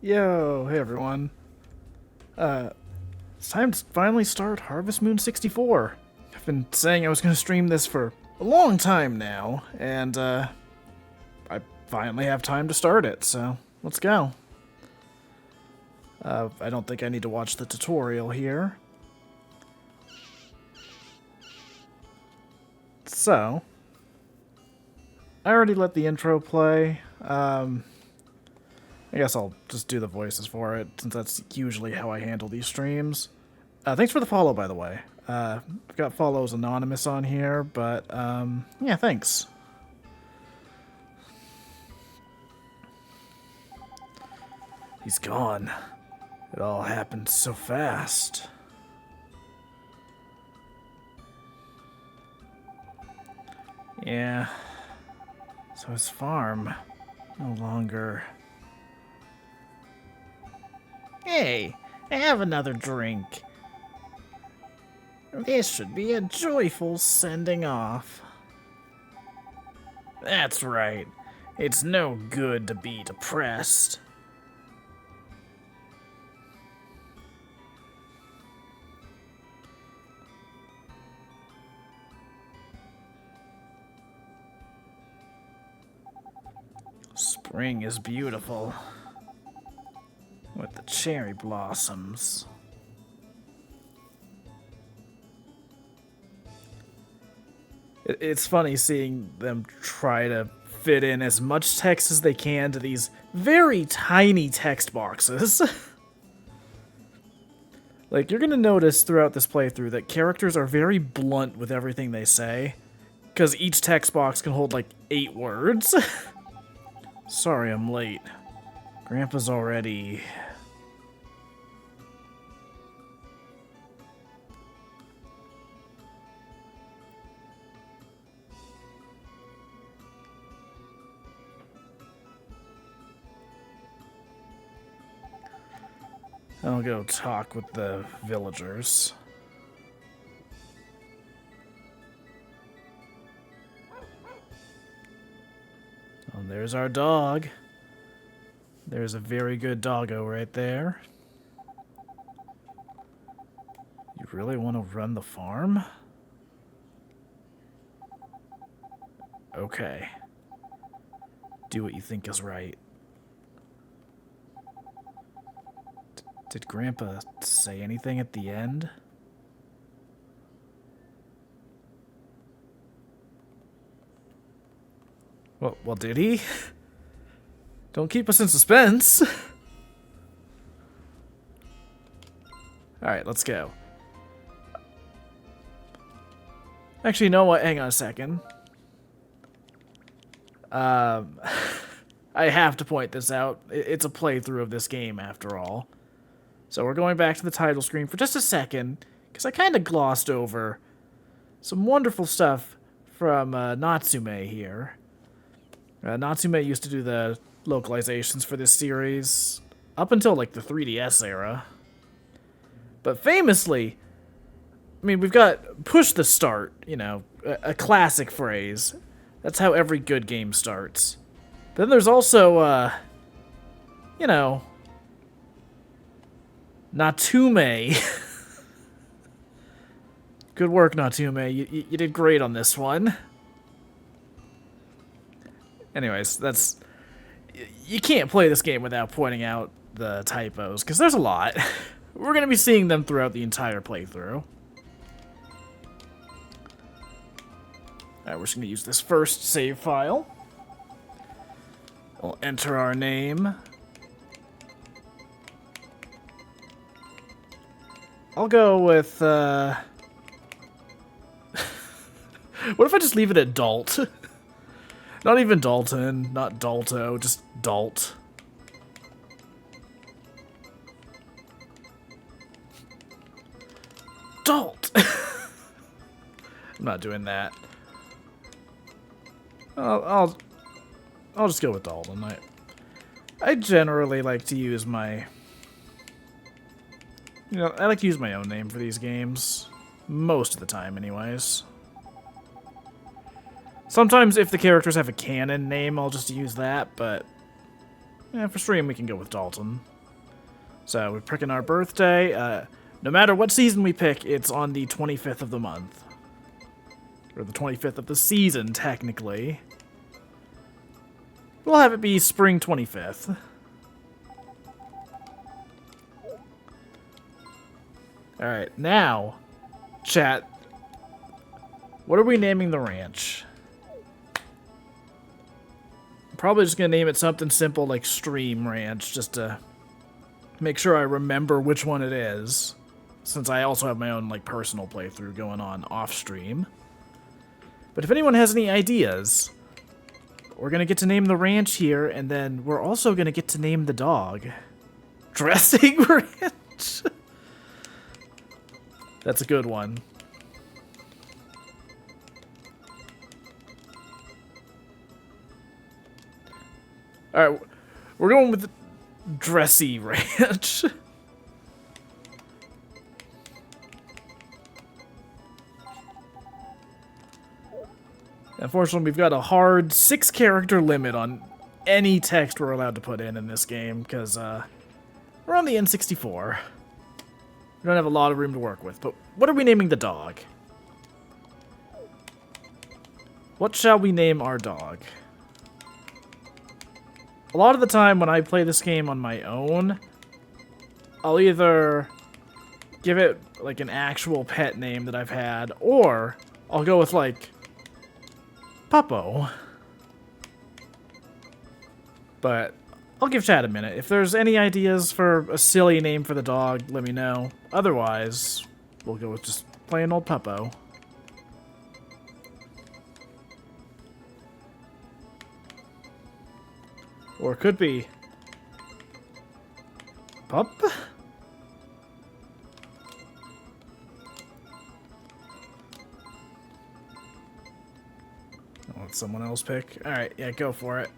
Yo, hey everyone. Uh, it's time to finally start Harvest Moon 64. I've been saying I was going to stream this for a long time now, and I finally have time to start it, so let's go. I don't think I need to watch the tutorial here. So, I already let the intro play. I guess I'll just do the voices for it, since that's usually how I handle these streams. Thanks for the follow, by the way. I've got follows anonymous on here, but, yeah, thanks. He's gone. It all happened so fast. Yeah. So his farm no longer... Hey, have another drink. This should be a joyful sending off. That's right. It's no good to be depressed. Spring is beautiful. With the cherry blossoms. It's funny seeing them try to fit in as much text as they can to these very tiny text boxes. Like, you're gonna notice throughout this playthrough that characters are very blunt with everything they say, because each text box can hold like 8 words. Sorry I'm late. Grandpa's already... I'll go talk with the villagers. Oh, there's our dog. There's a very good doggo right there. You really want to run the farm? Okay. Do what you think is right. Did Grandpa say anything at the end? Well, did he? Don't keep us in suspense. Alright, let's go. Actually, you know what? Hang on a second. I have to point this out. It's a playthrough of this game, after all. So we're going back to the title screen for just a second, because I kind of glossed over some wonderful stuff from Natsume here. Natsume used to do the localizations for this series up until like the 3DS era. But famously, I mean, we've got push the start, you know, a classic phrase. That's how every good game starts. Then there's also, you know, Natsume. Good work, Natsume. You did great on this one. Anyways, that's... You can't play this game without pointing out the typos, because there's a lot. We're going to be seeing them throughout the entire playthrough. Alright, we're just going to use this first save file. We'll enter our name. I'll go with, what if I just leave it at Dalt? Not even Dalton, not Dalto, just Dalt. Dalt! I'm not doing that. I'll just go with Dalton. I generally like to use my... You know, I like to use my own name for these games. Most of the time, anyways. Sometimes if the characters have a canon name, I'll just use that, but Yeah, for stream we can go with Dalton. So we're picking our birthday. No matter what season we pick, it's on the 25th of the month. Or the 25th of the season, technically. We'll have it be spring 25th. Alright, now, chat, what are we naming the ranch? I'm probably just going to name it something simple like Stream Ranch, just to make sure I remember which one it is, since I also have my own like personal playthrough going on off-stream. But if anyone has any ideas, we're going to get to name the ranch here, and then we're also going to get to name the dog. Dressing Ranch? That's a good one. Alright, we're going with the Dressy Ranch. Unfortunately, we've got a hard 6-character limit on any text we're allowed to put in this game, because we're on the N64. We don't have a lot of room to work with, but what are we naming the dog? What shall we name our dog? A lot of the time when I play this game on my own, I'll either give it like an actual pet name that I've had, or I'll go with like Puppo. But I'll give chat a minute. If there's any ideas for a silly name for the dog, let me know. Otherwise, we'll go with just plain old Puppo. Or it could be Pup? I'll let someone else pick. Alright, yeah, go for it.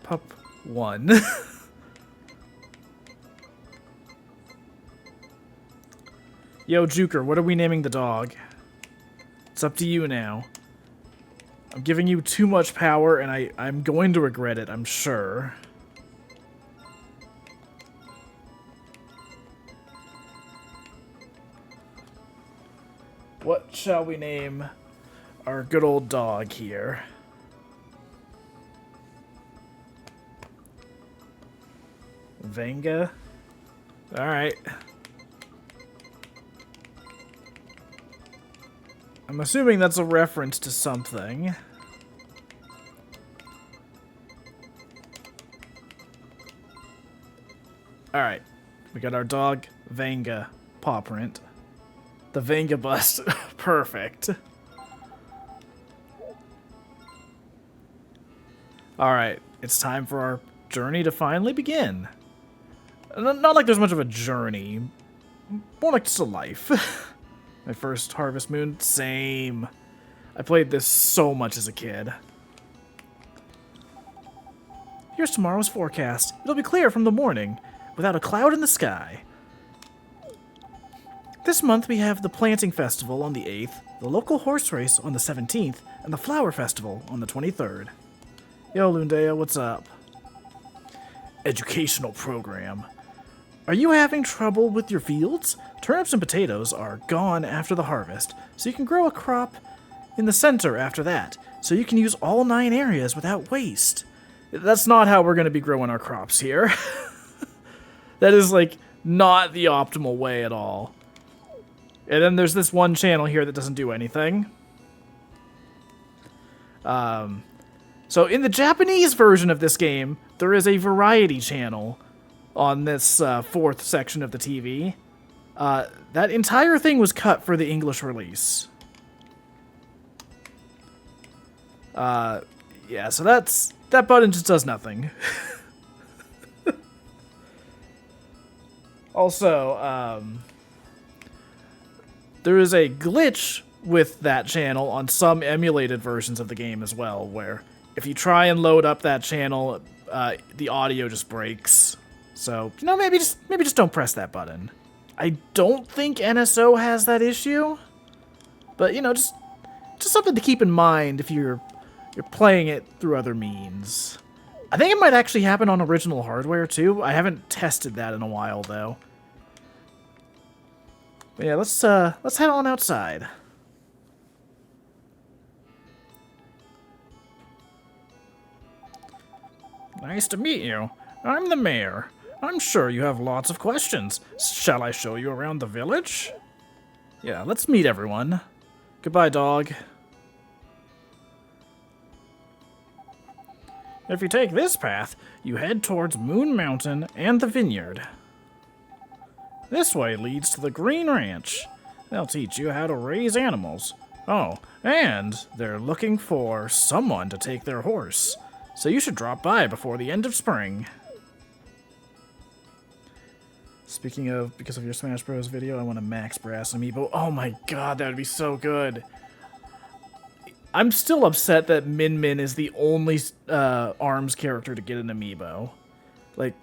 Pup 1. Yo, Juker, what are we naming the dog? It's up to you now. I'm giving you too much power, and I'm going to regret it, I'm sure. What shall we name our good old dog here? Venga? Alright. I'm assuming that's a reference to something. Alright. We got our dog, Venga, paw print. The Venga bust. Perfect. Alright. It's time for our journey to finally begin. Not like there's much of a journey. More like just a life. My first Harvest Moon, same. I played this so much as a kid. Here's tomorrow's forecast. It'll be clear from the morning, without a cloud in the sky. This month we have the Planting Festival on the 8th, the local horse race on the 17th, and the Flower Festival on the 23rd. Yo, Lundea, what's up? Educational program. Are you having trouble with your fields? Turnips and potatoes are gone after the harvest, so you can grow a crop in the center after that, so you can use all 9 areas without waste. That's not how we're going to be growing our crops here. That is, like, not the optimal way at all. And then there's this one channel here that doesn't do anything. So in the Japanese version of this game, there is a variety channel on this 4th section of the TV. That entire thing was cut for the English release. Yeah, so that button just does nothing. Also, there is a glitch with that channel on some emulated versions of the game as well, where if you try and load up that channel, the audio just breaks. So, you know, maybe just don't press that button. I don't think NSO has that issue, but, you know, just just something to keep in mind if you're playing it through other means. I think it might actually happen on original hardware too. I haven't tested that in a while though. But yeah, let's head on outside. Nice to meet you. I'm the mayor. I'm sure you have lots of questions. Shall I show you around the village? Yeah, let's meet everyone. Goodbye, dog. If you take this path, you head towards Moon Mountain and the vineyard. This way leads to the Green Ranch. They'll teach you how to raise animals. Oh, and they're looking for someone to take their horse. So you should drop by before the end of spring. Speaking of, because of your Smash Bros. Video, I want a Max Brass amiibo. Oh my god, that would be so good. I'm still upset that Min Min is the only ARMS character to get an amiibo. Like,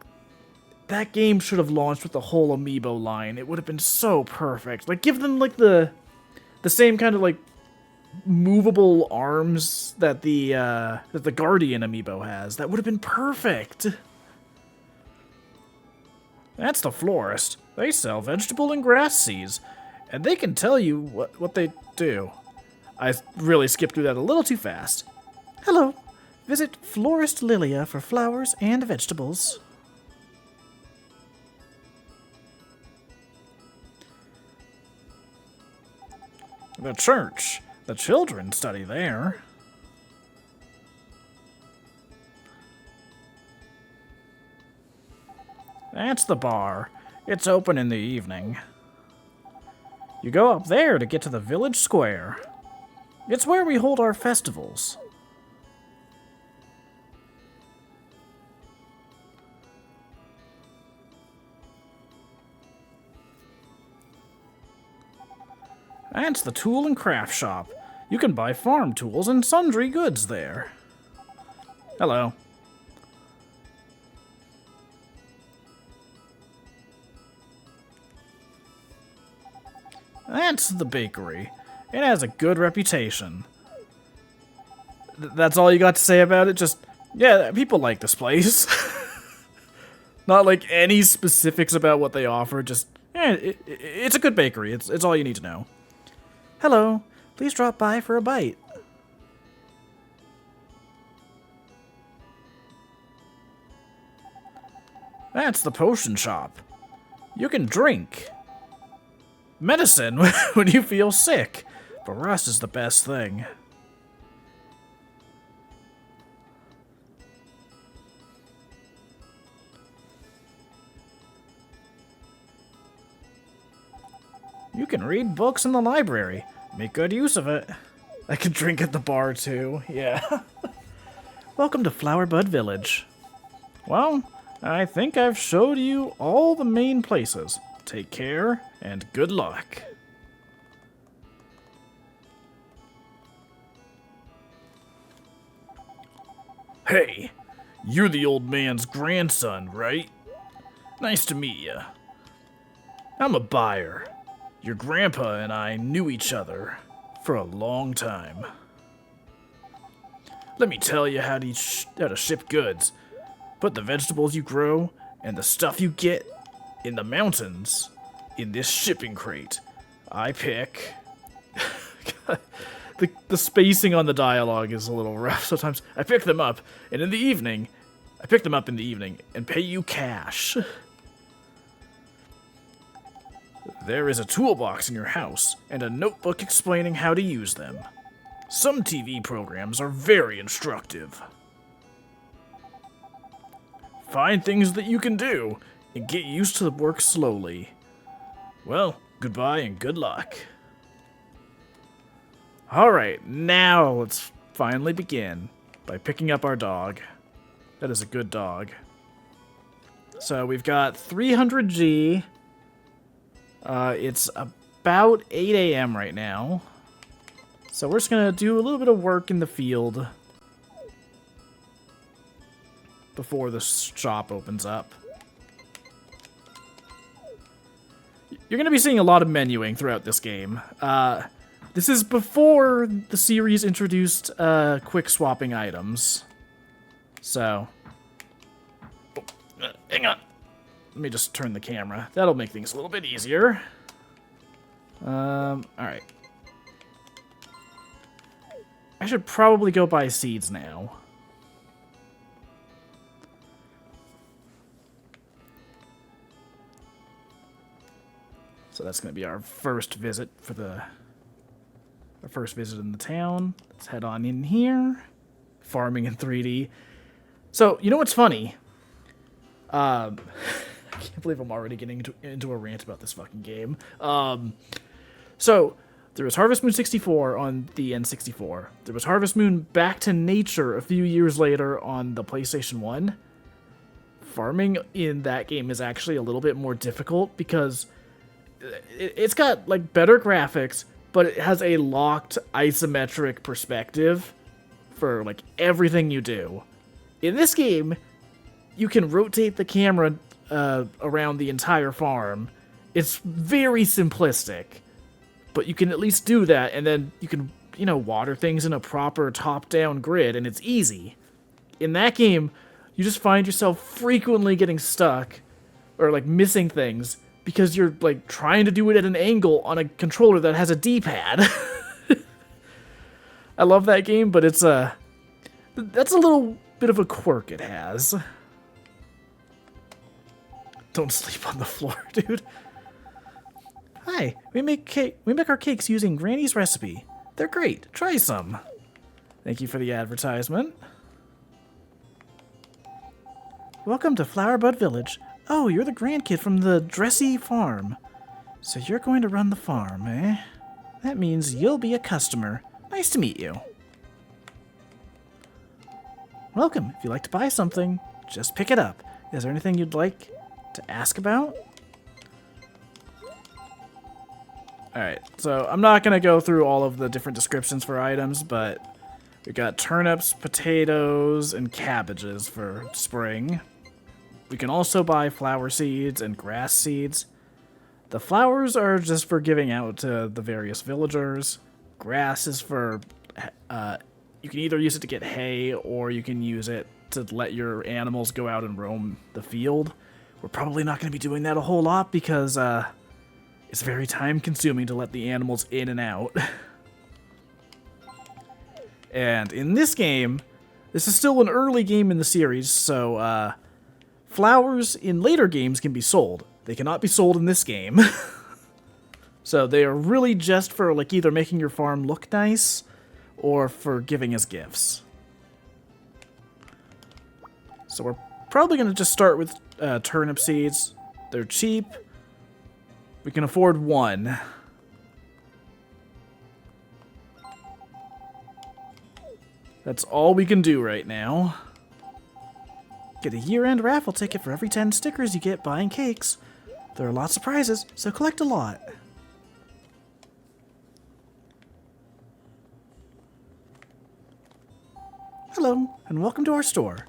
that game should have launched with the whole amiibo line. It would have been so perfect. Like, give them, like, the same kind of, like, movable arms that the Guardian amiibo has. That would have been perfect. That's the florist. They sell vegetable and grass seeds, and they can tell you what they do. I really skipped through that a little too fast. Hello. Visit Florist Lilia for flowers and vegetables. The church. The children study there. That's the bar. It's open in the evening. You go up there to get to the village square. It's where we hold our festivals. That's the tool and craft shop. You can buy farm tools and sundry goods there. Hello. That's the bakery. It has a good reputation. That's all you got to say about it? Just, yeah, people like this place. Not like any specifics about what they offer, just, yeah, it's a good bakery. It's all you need to know. Hello, please drop by for a bite. That's the potion shop. You can drink medicine when you feel sick, but rest is the best thing. You can read books in the library. Make good use of it. I can drink at the bar too, yeah. Welcome to Flowerbud Village. Well, I think I've showed you all the main places. Take care, and good luck. Hey, you're the old man's grandson, right? Nice to meet you. I'm a buyer. Your grandpa and I knew each other for a long time. Let me tell you how to ship goods. Put the vegetables you grow and the stuff you get in the mountains in this shipping crate. I pick... the spacing on the dialogue is a little rough sometimes. I pick them up, and in the evening, I pick them up in the evening and pay you cash. There is a toolbox in your house and a notebook explaining how to use them. Some TV programs are very instructive. Find things that you can do and get used to the work slowly. Well, goodbye and good luck. Alright, now let's finally begin by picking up our dog. That is a good dog. So we've got 300G. It's about 8 a.m. right now. So we're just gonna do a little bit of work in the field before the shop opens up. You're gonna be seeing a lot of menuing throughout this game. This is before the series introduced quick swapping items. So, hang on. Let me just turn the camera. That'll make things a little bit easier. Alright. I should probably go buy seeds now. So that's going to be our first visit for our first visit in the town. Let's head on in here. Farming in 3D. So, you know what's funny? I can't believe I'm already getting into a rant about this fucking game. So, there was Harvest Moon 64 on the N64. There was Harvest Moon Back to Nature a few years later on the PlayStation 1. Farming in that game is actually a little bit more difficult because it's got, like, better graphics, but it has a locked isometric perspective for, like, everything you do. In this game, you can rotate the camera around the entire farm. It's very simplistic, but you can at least do that, and then you can, you know, water things in a proper top-down grid, and it's easy. In that game, you just find yourself frequently getting stuck, or, like, missing things, because you're, like, trying to do it at an angle on a controller that has a D-pad. I love that game, but it's that's a little bit of a quirk it has. Don't sleep on the floor, dude. Hi, we make our cakes using Granny's recipe. They're great. Try some. Thank you for the advertisement. Welcome to Flowerbud Village. Oh, you're the grandkid from the Dressy farm. So you're going to run the farm, eh? That means you'll be a customer. Nice to meet you. Welcome. If you'd like to buy something, just pick it up. Is there anything you'd like to ask about? Alright, so I'm not going to go through all of the different descriptions for items, but we got turnips, potatoes, and cabbages for spring. We can also buy flower seeds and grass seeds. The flowers are just for giving out to the various villagers. Grass is for, you can either use it to get hay, or you can use it to let your animals go out and roam the field. We're probably not going to be doing that a whole lot because it's very time consuming to let the animals in and out. And in this game, this is still an early game in the series, so flowers in later games can be sold. They cannot be sold in this game. So they are really just for, like, either making your farm look nice or for giving as gifts. So we're probably going to just start with turnip seeds. They're cheap. We can afford one. That's all we can do right now. Get a year-end raffle ticket for every 10 stickers you get buying cakes. There are lots of prizes, so collect a lot. Hello, and welcome to our store.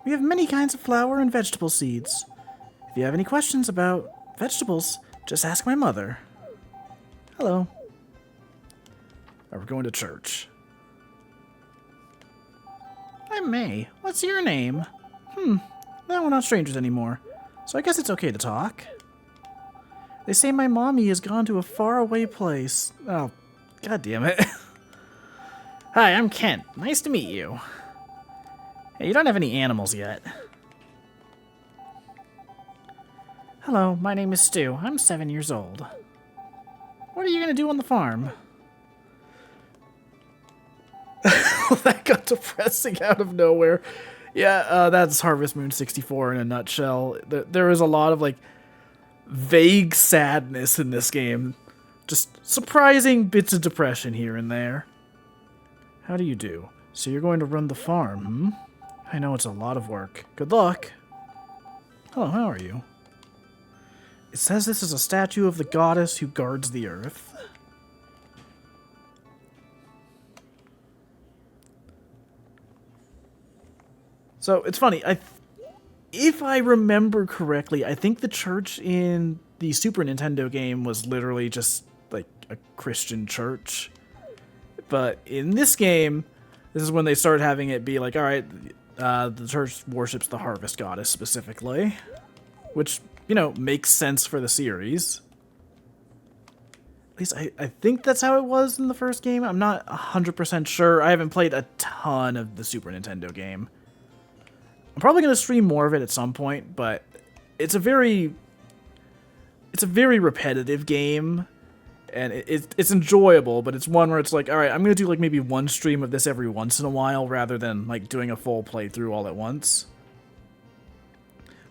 We have many kinds of flower and vegetable seeds. If you have any questions about vegetables, just ask my mother. Hello. We're going to church. I'm May. What's your name? No, we're not strangers anymore, so I guess it's okay to talk. They say my mommy has gone to a faraway place. Oh, god damn it. Hi, I'm Kent. Nice to meet you. Hey, you don't have any animals yet. Hello, my name is Stu. I'm 7 years old. What are you going to do on the farm? That got depressing out of nowhere. Yeah, that's Harvest Moon 64 in a nutshell. There is a lot of, like, vague sadness in this game. Just surprising bits of depression here and there. How do you do? So you're going to run the farm, hmm? I know it's a lot of work. Good luck. Hello, how are you? It says this is a statue of the goddess who guards the earth. So, it's funny. If I remember correctly, I think the church in the Super Nintendo game was literally just, like, a Christian church. But in this game, this is when they start having it be like, all right, the church worships the harvest goddess specifically, which, you know, makes sense for the series. At least I think that's how it was in the first game. I'm not 100% sure. I haven't played a ton of the Super Nintendo game. I'm probably going to stream more of it at some point, but it's a very repetitive game, and it's enjoyable, but it's one where it's like, all right, I'm going to do like maybe one stream of this every once in a while rather than like doing a full playthrough all at once.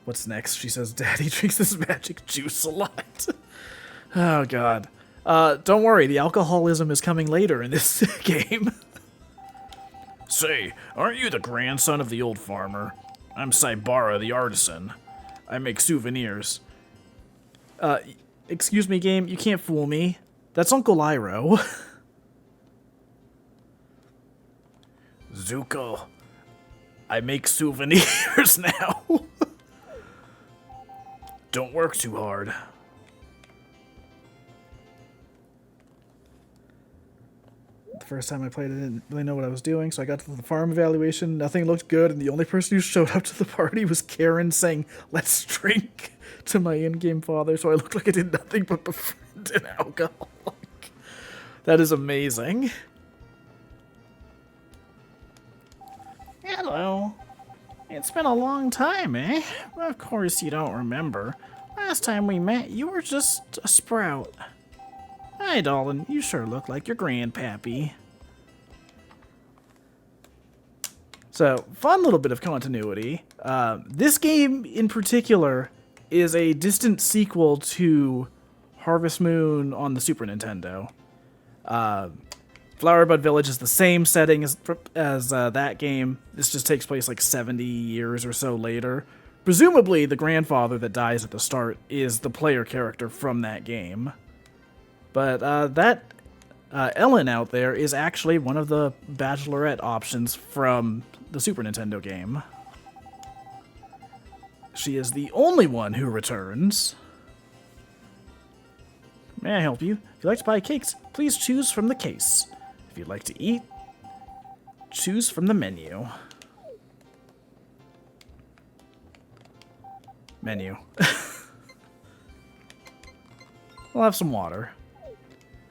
What's next? She says, Daddy drinks this magic juice a lot. Oh, God. Don't worry, the alcoholism is coming later in this game. Say, aren't you the grandson of the old farmer? I'm Saibara the artisan. I make souvenirs. Excuse me, game, you can't fool me. That's Uncle Iroh. Zuko, I make souvenirs now. Don't work too hard. The first time I played, I didn't really know what I was doing, so I got to the farm evaluation, nothing looked good, and the only person who showed up to the party was Karen saying, let's drink, to my in-game father, so I looked like I did nothing but befriend an alcoholic. That is amazing. Hello. It's been a long time, eh? Of course you don't remember. Last time we met, you were just a sprout. Hi, Dolan. You sure look like your grandpappy. So, fun little bit of continuity. This game, in particular, is a distant sequel to Harvest Moon on the Super Nintendo. Flower Bud Village is the same setting as that game. This just takes place like 70 years or so later. Presumably, the grandfather that dies at the start is the player character from that game. But Ellen out there is actually one of the Bachelorette options from the Super Nintendo game. She is the only one who returns. May I help you? If you'd like to buy cakes, please choose from the case. If you'd like to eat, choose from the menu. Menu. We'll have some water.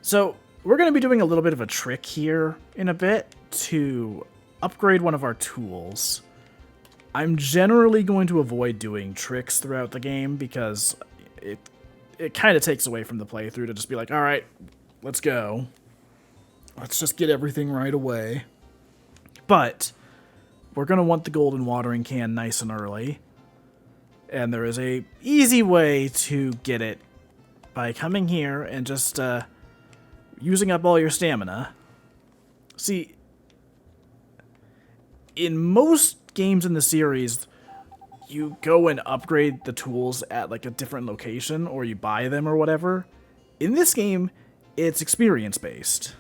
So, we're going to be doing a little bit of a trick here in a bit to upgrade one of our tools. I'm generally going to avoid doing tricks throughout the game because it kind of takes away from the playthrough to just be like, alright, let's go. Let's just get everything right away. But, we're going to want the golden watering can nice and early. And there is a easy way to get it by coming here and just, using up all your stamina. See, in most games in the series, you go and upgrade the tools at like a different location, or you buy them or whatever. In this game, it's experience-based.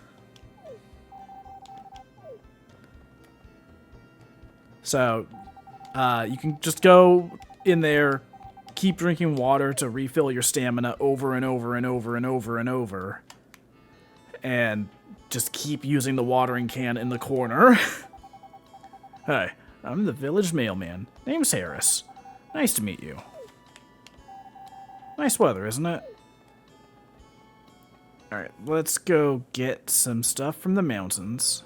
So, you can just go in there, keep drinking water to refill your stamina over and over and over and over and over. And just keep using the watering can in the corner. Hi, I'm the village mailman. Name's Harris. Nice to meet you. Nice weather, isn't it? Alright, let's go get some stuff from the mountains.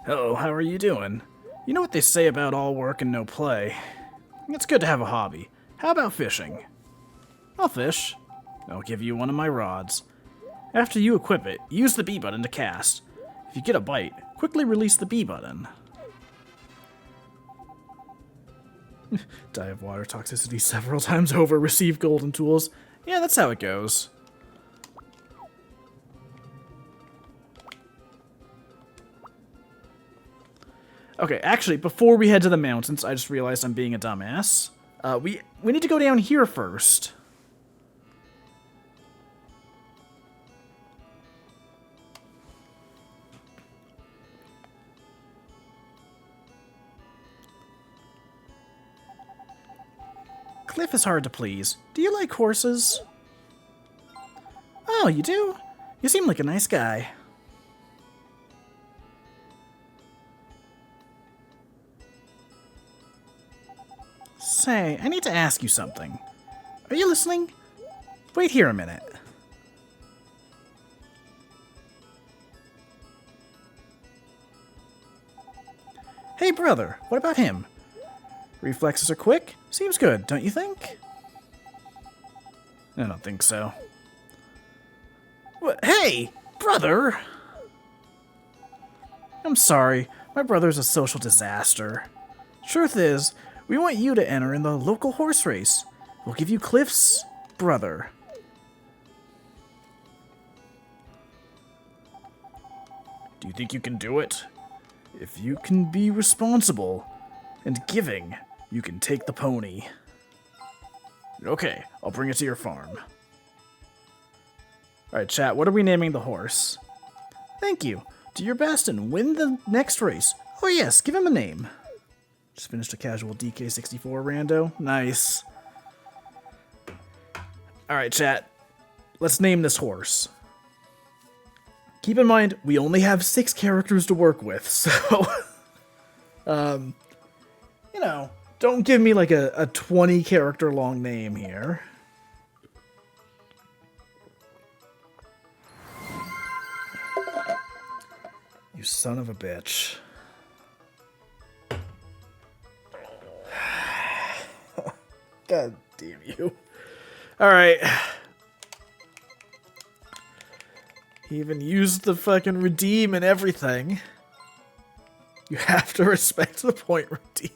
Hello, how are you doing? You know what they say about all work and no play. It's good to have a hobby. How about fishing? I'll fish. I'll give you one of my rods. After you equip it, use the B button to cast. If you get a bite, quickly release the B button. Die of water toxicity several times over, receive golden tools. Yeah, that's how it goes. Okay, actually, before we head to the mountains, I just realized I'm being a dumbass. We need to go down here first. Cliff is hard to please. Do you like horses? Oh, you do? You seem like a nice guy. Say, I need to ask you something. Are you listening? Wait here a minute. Hey, brother, what about him? Reflexes are quick? Seems good, don't you think? I don't think so. What? Hey, brother! I'm sorry, my brother's a social disaster. Truth is, we want you to enter in the local horse race. We'll give you Cliff's brother. Do you think you can do it? If you can be responsible and giving, you can take the pony. Okay, I'll bring it to your farm. Alright, chat, what are we naming the horse? Thank you. Do your best and win the next race. Oh yes, give him a name. Just finished a casual DK64 rando. Nice. Alright, chat. Let's name this horse. Keep in mind, we only have 6 characters to work with, so... you know, don't give me like a 20 character long name here. You son of a bitch. God damn you. Alright. He even used the fucking redeem and everything. You have to respect the point redeem.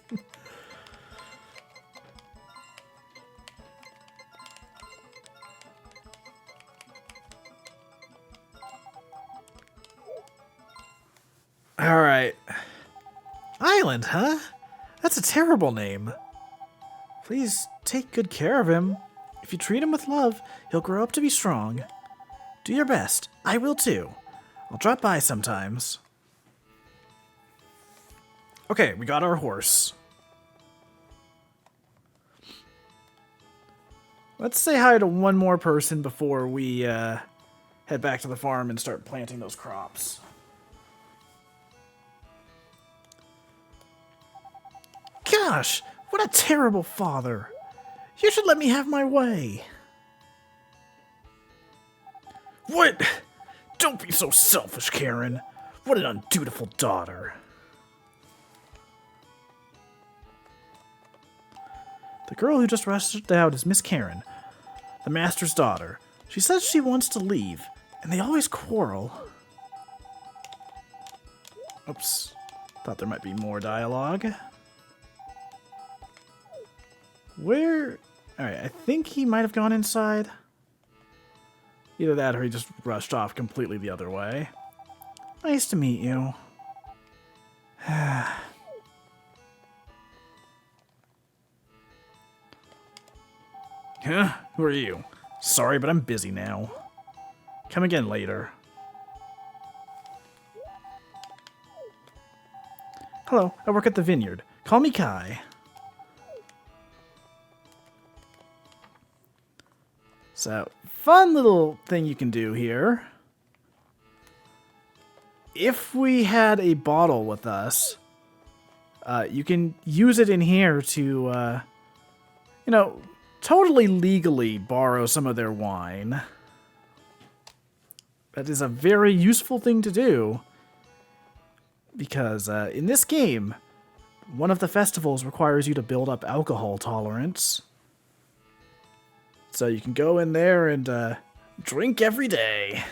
Alright. Island, huh? That's a terrible name. Please take good care of him. If you treat him with love, he'll grow up to be strong. Do your best. I will too. I'll drop by sometimes. Okay, we got our horse. Let's say hi to one more person before we head back to the farm and start planting those crops. Gosh, what a terrible father. You should let me have my way. What? Don't be so selfish, Karen. What an undutiful daughter. The girl who just rushed out is Miss Karen, the master's daughter. She says she wants to leave, and they always quarrel. Oops. Thought there might be more dialogue. Where... Alright, I think he might have gone inside. Either that or he just rushed off completely the other way. Nice to meet you. Huh? Who are you? Sorry, but I'm busy now. Come again later. Hello, I work at the vineyard. Call me Kai. So, fun little thing you can do here. If we had a bottle with us, you can use it in here to, you know, totally legally borrow some of their wine. That is a very useful thing to do. Because in this game, one of the festivals requires you to build up alcohol tolerance. So you can go in there and drink every day.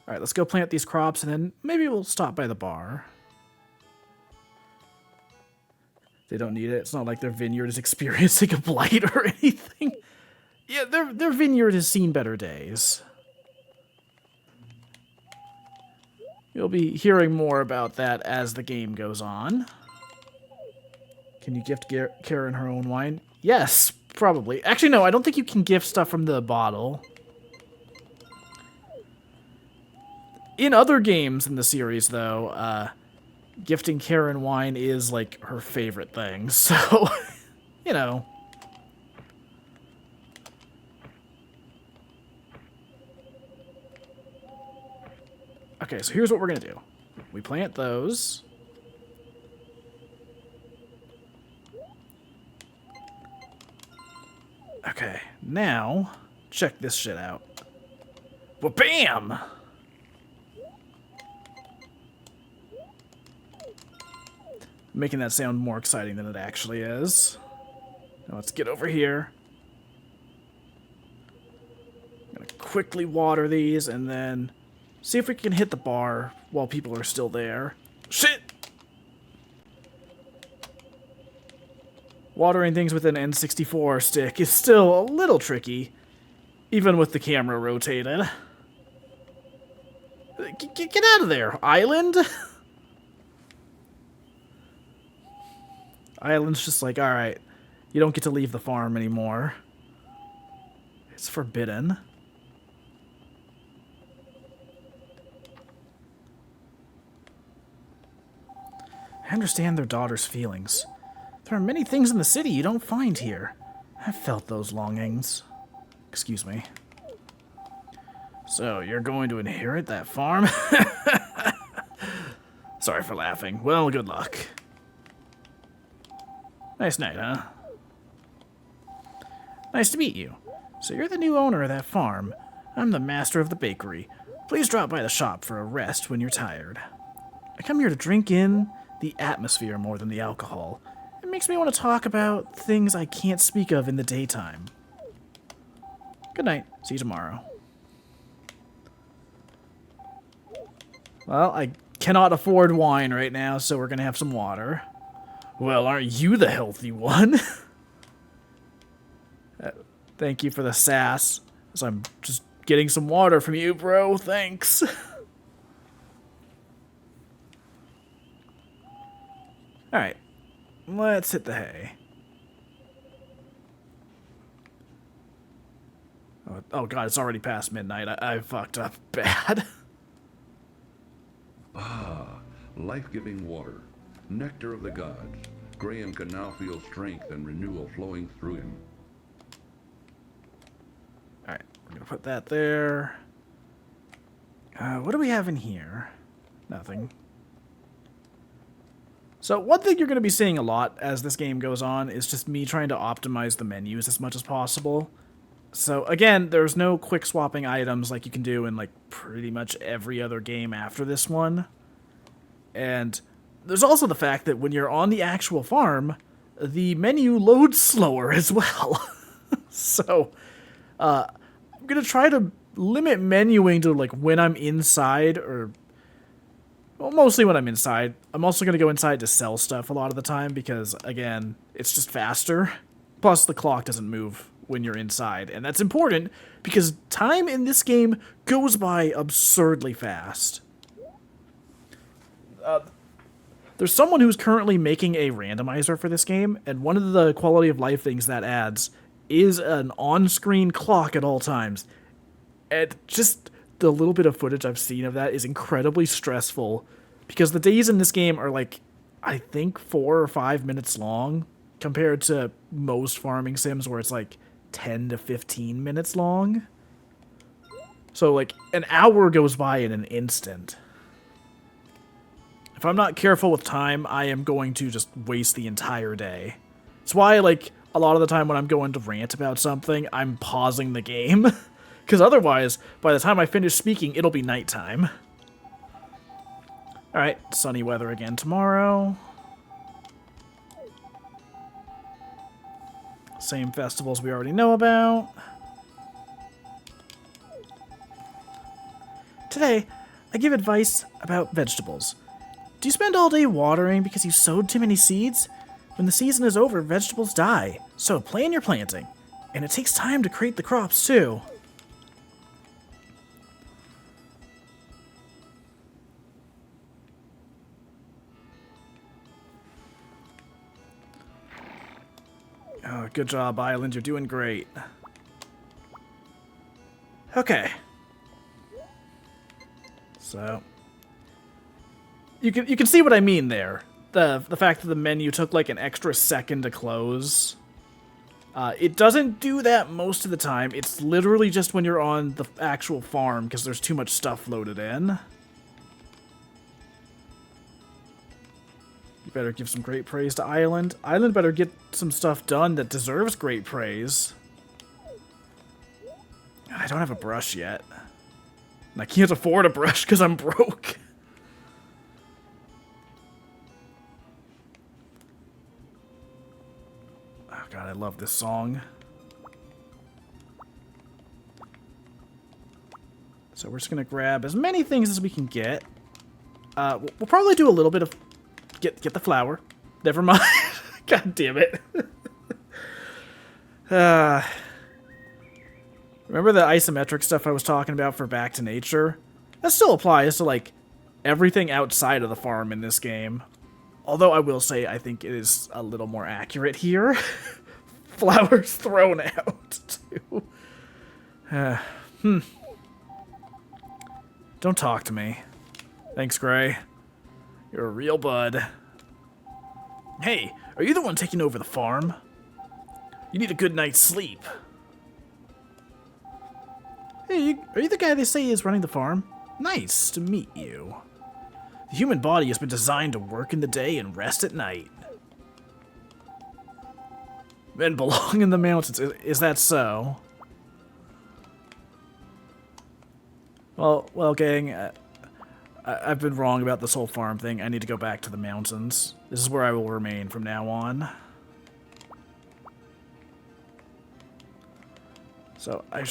Alright, let's go plant these crops and then maybe we'll stop by the bar. They don't need it. It's not like their vineyard is experiencing a blight or anything. Yeah, their vineyard has seen better days. You'll be hearing more about that as the game goes on. Can you gift Karen her own wine? Yes, probably. Actually, no, I don't think you can gift stuff from the bottle. In other games in the series, though, gifting Karen wine is, like, her favorite thing, so, you know. Okay, so here's what we're gonna do. We plant those. Okay, now, check this shit out. Well, bam! Making that sound more exciting than it actually is. Now let's get over here. I'm gonna quickly water these and then see if we can hit the bar while people are still there. Shit! Watering things with an N64 stick is still a little tricky, even with the camera rotated. Get out of there, Island! Island's just like, alright, you don't get to leave the farm anymore. It's forbidden. I understand their daughter's feelings. There are many things in the city you don't find here. I've felt those longings. Excuse me. So, you're going to inherit that farm? Sorry for laughing. Well, good luck. Nice night, huh? Nice to meet you. So you're the new owner of that farm. I'm the master of the bakery. Please drop by the shop for a rest when you're tired. I come here to drink in the atmosphere more than the alcohol. It makes me want to talk about things I can't speak of in the daytime. Good night. See you tomorrow. Well, I cannot afford wine right now, so we're going to have some water. Well, aren't you the healthy one? Thank you for the sass. So I'm just getting some water from you, bro. Thanks. Alright. Let's hit the hay. Oh god, it's already past midnight. I fucked up bad. Ah, life-giving water. Nectar of the gods. Graham can now feel strength and renewal flowing through him. Alright, we're gonna put that there. What do we have in here? Nothing. So one thing you're going to be seeing a lot as this game goes on is just me trying to optimize the menus as much as possible. So again, there's no quick swapping items like you can do in like pretty much every other game after this one. And there's also the fact that when you're on the actual farm, the menu loads slower as well. So, I'm going to try to limit menuing to, like, when I'm inside, or, well, mostly when I'm inside. I'm also going to go inside to sell stuff a lot of the time because, again, it's just faster. Plus, the clock doesn't move when you're inside, and that's important because time in this game goes by absurdly fast. There's someone who's currently making a randomizer for this game, and one of the quality of life things that adds is an on-screen clock at all times. And just the little bit of footage I've seen of that is incredibly stressful, because the days in this game are like, I think 4 or 5 minutes long, compared to most farming sims where it's like 10 to 15 minutes long. So like, an hour goes by in an instant. If I'm not careful with time, I am going to just waste the entire day. It's why, like, a lot of the time when I'm going to rant about something, I'm pausing the game. Because otherwise, by the time I finish speaking, it'll be nighttime. Alright, sunny weather again tomorrow. Same festivals we already know about. Today, I give advice about vegetables. Do you spend all day watering because you sowed too many seeds? When the season is over, vegetables die. So plan your planting. And it takes time to create the crops, too. Oh, good job, Island. You're doing great. Okay. So, you can see what I mean there. The fact that the menu took like an extra second to close. It doesn't do that most of the time. It's literally just when you're on the actual farm because there's too much stuff loaded in. You better give some great praise to Island. Island better get some stuff done that deserves great praise. I don't have a brush yet. And I can't afford a brush because I'm broke. Oh god, I love this song. So we're just gonna grab as many things as we can get. We'll probably do a little bit of get the flour. Never mind. God damn it. Remember the isometric stuff I was talking about for Back to Nature? That still applies to like everything outside of the farm in this game. Although I will say I think it is a little more accurate here. Flowers thrown out, too. Don't talk to me. Thanks, Gray. You're a real bud. Hey, are you the one taking over the farm? You need a good night's sleep. Hey, are you the guy they say is running the farm? Nice to meet you. The human body has been designed to work in the day and rest at night. Men belong in the mountains. Is that so? Well, gang, I've been wrong about this whole farm thing. I need to go back to the mountains. This is where I will remain from now on. So, I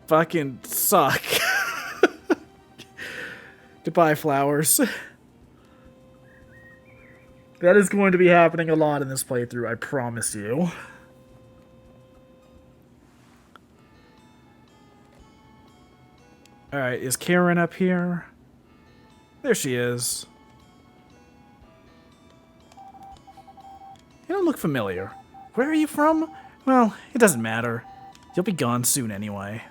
fucking suck. Goodbye, flowers. That is going to be happening a lot in this playthrough, I promise you. Alright, is Karen up here? There she is. You don't look familiar. Where are you from? Well, it doesn't matter. You'll be gone soon anyway.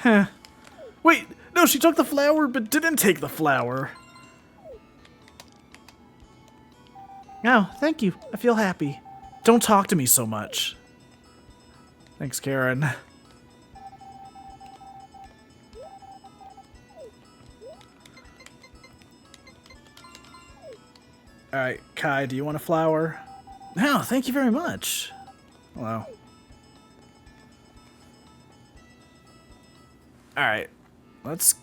Huh. Wait, no, she took the flower but didn't take the flower. Oh, thank you. I feel happy. Don't talk to me so much. Thanks, Karen. Alright, Kai, do you want a flower? No, thank you very much. Hello. Alright, let's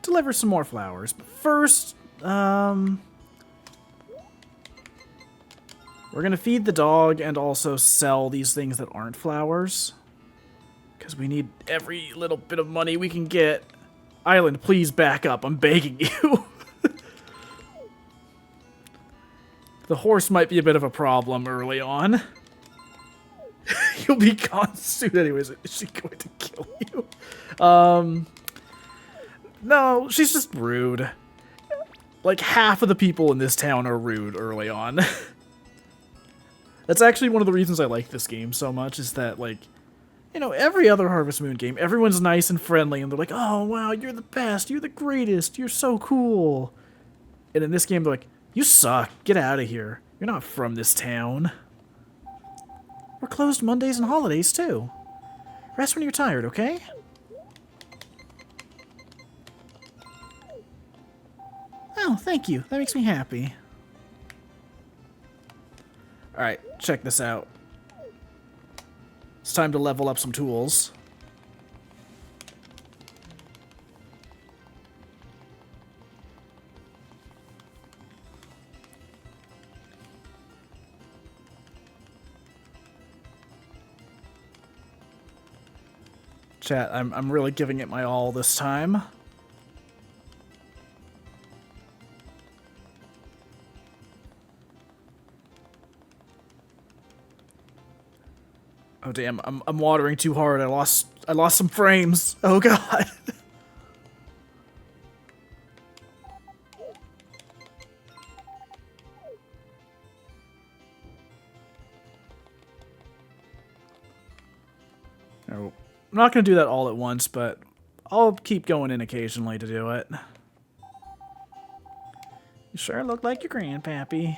deliver some more flowers. But first, we're gonna feed the dog and also sell these things that aren't flowers. Because we need every little bit of money we can get. Island, please back up. I'm begging you. The horse might be a bit of a problem early on. You'll be gone soon anyways. Is she going to kill you? No, she's just rude. Like, half of the people in this town are rude early on. That's actually one of the reasons I like this game so much, is that, like, you know, every other Harvest Moon game, everyone's nice and friendly, and they're like, oh, wow, you're the best, you're the greatest, you're so cool. And in this game, they're like, you suck, get out of here. You're not from this town. We're closed Mondays and holidays, too. Rest when you're tired, okay? Oh, thank you. That makes me happy. Alright, check this out. It's time to level up some tools. Chat, I'm really giving it my all this time. Oh damn, I'm watering too hard. I lost some frames. Oh god. No, I'm not gonna do that all at once, but I'll keep going in occasionally to do it. You sure look like your grandpappy.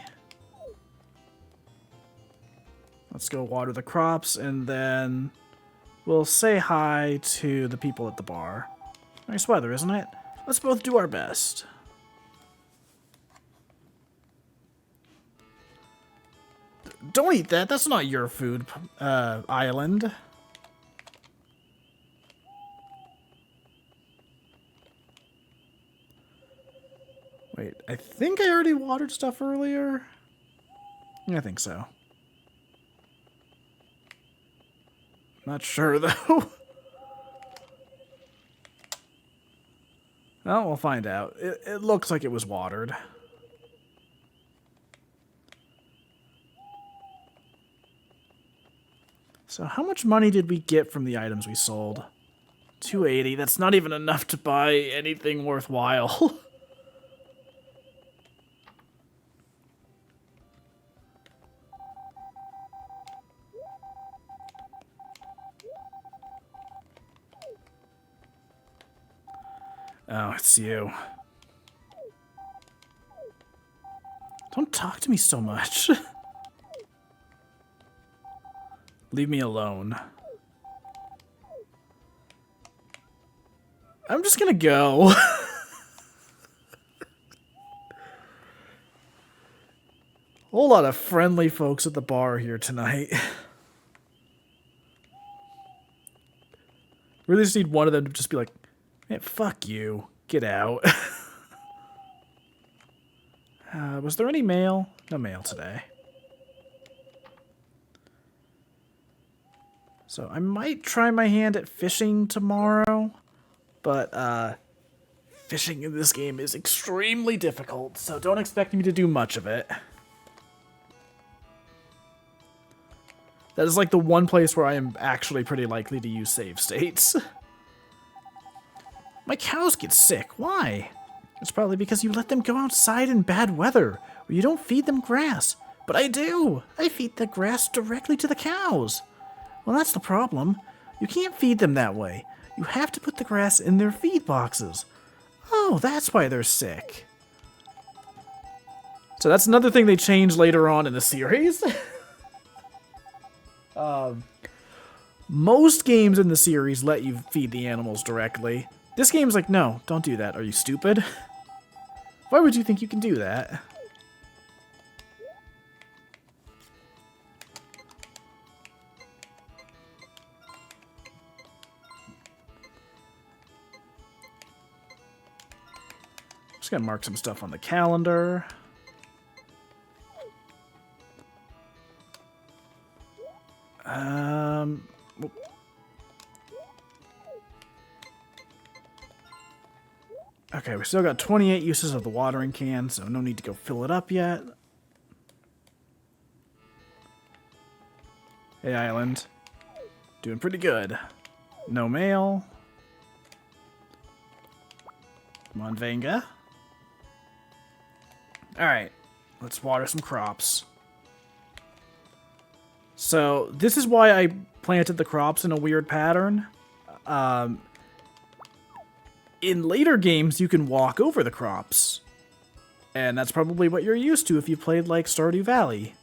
Let's go water the crops, and then we'll say hi to the people at the bar. Nice weather, isn't it? Let's both do our best. Don't eat that. That's not your food, island. Wait, I think I already watered stuff earlier. I think so. Not sure, though. Well, we'll find out. It looks like it was watered. So how much money did we get from the items we sold? 280. That's not even enough to buy anything worthwhile. Oh, it's you. Don't talk to me so much. Leave me alone. I'm just gonna go. Whole lot of friendly folks at the bar here tonight. Really just need one of them to just be like, man, fuck you. Get out. Was there any mail? No mail today. So I might try my hand at fishing tomorrow, but fishing in this game is extremely difficult, so don't expect me to do much of it. That is like the one place where I am actually pretty likely to use save states. My cows get sick. Why? It's probably because you let them go outside in bad weather, or you don't feed them grass. But I do. I feed the grass directly to the cows. Well, that's the problem. You can't feed them that way. You have to put the grass in their feed boxes. Oh, that's why they're sick. So that's another thing they change later on in the series. Most games in the series let you feed the animals directly. This game's like, no, don't do that. Are you stupid? Why would you think you can do that? Just gonna mark some stuff on the calendar. Okay, we still got 28 uses of the watering can, so no need to go fill it up yet. Hey, Island. Doing pretty good. No mail. Come on, Vanga. Alright, let's water some crops. So, this is why I planted the crops in a weird pattern. In later games, you can walk over the crops. And that's probably what you're used to if you played, like, Stardew Valley.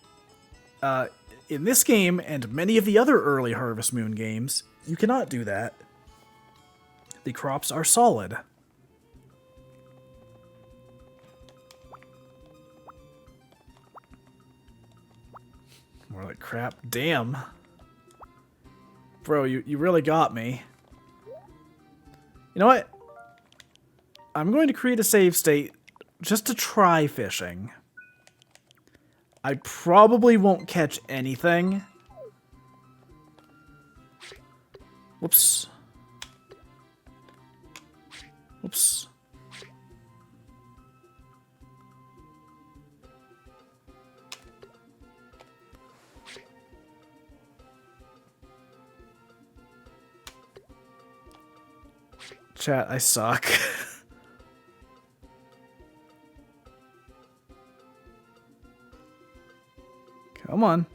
In this game, and many of the other early Harvest Moon games, you cannot do that. The crops are solid. More like crap. Damn. Bro, you really got me. You know what? I'm going to create a save state just to try fishing. I probably won't catch anything. Whoops. Whoops. Chat, I suck. Come on.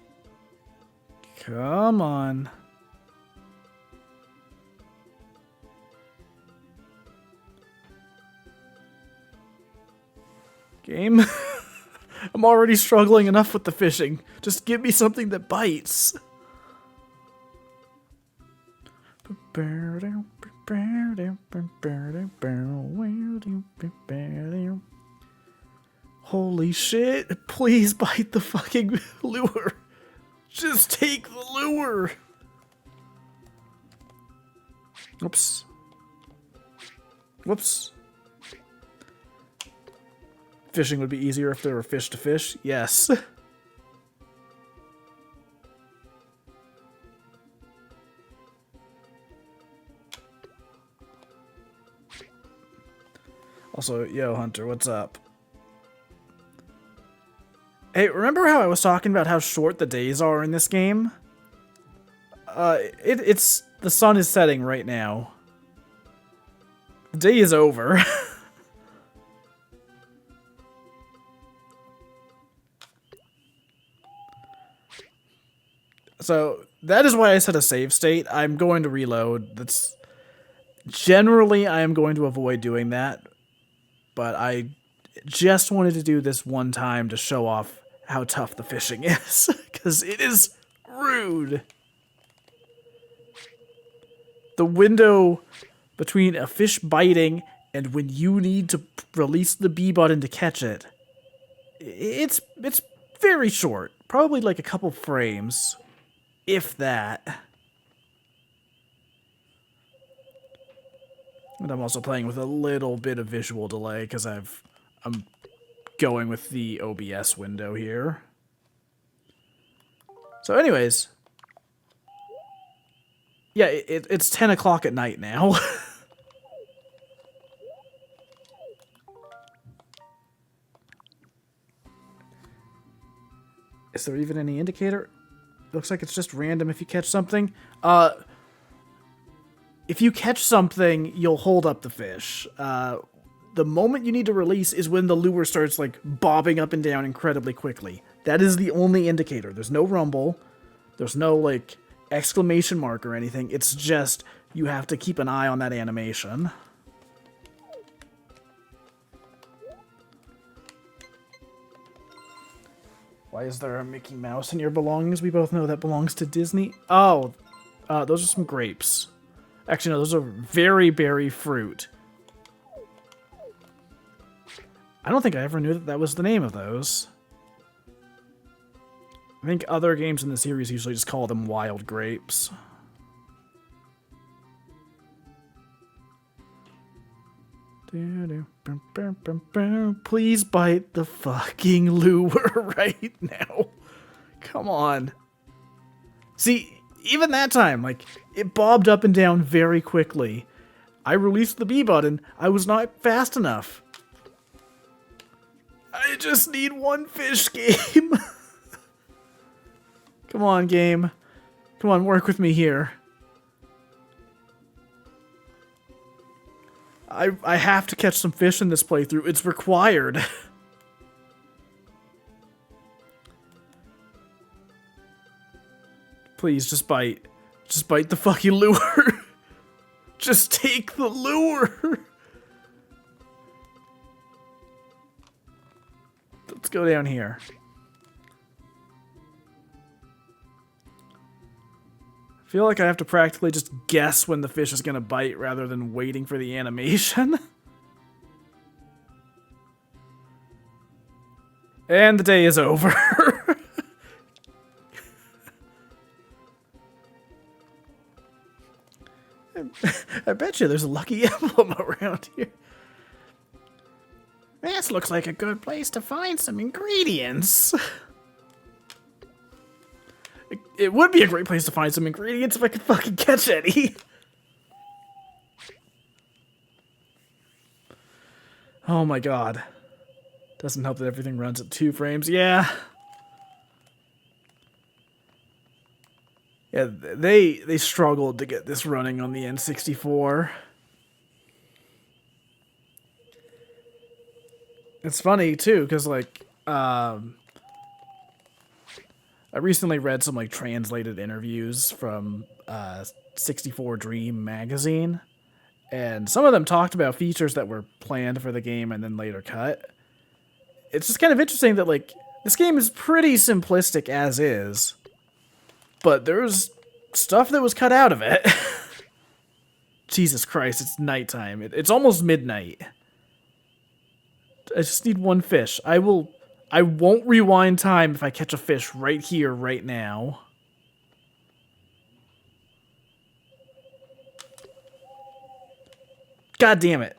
Come on. Game. I'm already struggling enough with the fishing. Just give me something that bites. Holy shit. Please bite the fucking lure. Just take the lure. Whoops. Whoops. Fishing would be easier if there were fish to fish. Yes. Also, yo, Hunter, what's up? Hey, remember how I was talking about how short the days are in this game? It's the sun is setting right now. The day is over. So, that is why I set a save state. I'm going to reload. That's generally I am going to avoid doing that, but I just wanted to do this one time to show off how tough the fishing is, because it is rude. The window between a fish biting and when you need to release the B button to catch it, it's very short. Probably like a couple frames, if that. And I'm also playing with a little bit of visual delay because I'm going with the OBS window here. So anyways, yeah, it's 10 o'clock at night now. Is there even any indicator? Looks like it's just random if you catch something. If you catch something, you'll hold up the fish. The moment you need to release is when the lure starts, like, bobbing up and down incredibly quickly. That is the only indicator. There's no rumble. There's no, like, exclamation mark or anything. It's just you have to keep an eye on that animation. Why is there a Mickey Mouse in your belongings? We both know that belongs to Disney. Oh, those are some grapes. Actually, no, those are very berry fruit. I don't think I ever knew that that was the name of those. I think other games in the series usually just call them wild grapes. Please bite the fucking lure right now. Come on. See, even that time, like, it bobbed up and down very quickly. I released the B button. I was not fast enough. I just need one fish, game. Come on, game. Come on, work with me here. I have to catch some fish in this playthrough. It's required. Please, just bite. Just bite the fucking lure. Just take the lure. Let's go down here. I feel like I have to practically just guess when the fish is gonna bite rather than waiting for the animation. And the day is over. I bet you there's a lucky emblem around here. This looks like a good place to find some ingredients. It would be a great place to find some ingredients if I could fucking catch any. Oh my god. Doesn't help that everything runs at 2 frames. Yeah. Yeah, they struggled to get this running on the N64. It's funny, too, because, like, I recently read some, like, translated interviews from 64 Dream magazine, and some of them talked about features that were planned for the game and then later cut. it's just kind of interesting that, like, this game is pretty simplistic as is, but there's stuff that was cut out of it. Jesus Christ, it's nighttime. It's almost midnight. I just need one fish. I won't rewind time if I catch a fish right here, right now. God damn it.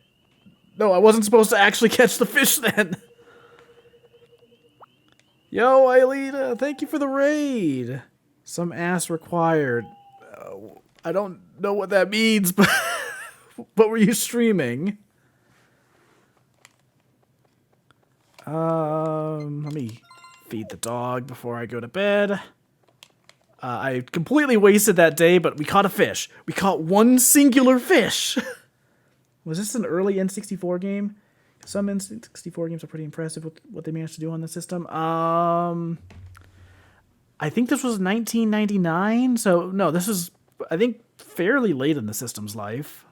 No, I wasn't supposed to actually catch the fish then. Yo, Ailita, thank you for the raid. Some ass required. I don't know what that means, but what were you streaming? Let me feed the dog before I go to bed. I completely wasted that day, but we caught a fish. We caught one singular fish. Was this an early N64 game? Some N64 games are pretty impressive with what they managed to do on the system. I think this was 1999, so no, this is, I think, fairly late in the system's life.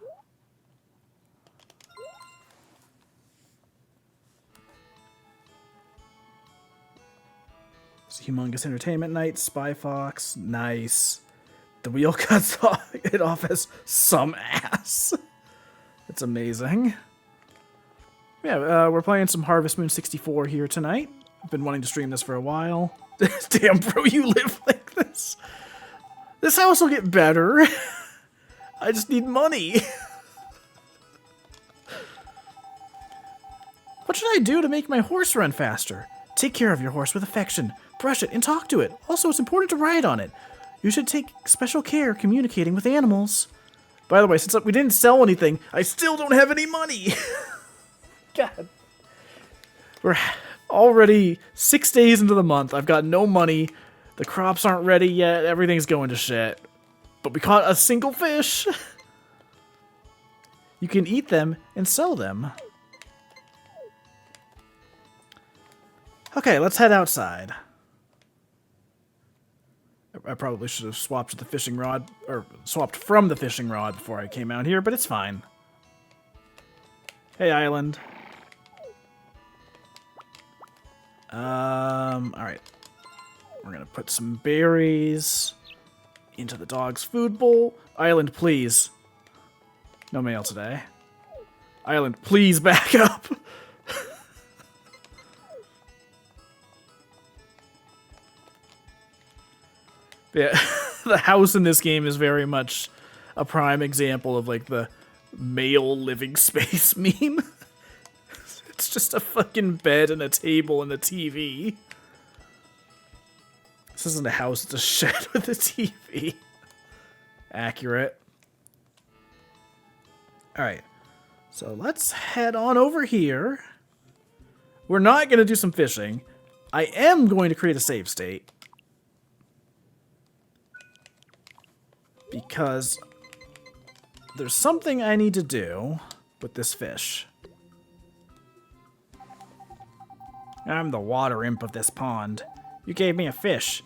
It's Humongous Entertainment Night, Spy Fox, nice. The wheel cuts it off as some ass. It's amazing. Yeah, we're playing some Harvest Moon 64 here tonight. I've been wanting to stream this for a while. Damn, bro, you live like this. This house will get better. I just need money. What should I do to make my horse run faster? Take care of your horse with affection. Brush it and talk to it. Also, it's important to ride on it. You should take special care communicating with animals. By the way, since we didn't sell anything, I still don't have any money. God. We're already 6 days into the month. I've got no money. The crops aren't ready yet. Everything's going to shit. But we caught a single fish. You can eat them and sell them. Okay, let's head outside. I probably should have swapped the fishing rod, or swapped from the fishing rod before I came out here, but it's fine. Hey, Island. Alright. We're gonna put some berries into the dog's food bowl. Island, please. No mail today. Island, please back up. Yeah, the house in this game is very much a prime example of, like, the male living space meme. It's just a fucking bed and a table and a TV. This isn't a house, it's a shed with a TV. Accurate. Alright, so let's head on over here. We're not going to do some fishing. I am going to create a save state. Because there's something I need to do with this fish. I'm the water imp of this pond. You gave me a fish.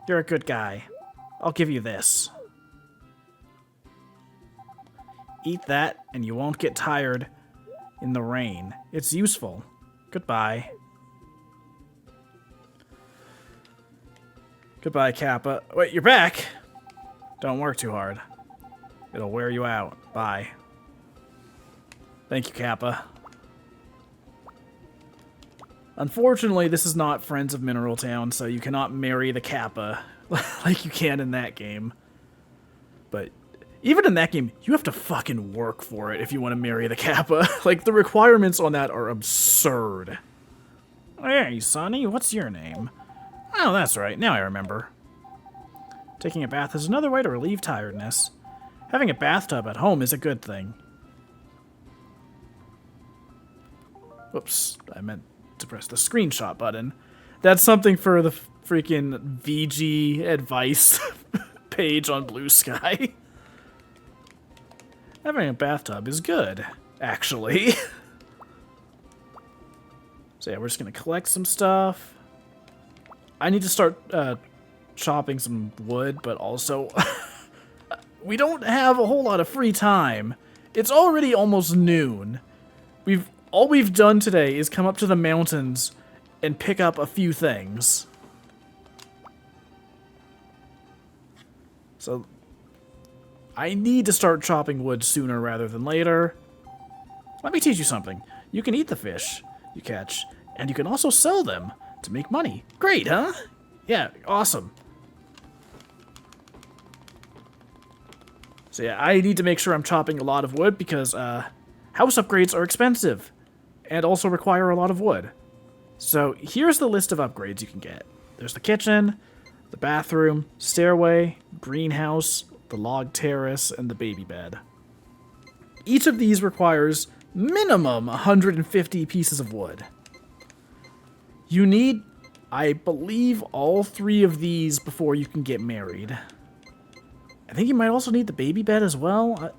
You're a good guy. I'll give you this. Eat that, and you won't get tired in the rain. It's useful. Goodbye. Goodbye, Kappa. Wait, you're back? Don't work too hard. It'll wear you out. Bye. Thank you, Kappa. Unfortunately, this is not Friends of Mineral Town, so you cannot marry the Kappa like you can in that game. But even in that game, you have to fucking work for it if you want to marry the Kappa. Like, the requirements on that are absurd. Hey, Sonny, what's your name? Oh, that's right. Now I remember. Taking a bath is another way to relieve tiredness. Having a bathtub at home is a good thing. Whoops, I meant to press the screenshot button. That's something for the freaking VG advice page on Bluesky. Having a bathtub is good, actually. So yeah, we're just gonna collect some stuff. I need to start chopping some wood, but also we don't have a whole lot of free time. It's already almost noon. All we've done today is come up to the mountains and pick up a few things. So I need to start chopping wood sooner rather than later. Let me teach you something. You can eat the fish you catch, and you can also sell them to make money. Great, huh? Yeah, awesome. So yeah, I need to make sure I'm chopping a lot of wood because house upgrades are expensive and also require a lot of wood. So here's the list of upgrades you can get. There's the kitchen, the bathroom, stairway, greenhouse, the log terrace, and the baby bed. Each of these requires minimum 150 pieces of wood. You need, I believe, all 3 of these before you can get married. I think you might also need the baby bed as well.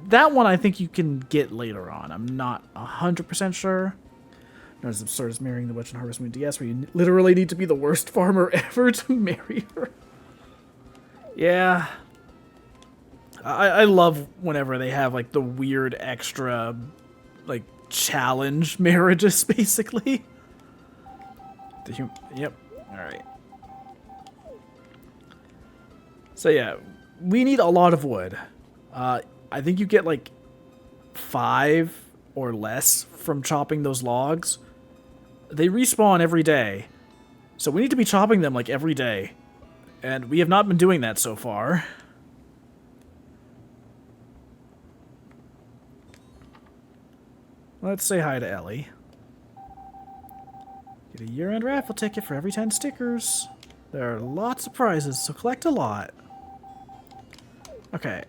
That one I think you can get later on. I'm not 100% sure. Not as absurd as marrying the witch in Harvest Moon DS, where you literally need to be the worst farmer ever to marry her. Yeah. I love whenever they have, like, the weird extra, like, challenge marriages, basically. Yep. Alright. So, yeah. We need a lot of wood. I think you get, like, 5 or less from chopping those logs. They respawn every day. So we need to be chopping them, like, every day. And we have not been doing that so far. Let's say hi to Ellie. Get a year-end raffle ticket for every 10 stickers. There are lots of prizes, so collect a lot. Okay,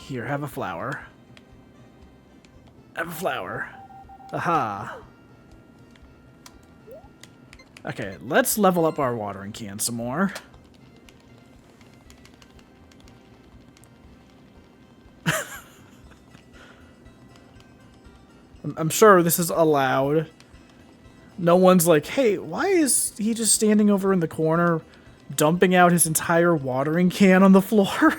here, have a flower. Have a flower. Aha. Okay, let's level up our watering can some more. I'm sure this is allowed. No one's like, hey, why is he just standing over in the corner dumping out his entire watering can on the floor?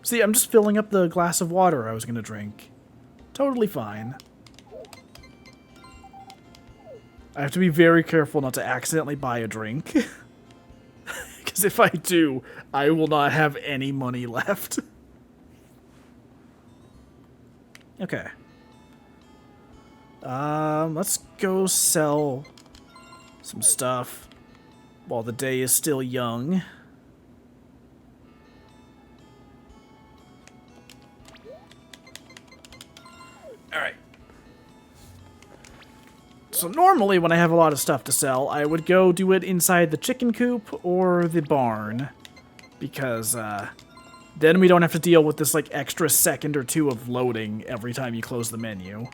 See, I'm just filling up the glass of water I was going to drink. Totally fine. I have to be very careful not to accidentally buy a drink. Because if I do, I will not have any money left. Okay. Let's go sell some stuff while the day is still young. Alright. So normally when I have a lot of stuff to sell, I would go do it inside the chicken coop or the barn. Because, then we don't have to deal with this, like, extra second or 2 of loading every time you close the menu.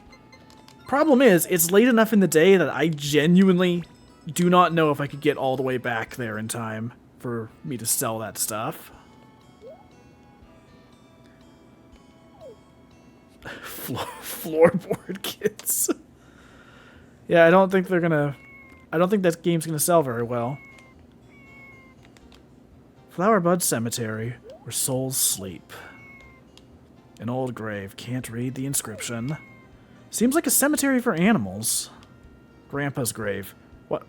Problem is, it's late enough in the day that I genuinely do not know if I could get all the way back there in time for me to sell that stuff. Floorboard kits. Yeah, I don't think they're gonna... I don't think that game's gonna sell very well. Flower Bud Cemetery, where souls sleep. An old grave, can't read the inscription. Seems like a cemetery for animals. Grandpa's grave. What?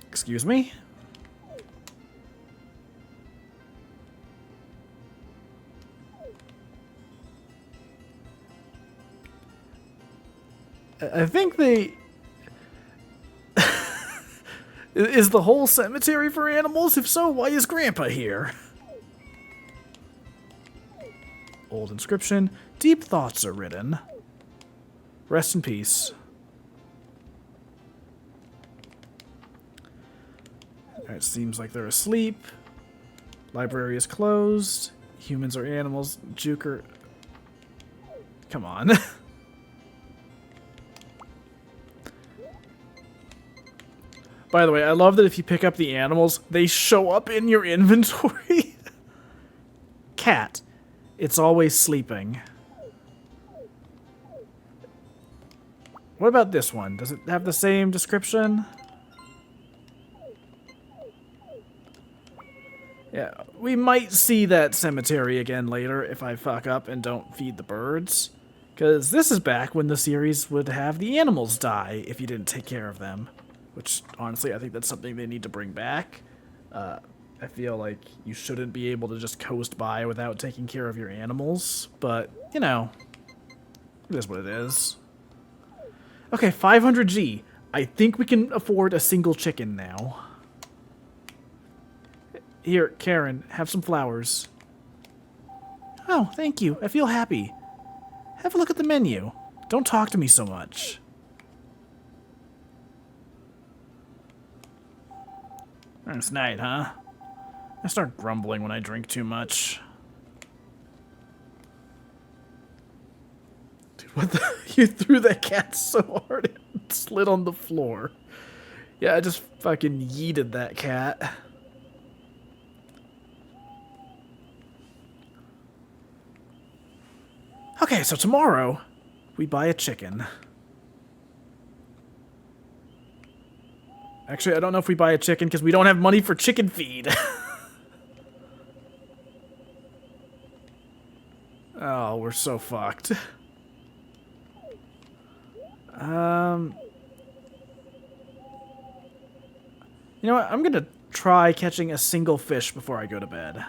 Excuse me? I think they... Is the whole cemetery for animals? If so, why is Grandpa here? Old inscription. Deep thoughts are written. Rest in peace. It seems like they're asleep. Library is closed. Humans are animals. Juker. Come on. By the way, I love that if you pick up the animals, they show up in your inventory. Cat. It's always sleeping. What about this one? Does it have the same description? Yeah, we might see that cemetery again later if I fuck up and don't feed the birds. Because this is back when the series would have the animals die if you didn't take care of them. Which, honestly, I think that's something they need to bring back. I feel like you shouldn't be able to just coast by without taking care of your animals. But, you know, it is what it is. Okay, 500G. I think we can afford a single chicken now. Here, Karen, have some flowers. Oh, thank you. I feel happy. Have a look at the menu. Don't talk to me so much. Nice night, huh? I start grumbling when I drink too much. Dude, what the? You threw that cat so hard it slid on the floor. Yeah, I just fucking yeeted that cat. Okay, so tomorrow, we buy a chicken. Actually, I don't know if we buy a chicken because we don't have money for chicken feed. Oh, we're so fucked. You know what? I'm gonna try catching a single fish before I go to bed.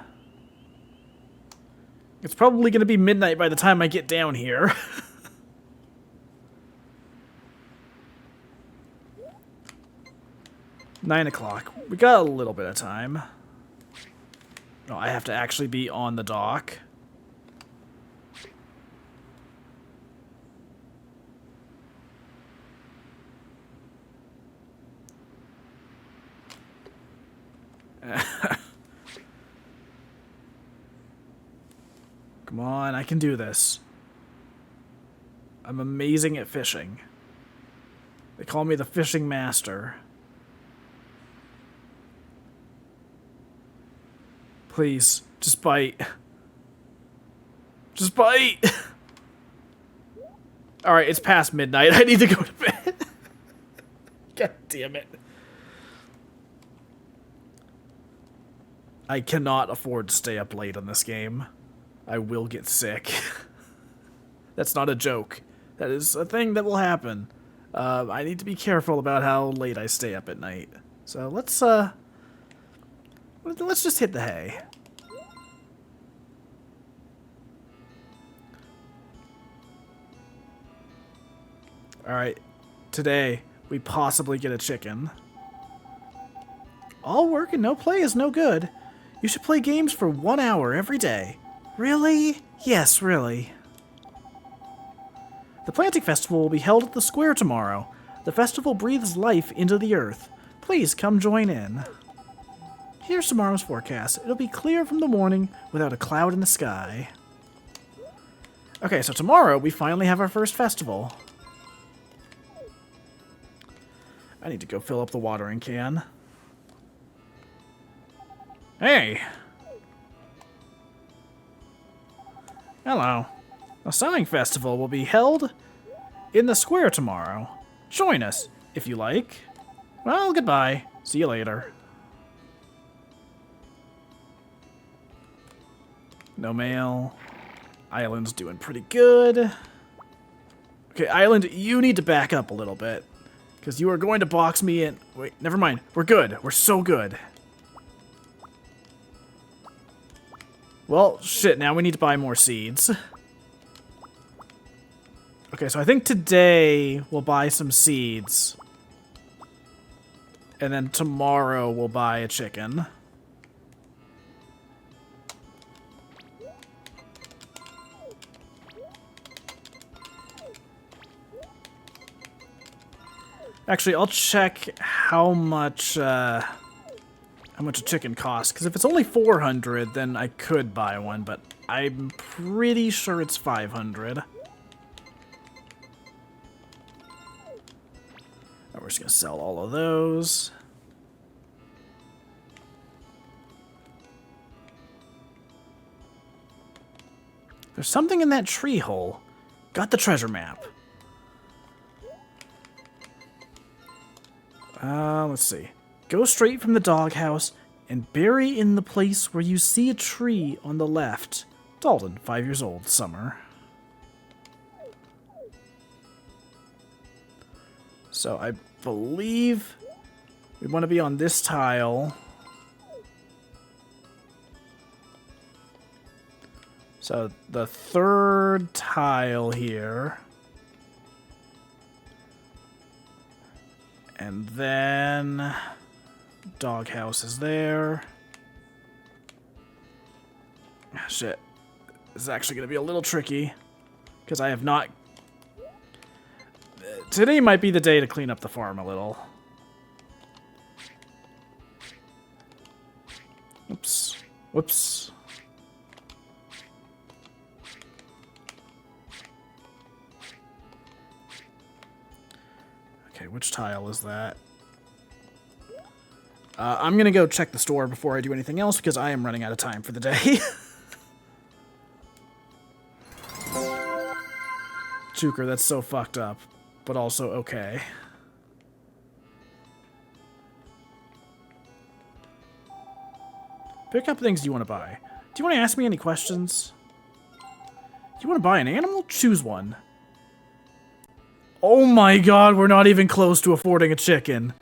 It's probably gonna be midnight by the time I get down here. 9 o'clock. We got a little bit of time. No, I have to actually be on the dock. Come on, I can do this. I'm amazing at fishing. They call me the fishing master. Please, just bite. Just bite! Alright, it's past midnight. I need to go to bed. God damn it. I cannot afford to stay up late on this game. I will get sick. That's not a joke. That is a thing that will happen. I need to be careful about how late I stay up at night. So let's just hit the hay. Alright, today we possibly get a chicken. All work and no play is no good. You should play games for 1 hour every day. Really? Yes, really. The planting festival will be held at the square tomorrow. The festival breathes life into the earth. Please come join in. Here's tomorrow's forecast. It'll be clear from the morning without a cloud in the sky. Okay, so tomorrow we finally have our first festival. I need to go fill up the watering can. Hey! Hello. A sewing festival will be held in the square tomorrow. Join us, if you like. Well, goodbye. See you later. No mail. Island's doing pretty good. Okay, Island, you need to back up a little bit. Because you are going to box me in. Wait, never mind. We're good. We're so good. Well, shit, now we need to buy more seeds. Okay, so I think today we'll buy some seeds. And then tomorrow we'll buy a chicken. Actually, I'll check how much a chicken costs. Because if it's only 400, then I could buy one, but I'm pretty sure it's 500. We're just gonna sell all of those. There's something in that tree hole. Got the treasure map. Let's see. Go straight from the doghouse and bury in the place where you see a tree on the left. Dalton, 5 years old, summer. So I believe we want to be on this tile. So the third tile here. And then doghouse is there. Shit. This is actually going to be a little tricky because I have not... Today might be the day to clean up the farm a little. Oops. Whoops. Okay, which tile is that? I'm going to go check the store before I do anything else because I am running out of time for the day. Chuker, that's so fucked up, but also okay. Pick up things you want to buy. Do you want to ask me any questions? Do you want to buy an animal? Choose one. Oh my god, we're not even close to affording a chicken.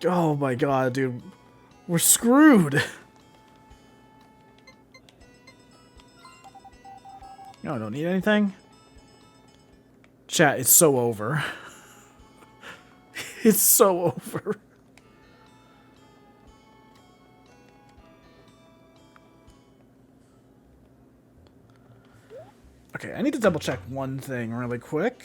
Oh my god, dude. We're screwed. No, I don't need anything. Chat, it's so over. It's so over. Okay, I need to double check one thing really quick.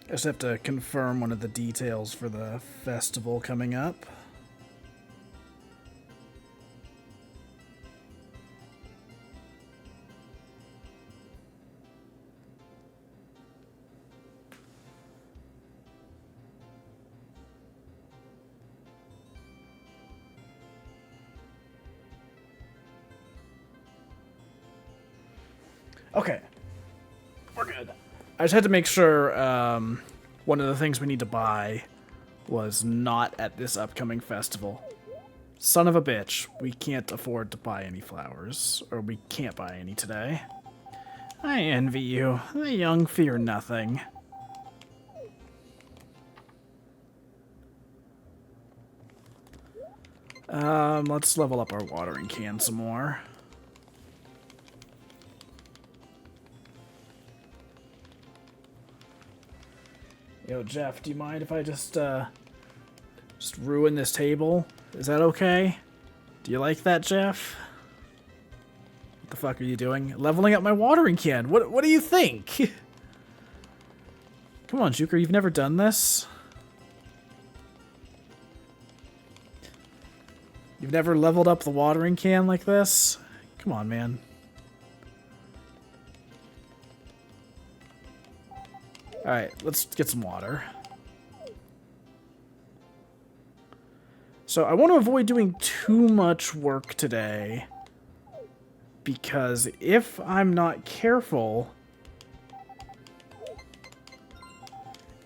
I just have to confirm one of the details for the festival coming up. Okay. We're good. I just had to make sure one of the things we need to buy was not at this upcoming festival. Son of a bitch, we can't afford to buy any flowers, or we can't buy any today. I envy you. The young fear nothing. Let's level up our watering can some more. Yo, Jeff, do you mind if I just ruin this table? Is that okay? Do you like that, Jeff? What the fuck are you doing? Leveling up my watering can. What do you think? Come on, Juker, you've never done this? You've never leveled up the watering can like this? Come on, man. Alright, let's get some water. So I want to avoid doing too much work today, because if I'm not careful,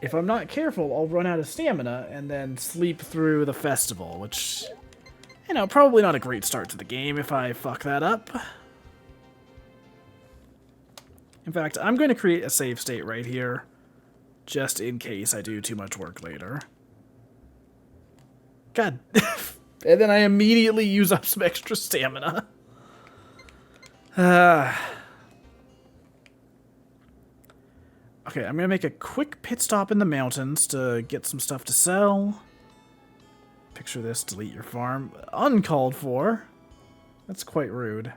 I'll run out of stamina and then sleep through the festival, which, you know, probably not a great start to the game if I fuck that up. In fact, I'm going to create a save state right here, just in case I do too much work later. God. And then I immediately use up some extra stamina. Okay, I'm going to make a quick pit stop in the mountains to get some stuff to sell. Picture this, delete your farm. Uncalled for. That's quite rude.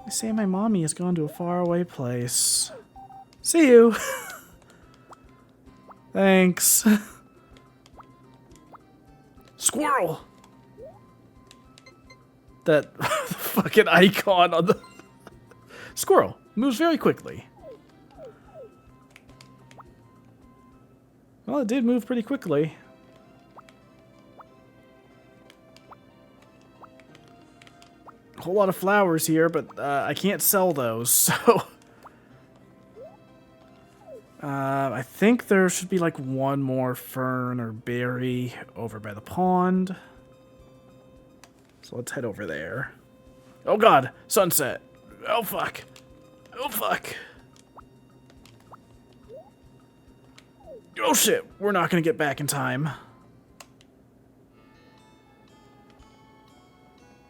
They say my mommy has gone to a faraway place. See you! Thanks. Squirrel! That fucking icon on the... Squirrel moves very quickly. Well, it did move pretty quickly. A whole lot of flowers here, but I can't sell those, so... I think there should be like one more fern or berry over by the pond. So let's head over there. Oh god, sunset. Oh fuck. Oh fuck. Oh shit, we're not gonna get back in time.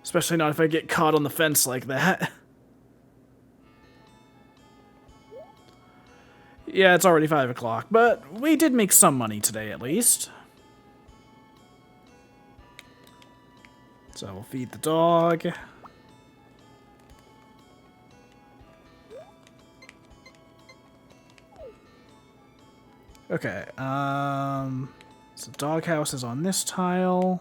Especially not if I get caught on the fence like that. Yeah, it's already 5 o'clock, but we did make some money today at least. So we'll feed the dog. Okay, so doghouse is on this tile.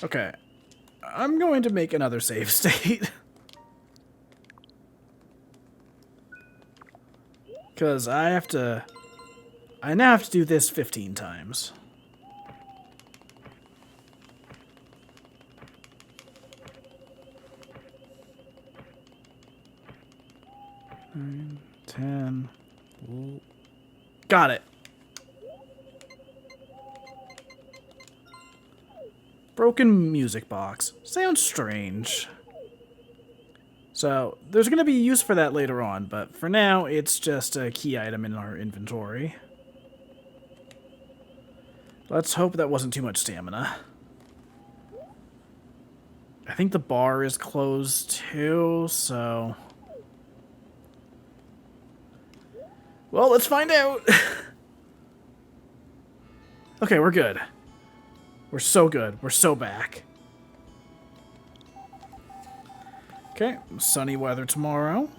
Okay, I'm going to make another save state. Because I now have to do this 15 times. Nine, 10. Got it. Broken music box. Sounds strange. So, there's going to be use for that later on, but for now, it's just a key item in our inventory. Let's hope that wasn't too much stamina. I think the bar is closed too, so... Well, let's find out! Okay, we're good. We're so good. We're so back. Okay, sunny weather tomorrow.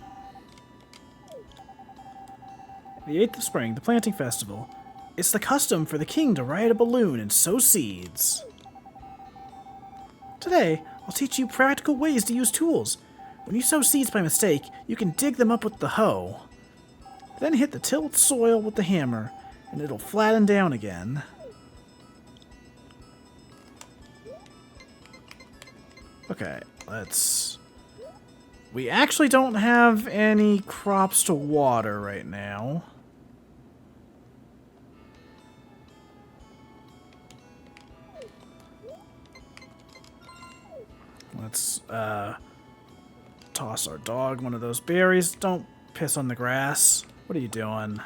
The 8th of spring, the planting festival. It's the custom for the king to ride a balloon and sow seeds. Today, I'll teach you practical ways to use tools. When you sow seeds by mistake, you can dig them up with the hoe. Then hit the tilled soil with the hammer, and it'll flatten down again. Okay, let's... We actually don't have any crops to water right now. Let's toss our dog one of those berries. Don't piss on the grass. What are you doing?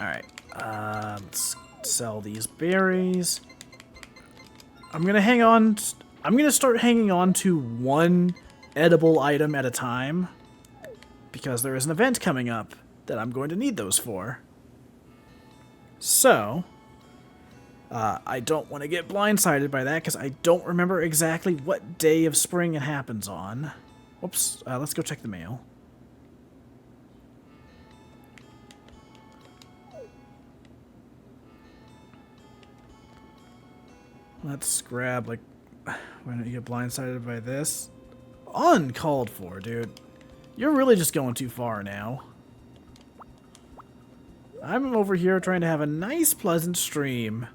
Alright, let's sell these berries. I'm gonna start hanging on to one edible item at a time, because there is an event coming up that I'm going to need those for. So, I don't want to get blindsided by that, because I don't remember exactly what day of spring it happens on. Whoops, let's go check the mail. Let's grab, like, why don't you get blindsided by this? Uncalled for, dude. You're really just going too far now. I'm over here trying to have a nice, pleasant stream,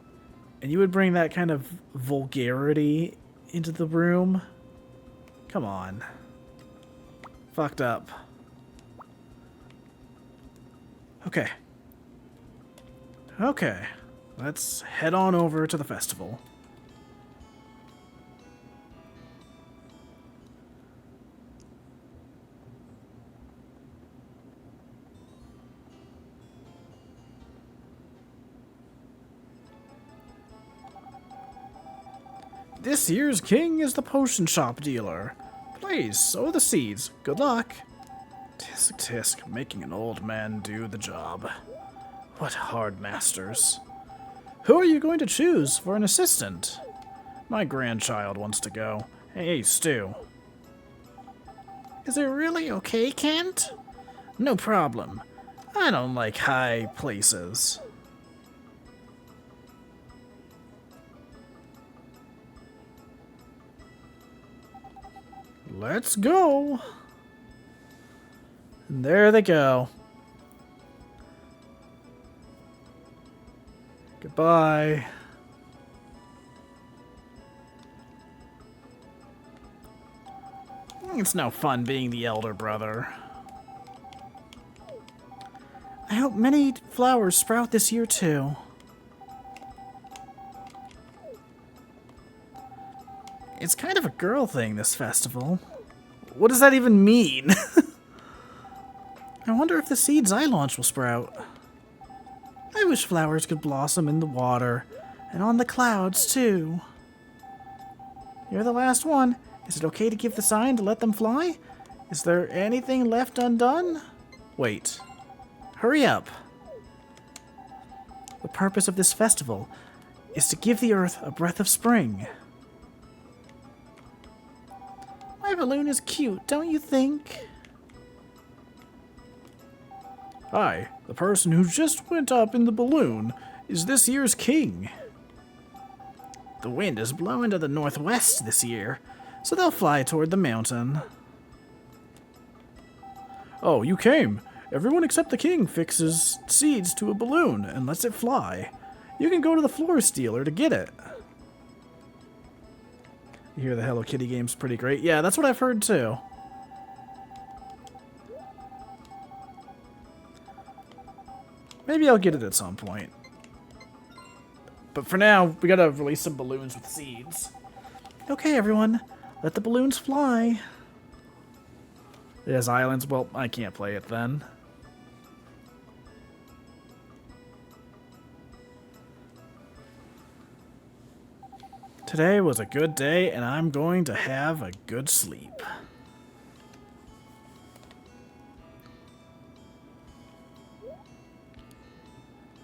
and you would bring that kind of vulgarity into the room? Come on. Fucked up. Okay. Okay. Let's head on over to the festival. This year's king is the potion shop dealer. Please, sow the seeds. Good luck. Tisk tisk, making an old man do the job. What hard masters. Who are you going to choose for an assistant? My grandchild wants to go. Hey, Stu. Is it really okay, Kent? No problem. I don't like high places. Let's go. And there they go. Goodbye. It's no fun being the elder brother. I hope many flowers sprout this year too. It's kind of a girl thing, this festival. What does that even mean? I wonder if the seeds I launch will sprout. I wish flowers could blossom in the water, and on the clouds, too. You're the last one. Is it okay to give the sign to let them fly? Is there anything left undone? Wait. Hurry up. The purpose of this festival is to give the earth a breath of spring. My balloon is cute, don't you think? Hi, the person who just went up in the balloon is this year's king. The wind is blowing to the northwest this year, so they'll fly toward the mountain. Oh, you came. Everyone except the king fixes seeds to a balloon and lets it fly. You can go to the florist dealer to get it. You hear the Hello Kitty game's pretty great. Yeah, that's what I've heard too. Maybe I'll get it at some point. But for now, we gotta release some balloons with seeds. Okay, everyone. Let the balloons fly. It has islands. Well, I can't play it then. Today was a good day, and I'm going to have a good sleep.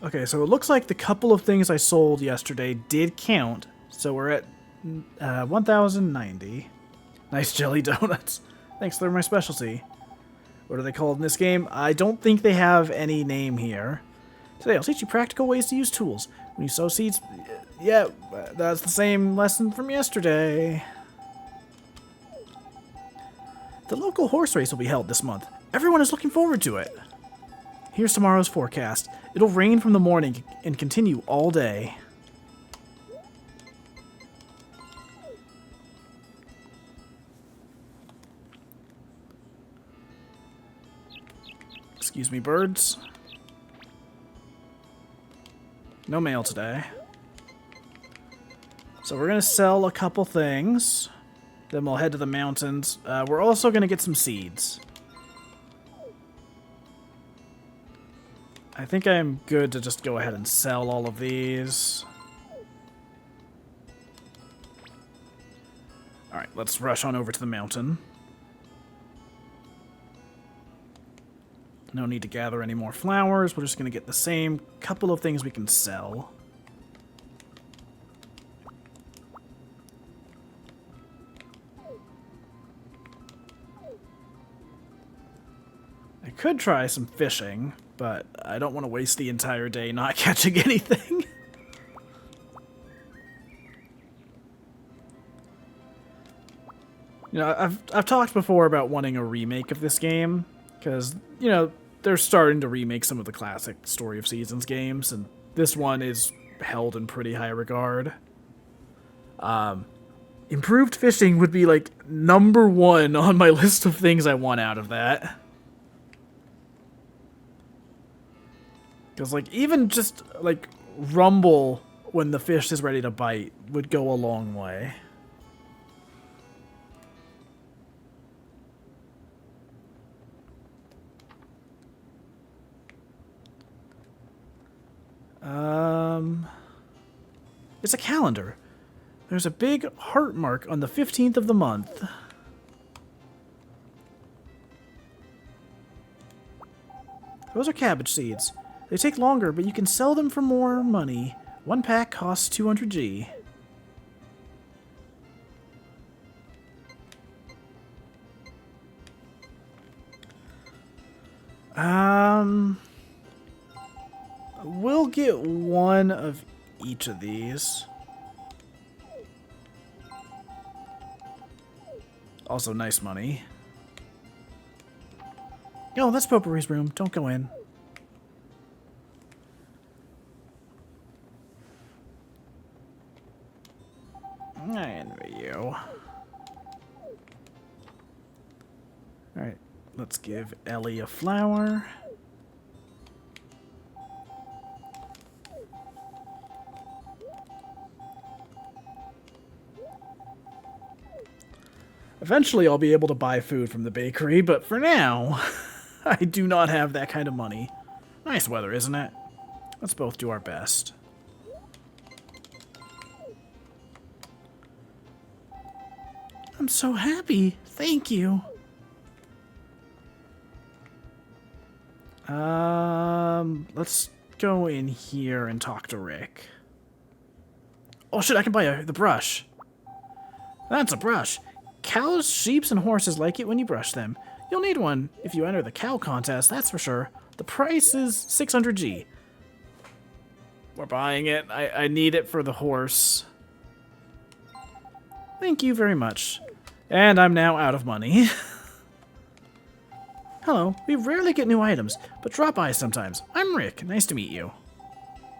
Okay, so it looks like the couple of things I sold yesterday did count. So we're at 1,090. Nice jelly donuts. Thanks, they're my specialty. What are they called in this game? I don't think they have any name here. Today I'll teach you practical ways to use tools. When you sow seeds... Yeah, that's the same lesson from yesterday. The local horse race will be held this month. Everyone is looking forward to it. Here's tomorrow's forecast. It'll rain from the morning and continue all day. Excuse me, birds. No mail today. So we're going to sell a couple things. Then we'll head to the mountains. We're also going to get some seeds. I think I'm good to just go ahead and sell all of these. Alright, let's rush on over to the mountain. No need to gather any more flowers. We're just going to get the same couple of things we can sell. I could try some fishing, but I don't want to waste the entire day not catching anything. You know, I've talked before about wanting a remake of this game, because, you know, they're starting to remake some of the classic Story of Seasons games, and this one is held in pretty high regard. Improved fishing would be, like, #1 on my list of things I want out of that. Because, like, even just, like, rumble when the fish is ready to bite would go a long way. It's a calendar. There's a big heart mark on the 15th of the month. Those are cabbage seeds. They take longer, but you can sell them for more money. One pack costs 200G. We'll get one of each of these. Also, nice money. Oh, that's Potpourri's room. Don't go in. I envy you. Alright, let's give Ellie a flower. Eventually I'll be able to buy food from the bakery, but for now, I do not have that kind of money. Nice weather, isn't it? Let's both do our best. I'm so happy. Thank you. Let's go in here and talk to Rick. Oh shit, I can buy the brush. That's a brush. Cows, sheep, and horses like it when you brush them. You'll need one if you enter the cow contest, that's for sure. The price is 600G. We're buying it. I need it for the horse. Thank you very much. And I'm now out of money. Hello, we rarely get new items, but drop by sometimes. I'm Rick, nice to meet you.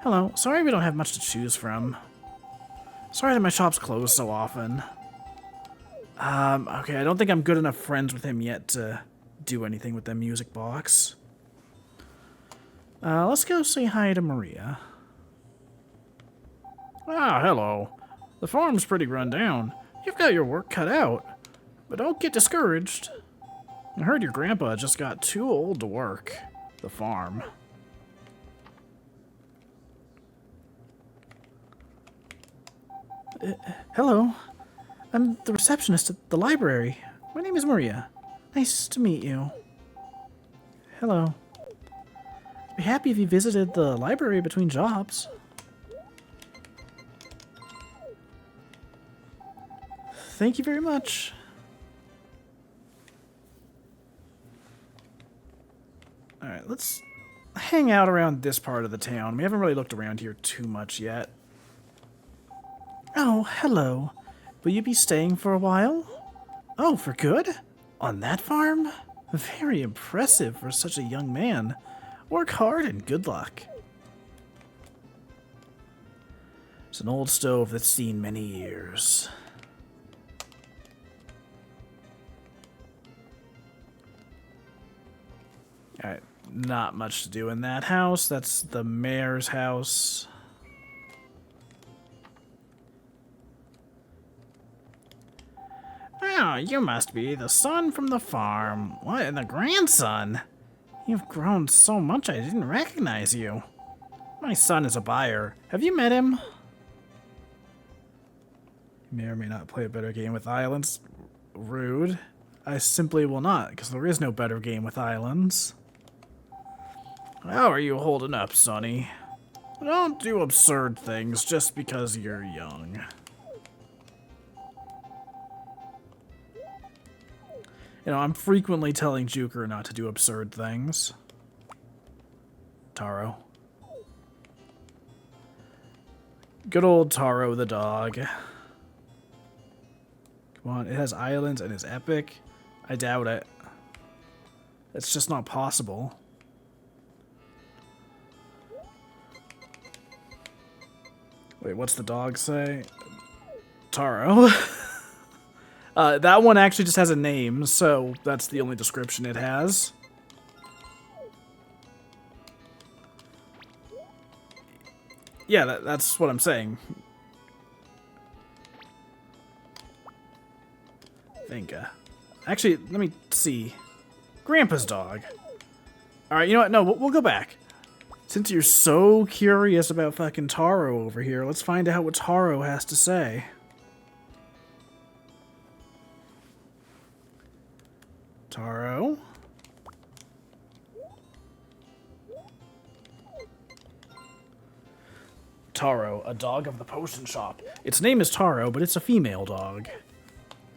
Hello, sorry we don't have much to choose from. Sorry that my shop's closed so often. Okay, I don't think I'm good enough friends with him yet to do anything with the music box. Let's go say hi to Maria. Ah, hello. The farm's pretty run down. You've got your work cut out. But don't get discouraged. I heard your grandpa just got too old to work the farm. Hello. I'm the receptionist at the library. My name is Maria. Nice to meet you. Hello. I'd be happy if you visited the library between jobs. Thank you very much. Alright, let's hang out around this part of the town. We haven't really looked around here too much yet. Oh, hello. Will you be staying for a while? Oh, for good? On that farm? Very impressive for such a young man. Work hard and good luck. It's an old stove that's seen many years. Alright, not much to do in that house. That's the mayor's house. Oh, you must be the son from the farm. What, and the grandson? You've grown so much I didn't recognize you. My son is a buyer. Have you met him? You may or may not play a better game with islands. Rude. I simply will not, because there is no better game with islands. How are you holding up, Sonny? Don't do absurd things just because you're young. You know, I'm frequently telling Juker not to do absurd things. Taro. Good old Taro the dog. Come on, it has islands and is epic. I doubt it. It's just not possible. Wait, what's the dog say? Taro. That one actually just has a name, so that's the only description it has. Yeah, that's what I'm saying. Actually, let me see. Grandpa's dog. Alright, you know what? No, we'll go back. Since you're so curious about fucking Taro over here, let's find out what Taro has to say. Taro. Taro, a dog of the potion shop. Its name is Taro, but it's a female dog.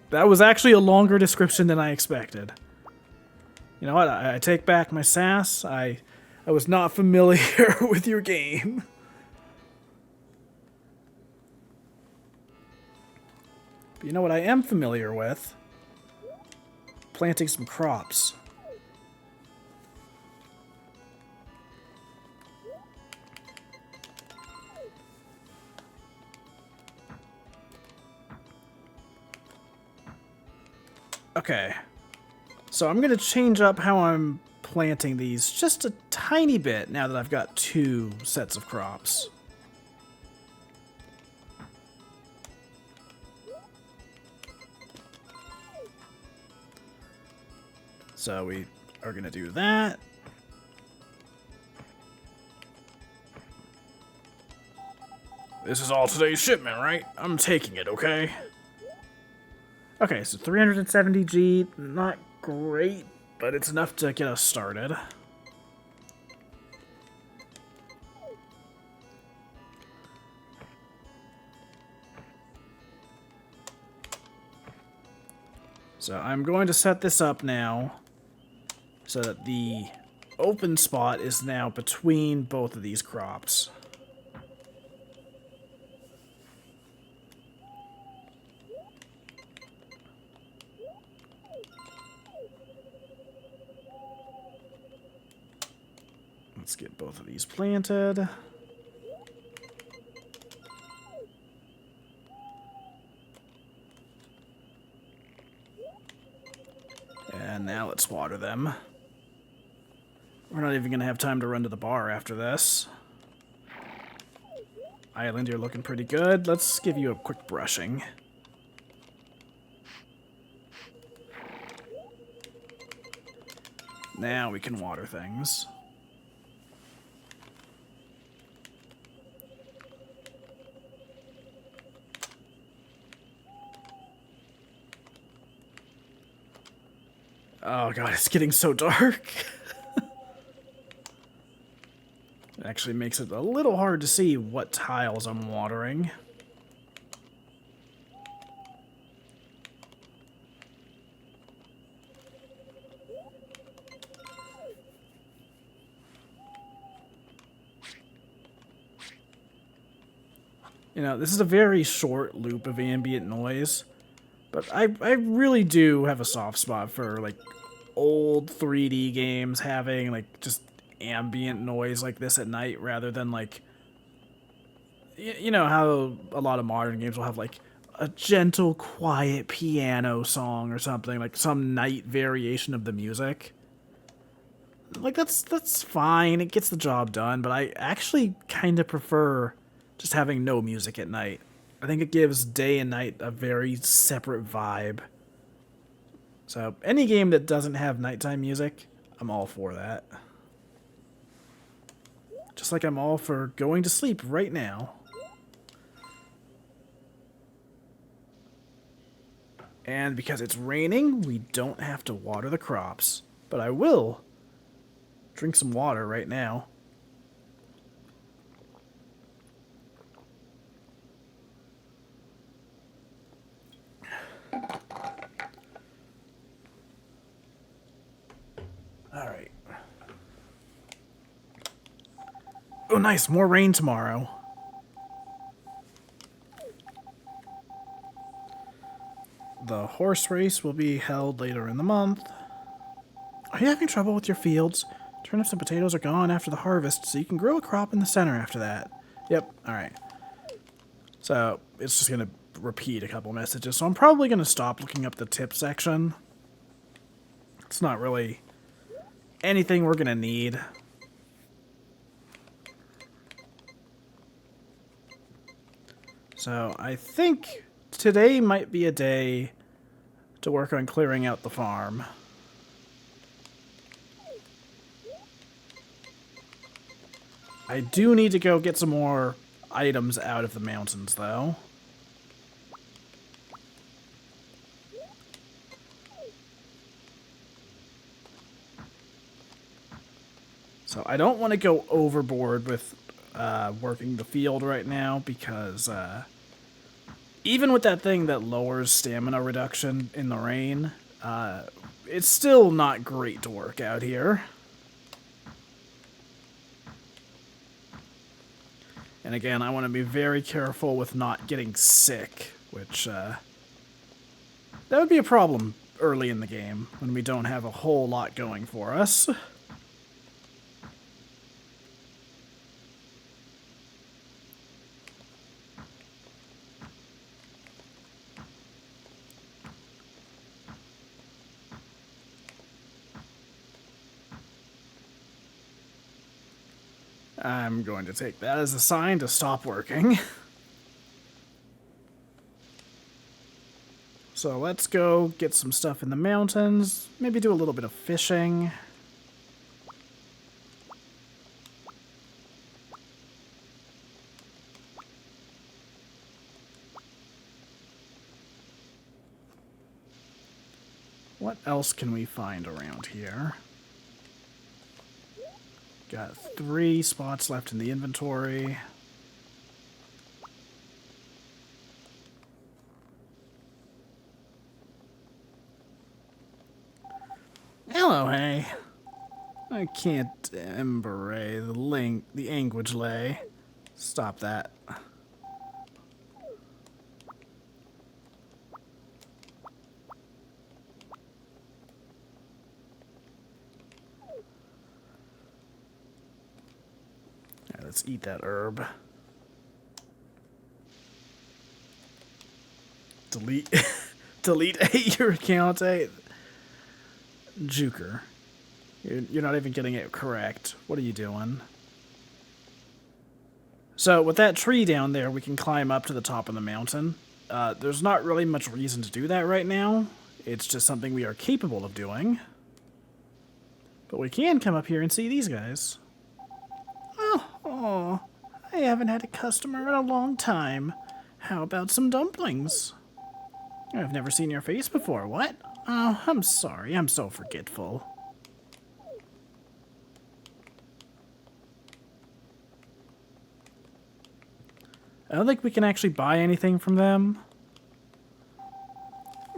That was actually a longer description than I expected. You know what? I take back my sass. I was not familiar with your game. But you know what I am familiar with? Planting some crops. Okay. So I'm going to change up how I'm planting these just a tiny bit now that I've got 2 sets of crops. So we are going to do that. This is all today's shipment, right? I'm taking it, okay? Okay, so 370G, not great, but it's enough to get us started. So I'm going to set this up now so that the open spot is now between both of these crops. Let's get both of these planted. And now let's water them. We're not even going to have time to run to the bar after this. Island, you're looking pretty good. Let's give you a quick brushing. Now we can water things. Oh god, it's getting so dark. It actually makes it a little hard to see what tiles I'm watering. You know, this is a very short loop of ambient noise, but I really do have a soft spot for, like, old 3D games having, like, just ambient noise like this at night rather than, like, you know how a lot of modern games will have, like, a gentle, quiet piano song or something, like some night variation of the music. Like, that's fine, it gets the job done, but I actually kind of prefer just having no music at night. I think it gives day and night a very separate vibe. So, any game that doesn't have nighttime music, I'm all for that. Just like I'm all for going to sleep right now. And because it's raining, we don't have to water the crops. But I will drink some water right now. Alright. Oh, nice. More rain tomorrow. The horse race will be held later in the month. Are you having trouble with your fields? Turnips and potatoes are gone after the harvest, so you can grow a crop in the center after that. Yep, alright. So, it's just going to repeat a couple messages, so I'm probably going to stop looking up the tip section. It's not really anything we're going to need. So, I think today might be a day to work on clearing out the farm. I do need to go get some more items out of the mountains, though. So I don't want to go overboard with working the field right now because even with that thing that lowers stamina reduction in the rain, it's still not great to work out here. And again, I want to be very careful with not getting sick, which that would be a problem early in the game when we don't have a whole lot going for us. I'm going to take that as a sign to stop working. So let's go get some stuff in the mountains, maybe do a little bit of fishing. What else can we find around here? Got 3 spots left in the inventory. Hello, hey. I can't embray the language lay. Stop that. Alright, let's eat that herb. Delete delete your account, Juker. You're not even getting it correct. What are you doing? So, with that tree down there, we can climb up to the top of the mountain. There's not really much reason to do that right now. It's just something we are capable of doing. But we can come up here and see these guys. Oh, I haven't had a customer in a long time. How about some dumplings? I've never seen your face before. What? Oh, I'm sorry. I'm so forgetful. I don't think we can actually buy anything from them.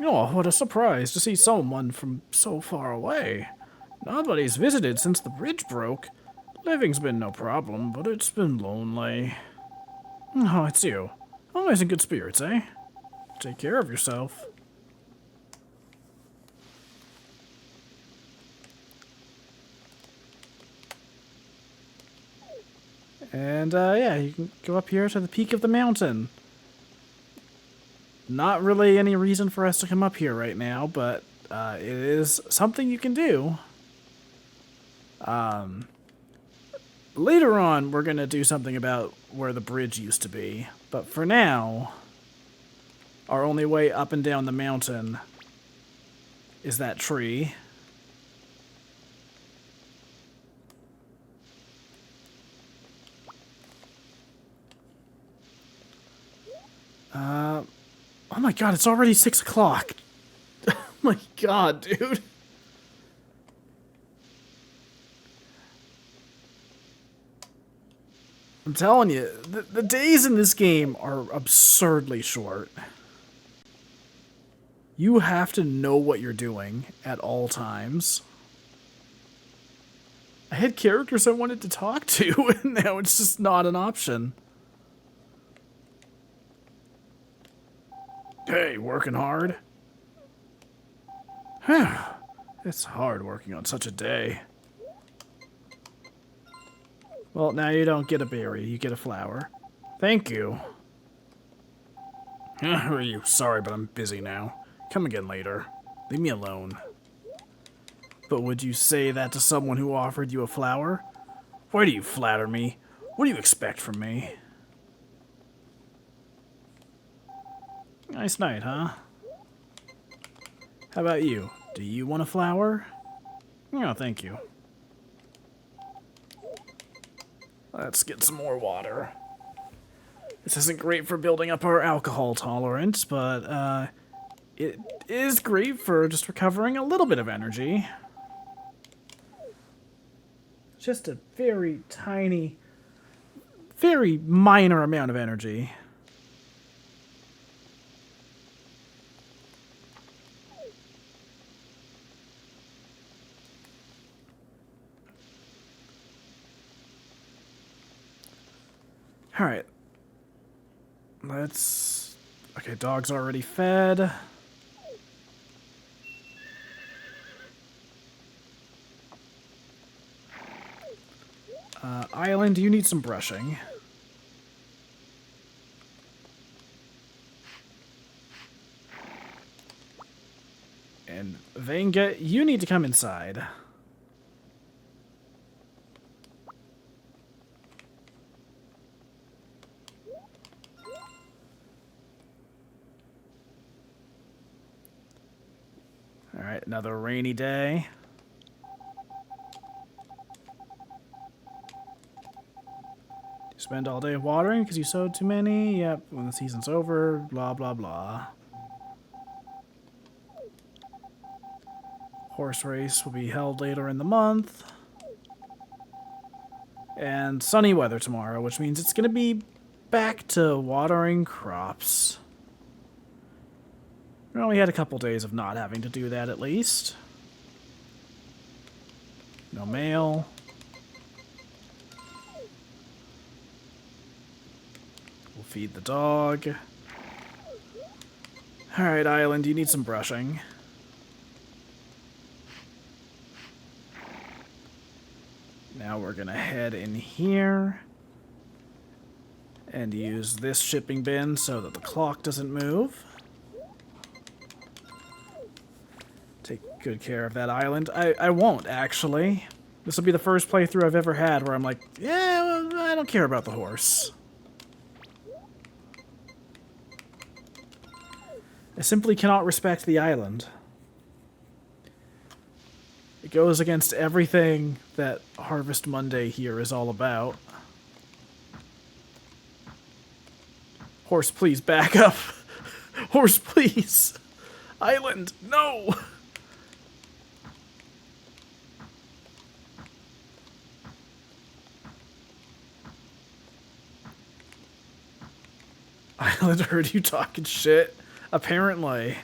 Oh, what a surprise to see someone from so far away. Nobody's visited since the bridge broke. Living's been no problem, but it's been lonely. Oh, it's you. Always in good spirits, eh? Take care of yourself. And, yeah, you can go up here to the peak of the mountain. Not really any reason for us to come up here right now, but it is something you can do. Later on, we're going to do something about where the bridge used to be. But for now, our only way up and down the mountain is that tree. Oh my god, it's already 6 o'clock. Oh my god, dude. I'm telling you, the days in this game are absurdly short. You have to know what you're doing at all times. I had characters I wanted to talk to, and now it's just not an option. Hey, working hard? It's hard working on such a day. Well, now you don't get a berry, you get a flower. Thank you. Who are you? Sorry, but I'm busy now. Come again later. Leave me alone. But would you say that to someone who offered you a flower? Why do you flatter me? What do you expect from me? Nice night, huh? How about you? Do you want a flower? No, thank you. Let's get some more water. This isn't great for building up our alcohol tolerance, but it is great for just recovering a little bit of energy. Just a very tiny, very minor amount of energy. Alright. Let's... Okay, dog's already fed. Island, you need some brushing. And Venga, you need to come inside. Alright, another rainy day. You spend all day watering because you sowed too many? Yep, when the season's over, blah blah blah. Horse race will be held later in the month. And sunny weather tomorrow, which means it's going to be back to watering crops. Well, we had a couple days of not having to do that at least. No mail. We'll feed the dog. Alright, Island, you need some brushing. Now we're gonna head in here and use this shipping bin so that the clock doesn't move. Take good care of that island. I won't, actually. This will be the first playthrough I've ever had where I'm like, yeah, well, I don't care about the horse. I simply cannot respect the island. It goes against everything that Harvest Monday here is all about. Horse, please, back up. Horse, please. Island, no. Island heard you talking shit. Apparently.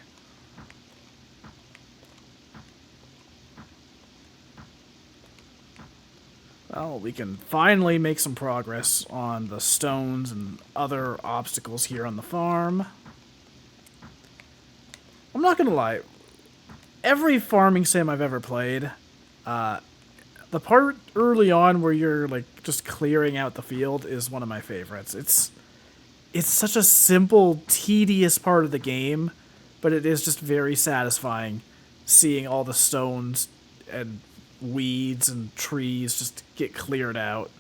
Well, we can finally make some progress on the stones and other obstacles here on the farm. I'm not gonna lie. Every farming sim I've ever played, the part early on where you're like just clearing out the field is one of my favorites. It's such a simple, tedious part of the game, but it is just very satisfying seeing all the stones and weeds and trees just get cleared out.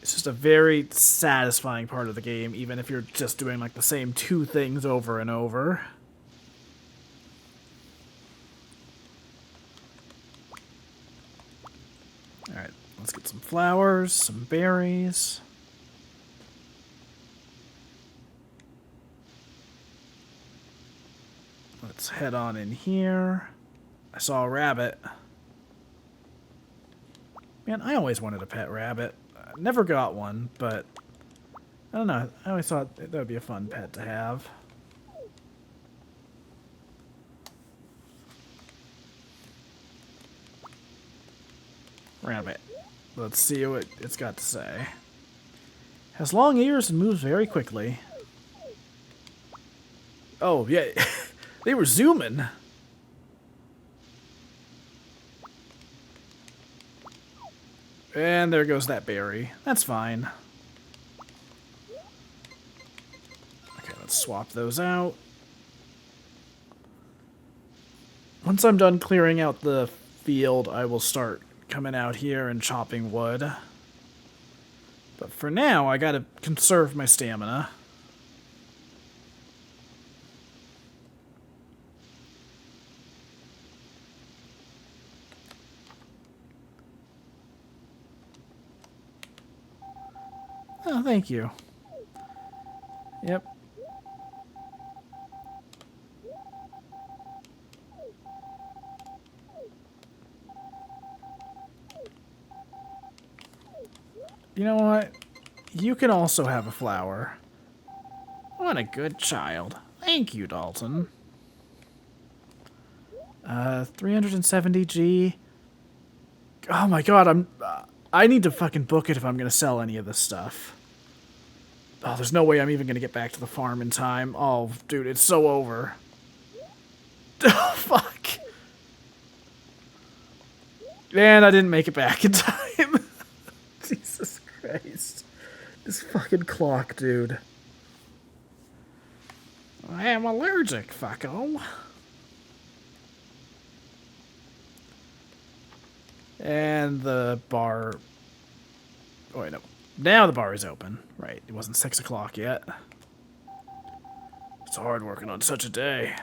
It's just a very satisfying part of the game, even if you're just doing like the same two things over and over. Alright, let's get some flowers, some berries. Let's head on in here. I saw a rabbit. Man, I always wanted a pet rabbit. I never got one, but I don't know. I always thought that would be a fun pet to have. Rabbit. Let's see what it's got to say. Has long ears and moves very quickly. Oh, yeah. They were zooming. And there goes that berry. That's fine. Okay, let's swap those out. Once I'm done clearing out the field, I will start coming out here and chopping wood. But for now, I gotta conserve my stamina. Oh, thank you. Yep. You know what? You can also have a flower. What a good child. Thank you, Dalton. 370G. Oh my god, I need to fucking book it if I'm gonna sell any of this stuff. Oh, there's no way I'm even gonna get back to the farm in time. Oh, dude, it's so over. Oh, fuck. And I didn't make it back in time. Jesus Christ. This fucking clock, dude. I am allergic, fucko. And the bar... Oh, wait, no. Now the bar is open. Right, it wasn't 6 o'clock yet. It's hard working on such a day.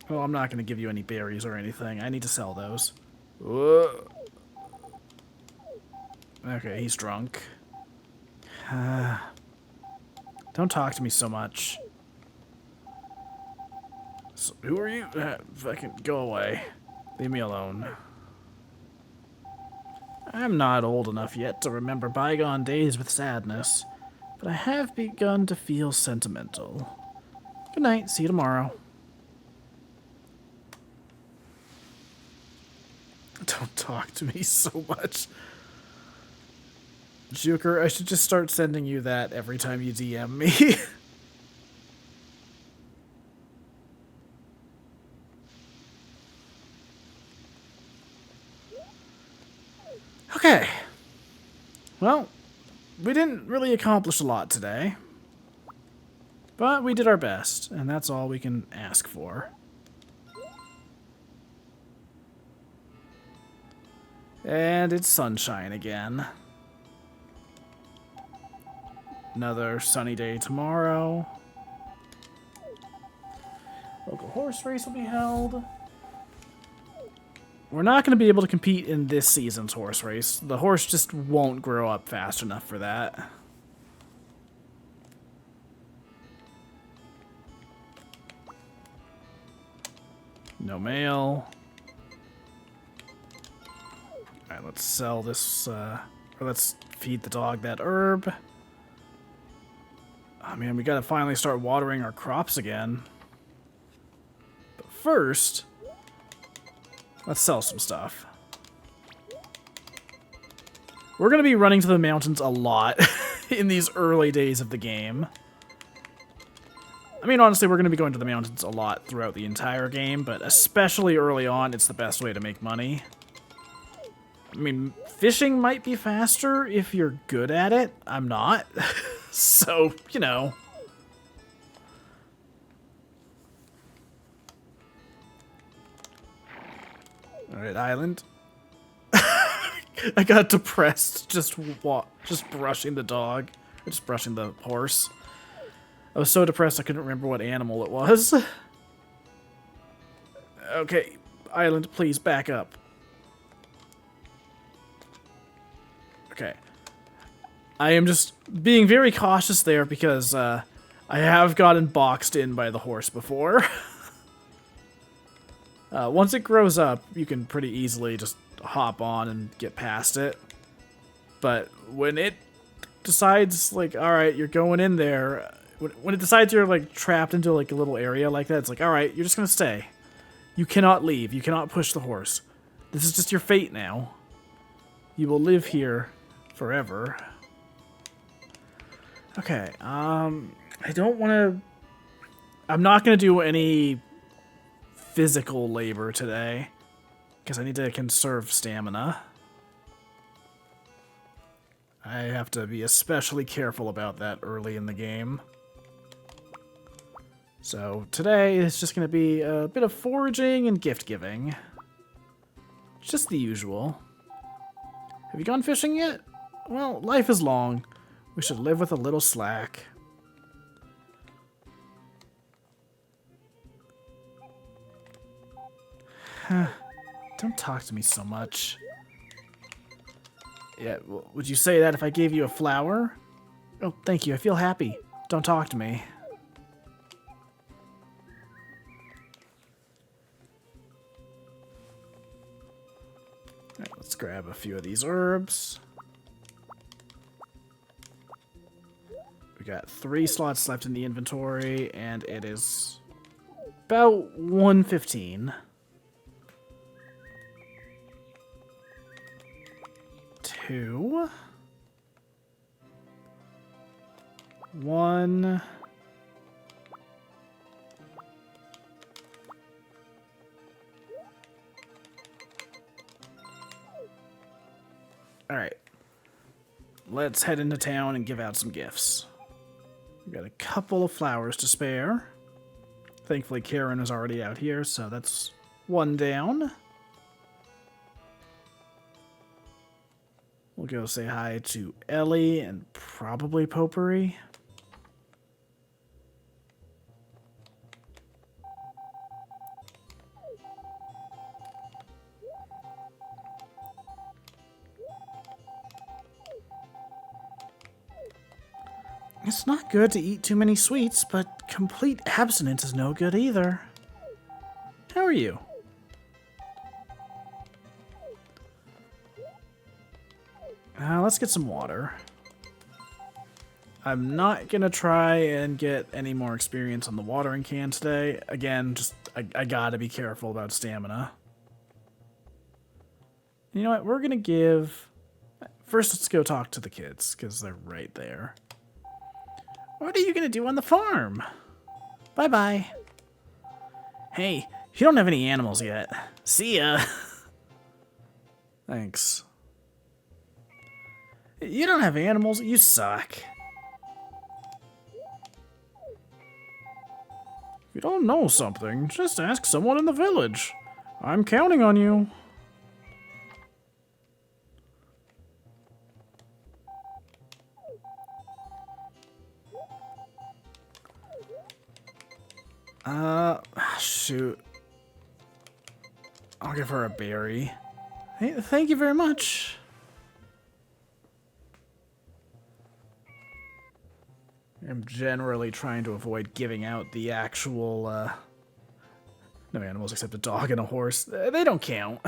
Well, I'm not going to give you any berries or anything. I need to sell those. Whoa. Okay, he's drunk. Don't talk to me so much. So, who are you? Fucking go away. Leave me alone. I'm not old enough yet to remember bygone days with sadness, but I have begun to feel sentimental. Good night. See you tomorrow. Don't talk to me so much. Juker, I should just start sending you that every time you DM me. Okay. Well, we didn't really accomplish a lot today. But we did our best, and that's all we can ask for. And it's sunshine again. Another sunny day tomorrow. Local horse race will be held. We're not going to be able to compete in this season's horse race. The horse just won't grow up fast enough for that. No mail. Alright, let's sell this, or let's feed the dog that herb. Oh man, we gotta finally start watering our crops again. But first, let's sell some stuff. We're gonna be running to the mountains a lot in these early days of the game. I mean, honestly, we're gonna be going to the mountains a lot throughout the entire game, but especially early on, it's the best way to make money. I mean, fishing might be faster if you're good at it. I'm not. So, you know. Alright, island. I got depressed just brushing the dog. Or just brushing the horse. I was so depressed I couldn't remember what animal it was. Okay, island, please back up. Okay. I am just being very cautious there because I have gotten boxed in by the horse before. Once it grows up, you can pretty easily just hop on and get past it. But when it decides, like, alright, you're going in there, when it decides you're, like, trapped into, like, a little area like that, it's like, alright, you're just gonna stay. You cannot leave. You cannot push the horse. This is just your fate now. You will live here forever. Okay, I don't want to... I'm not going to do any physical labor today, because I need to conserve stamina. I have to be especially careful about that early in the game. So today is just going to be a bit of foraging and gift giving. Just the usual. Have you gone fishing yet? Well, life is long. We should live with a little slack. Don't talk to me so much. Yeah, would you say that if I gave you a flower? Oh, thank you. I feel happy. Don't talk to me. Alright, let's grab a few of these herbs. We got 3 slots left in the inventory, and it is about 1:15. 2. 1. Alright. Let's head into town and give out some gifts. We've got a couple of flowers to spare. Thankfully, Karen is already out here, so that's 1 down. We'll go say hi to Ellie and probably Potpourri. It's not good to eat too many sweets, but complete abstinence is no good either. How are you? Let's get some water. I'm not gonna try and get any more experience on the watering can today. Again, just I gotta be careful about stamina. You know what? We're gonna give... First, let's go talk to the kids, because they're right there. What are you gonna do on the farm? Bye-bye. Hey, you don't have any animals yet. See ya. Thanks. You don't have animals? You suck. If you don't know something, just ask someone in the village. I'm counting on you. Shoot. I'll give her a berry. Hey, thank you very much. I'm generally trying to avoid giving out the actual, no animals except a dog and a horse. They don't count.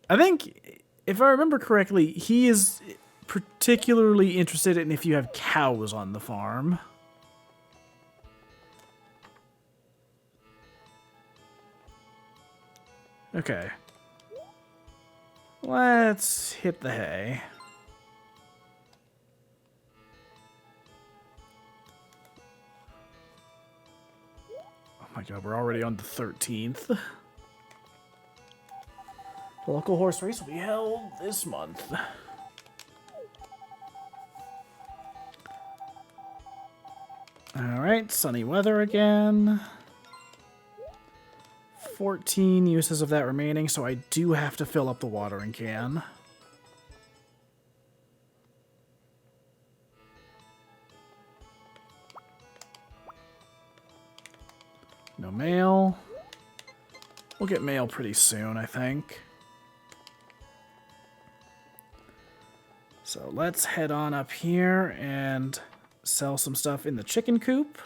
I think, if I remember correctly, he is particularly interested in if you have cows on the farm. Okay. Let's hit the hay. Oh my god, we're already on the 13th. The local horse race will be held this month. Alright, sunny weather again. 14 uses of that remaining, so I do have to fill up the watering can. No mail. We'll get mail pretty soon, I think. So let's head on up here and sell some stuff in the chicken coop.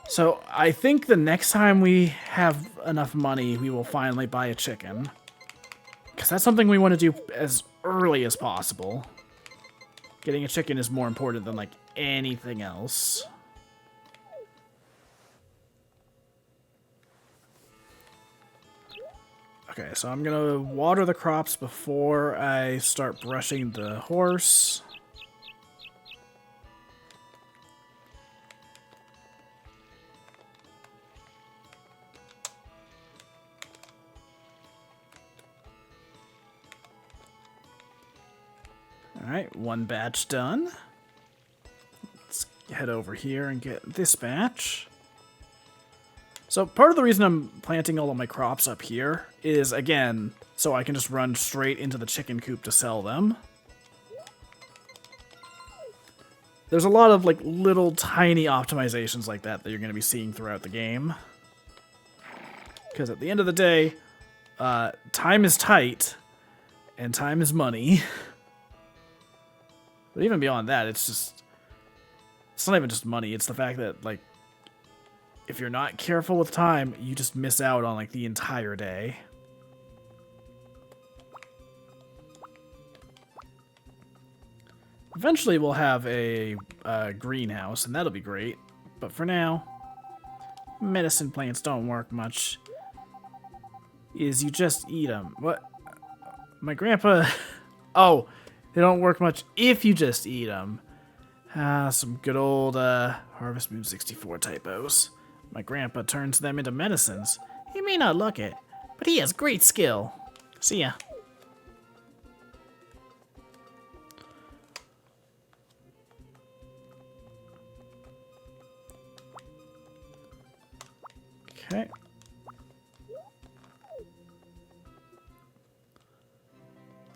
So I think the next time we have enough money, we will finally buy a chicken. Because that's something we want to do as early as possible. Getting a chicken is more important than, like, anything else. Okay, so I'm gonna water the crops before I start brushing the horse. Alright, 1 batch done. Let's head over here and get this batch. So part of the reason I'm planting all of my crops up here is, again, so I can just run straight into the chicken coop to sell them. There's a lot of, like, little tiny optimizations like that you're going to be seeing throughout the game. Because at the end of the day, time is tight, and time is money. But even beyond that, it's just It's not even just money, it's the fact that, like, if you're not careful with time, you just miss out on, like, the entire day. Eventually we'll have a greenhouse, and that'll be great. But for now, medicine plants don't work much. You just eat them. What? My grandpa... Oh, they don't work much if you just eat them. Some good old Harvest Moon 64 typos. My grandpa turns them into medicines. He may not look it, but he has great skill. See ya. Okay.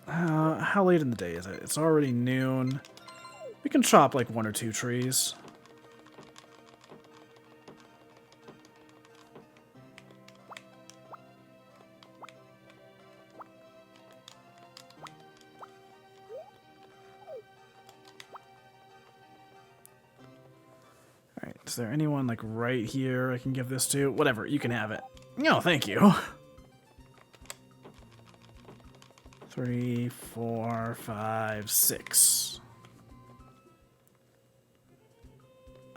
How late in the day is it? It's already noon. We can chop like 1 or 2 trees. Alright, is there anyone like right here I can give this to? Whatever, you can have it. No, thank you. 3, 4, 5, 6.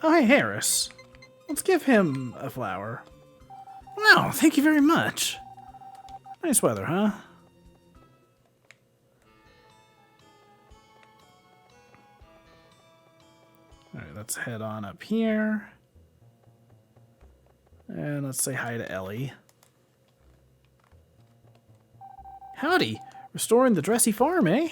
Oh, hey, Harris. Let's give him a flower. Wow, thank you very much. Nice weather, huh? Alright, let's head on up here. And let's say hi to Ellie. Howdy! Restoring the dressy farm, eh?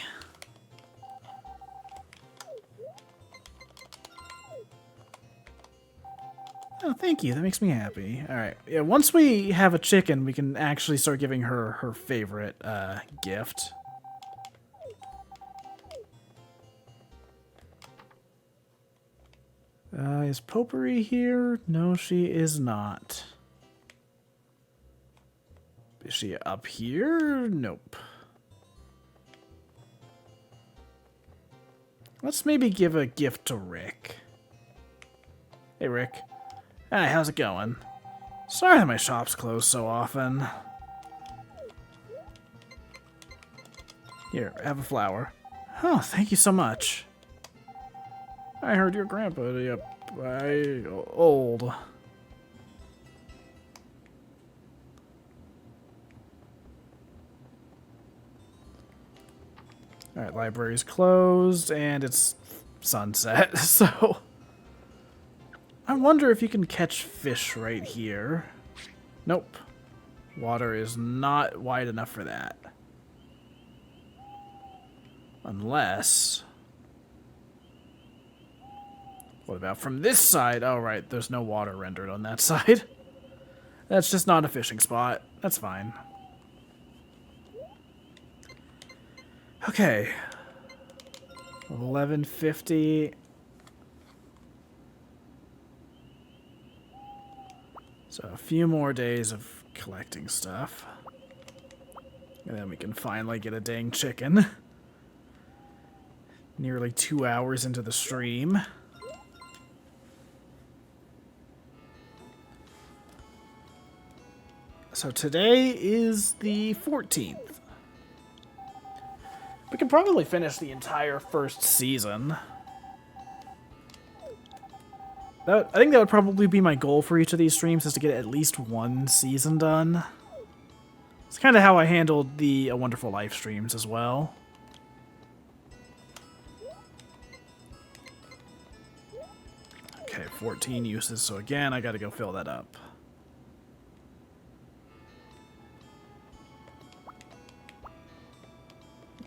Oh, thank you. That makes me happy. Alright. Yeah, once we have a chicken, we can actually start giving her her favorite gift. Is Potpourri here? No, she is not. Is she up here? Nope. Let's maybe give a gift to Rick. Hey, Rick. Hi, how's it going? Sorry that my shop's closed so often. Here, have a flower. Oh, thank you so much. I heard your grandpa, old. Alright, library's closed, and it's sunset, so... I wonder if you can catch fish right here. Nope. Water is not wide enough for that. Unless... What about from this side? Oh, right, there's no water rendered on that side. That's just not a fishing spot. That's fine. Okay. 1150. So a few more days of collecting stuff. And then we can finally get a dang chicken. Nearly 2 hours into the stream. So today is the 14th. We can probably finish the entire first season. I think that would probably be my goal for each of these streams, is to get at least one season done. It's kind of how I handled the A Wonderful Life streams as well. Okay, 14 uses, so again, I gotta go fill that up.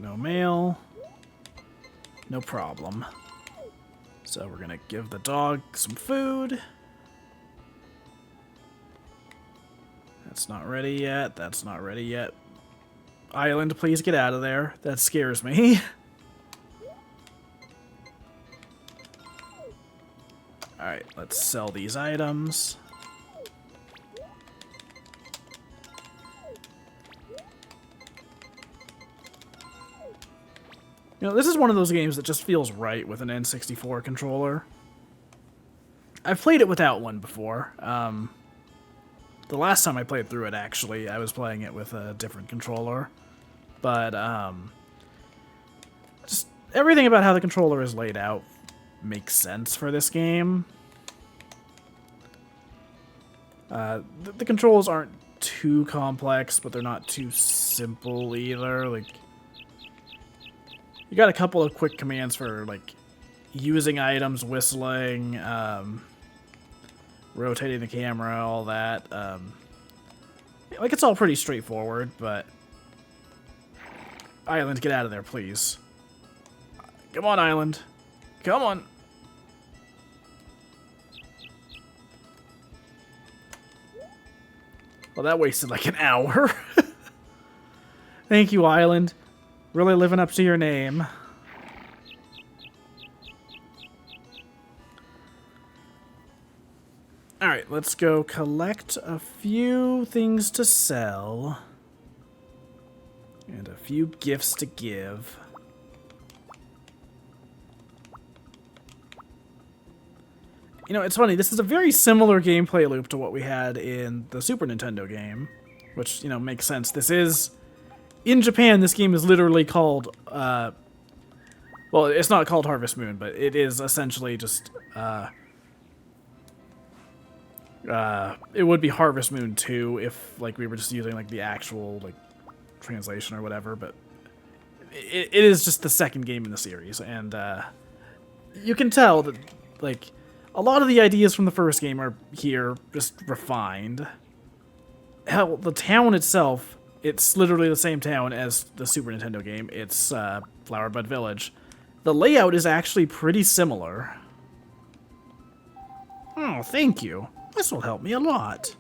No mail. No problem. So we're gonna give the dog some food. That's not ready yet. That's not ready yet. Island, please get out of there. That scares me. Alright, let's sell these items. You know, this is one of those games that just feels right with an N64 controller. I've played it without one before. The last time I played through it, actually, I was playing it with a different controller. But, just everything about how the controller is laid out makes sense for this game. The controls aren't too complex, but they're not too simple either. Like, you got a couple of quick commands for, like, using items, whistling, rotating the camera, all that. Like, it's all pretty straightforward, but... Island, get out of there, please. Come on, Island. Come on. Well, that wasted like an hour. Thank you, Island. Really living up to your name. Alright, let's go collect a few things to sell. And a few gifts to give. You know, it's funny, this is a very similar gameplay loop to what we had in the Super Nintendo game. Which, you know, makes sense. This is... In Japan, this game is literally called... well, it's not called Harvest Moon, but it is essentially just... it would be Harvest Moon 2 if, like, we were just using, like, the actual, like, translation or whatever, but... It is just the second game in the series, and, you can tell that, like... A lot of the ideas from the first game are here, just refined. Hell, the town itself, it's literally the same town as the Super Nintendo game. It's Flower Bud Village. The layout is actually pretty similar. Oh, thank you. This will help me a lot.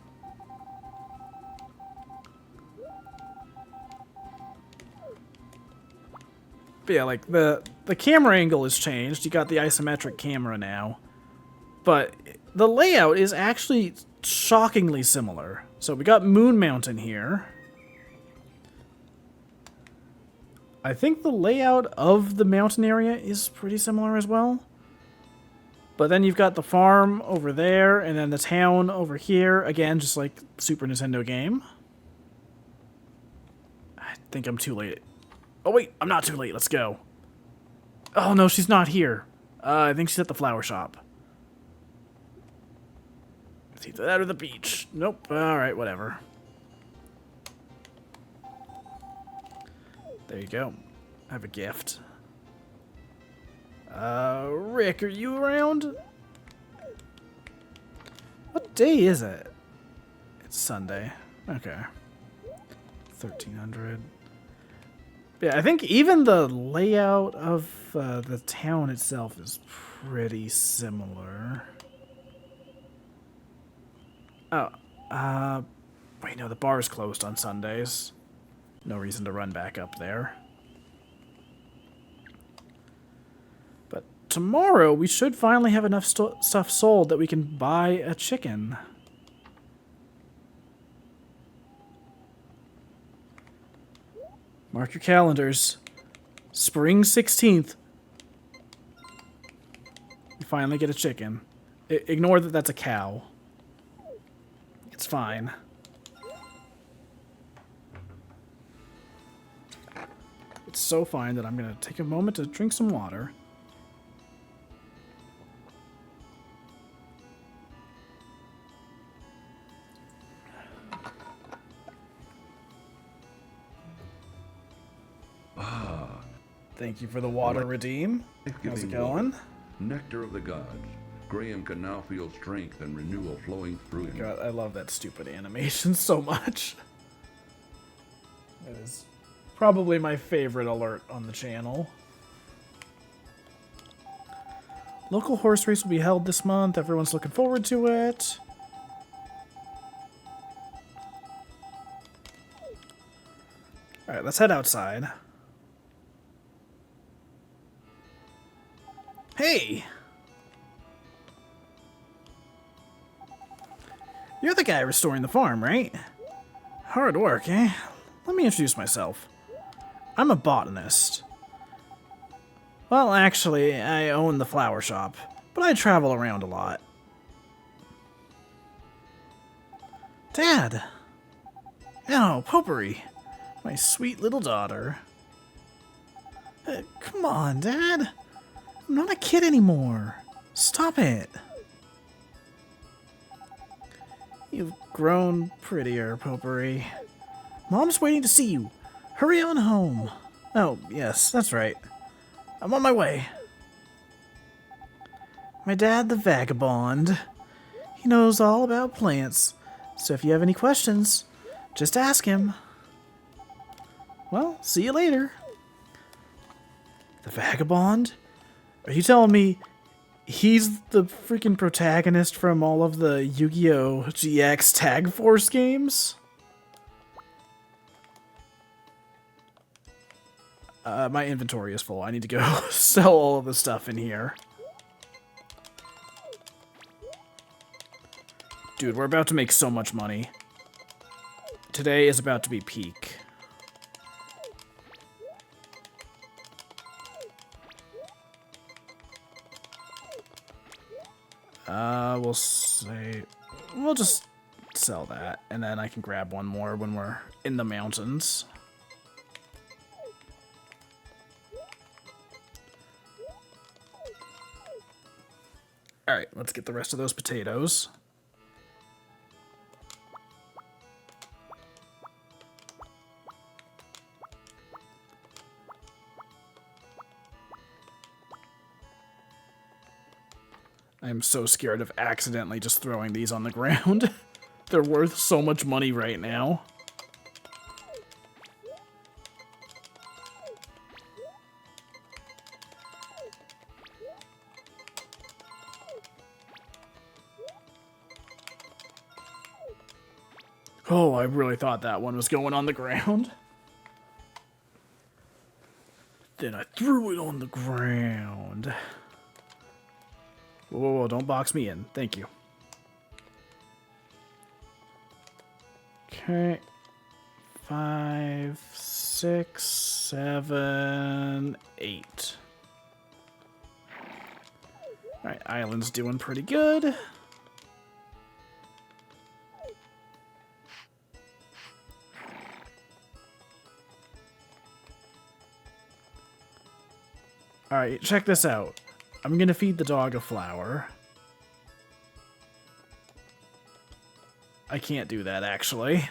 But yeah, like, the camera angle has changed. You got the isometric camera now. But the layout is actually shockingly similar. So we got Moon Mountain here. I think the layout of the mountain area is pretty similar as well. But then you've got the farm over there, and then the town over here. Again, just like the Super Nintendo game. I think I'm too late. Oh wait, I'm not too late. Let's go. Oh no, she's not here. I think she's at the flower shop. It's either that or the beach. Nope. Alright, whatever. There you go. I have a gift. Rick, are you around? What day is it? It's Sunday. Okay. 1300. Yeah, I think even the layout of the town itself is pretty similar. Oh, wait, no, the bar's closed on Sundays. No reason to run back up there. But tomorrow, we should finally have enough stuff sold that we can buy a chicken. Mark your calendars. Spring 16th. We finally get a chicken. Ignore that that's a cow. It's fine. It's so fine that I'm going to take a moment to drink some water. Thank you for the water, Redeem. How's it going? Nectar of the gods. Graham can now feel strength and renewal flowing through him. God, I love that stupid animation so much. It is probably my favorite alert on the channel. Local horse race will be held this month. Everyone's looking forward to it. Alright, let's head outside. Hey! You're the guy restoring the farm, right? Hard work, eh? Let me introduce myself. I'm a botanist. Well, actually, I own the flower shop, but I travel around a lot. Dad! No, Potpourri! My sweet little daughter. Come on, Dad! I'm not a kid anymore. Stop it. You've grown prettier, Potpourri. Mom's waiting to see you. Hurry on home. Oh, yes, that's right. I'm on my way. My dad, the vagabond. He knows all about plants, so if you have any questions, just ask him. Well, see you later. The vagabond? Are you telling me he's the freaking protagonist from all of the Yu-Gi-Oh! GX Tag Force games? My inventory is full. I need to go sell all of the stuff in here. Dude, we're about to make so much money. Today is about to be peak. We'll just sell that, and then I can grab one more when we're in the mountains. Alright, let's get the rest of those potatoes. I'm so scared of accidentally just throwing these on the ground. They're worth so much money right now. Oh, I really thought that one was going on the ground. Then I threw it on the ground. Whoa, whoa, whoa, don't box me in. Thank you. Okay. 5, 6, 7, 8. Alright, island's doing pretty good. Alright, check this out. I'm gonna feed the dog a flower. I can't do that, actually.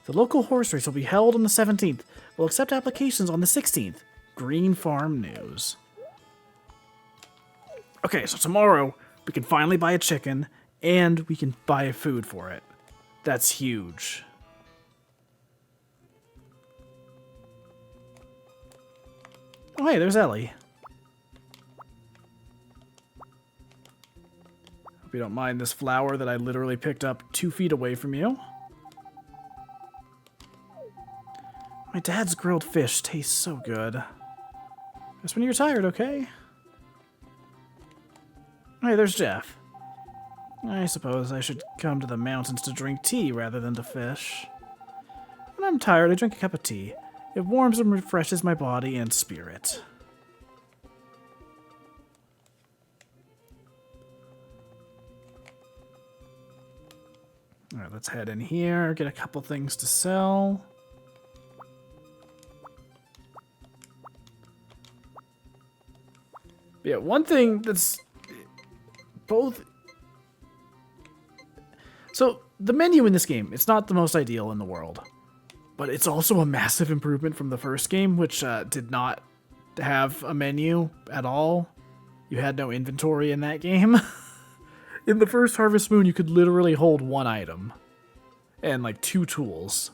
The local horse race will be held on the 17th. We'll accept applications on the 16th. Green Farm News. Okay, so tomorrow we can finally buy a chicken, and we can buy food for it. That's huge. Oh, hey, there's Ellie. Hope you don't mind this flower that I literally picked up 2 feet away from you. My dad's grilled fish tastes so good. Just when you're tired, okay? Hey, there's Jeff. I suppose I should come to the mountains to drink tea rather than to fish. When I'm tired, I drink a cup of tea. It warms and refreshes my body and spirit. Alright, let's head in here, get a couple things to sell. Yeah, one thing that's both... So, the menu in this game, it's not the most ideal in the world. But it's also a massive improvement from the first game, which did not have a menu at all. You had no inventory in that game. In the first Harvest Moon, you could literally hold 1 item and like 2 tools.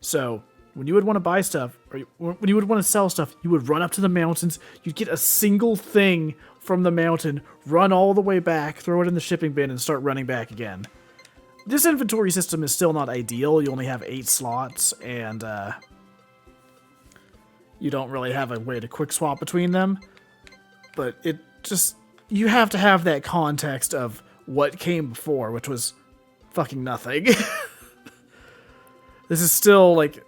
So when you would want to buy stuff, or when you would want to sell stuff, you would run up to the mountains, you'd get a single thing from the mountain, run all the way back, throw it in the shipping bin, and start running back again. This inventory system is still not ideal. You only have 8 slots, and you don't really have a way to quick swap between them. But it just... You have to have that context of what came before, which was fucking nothing. This is still, like,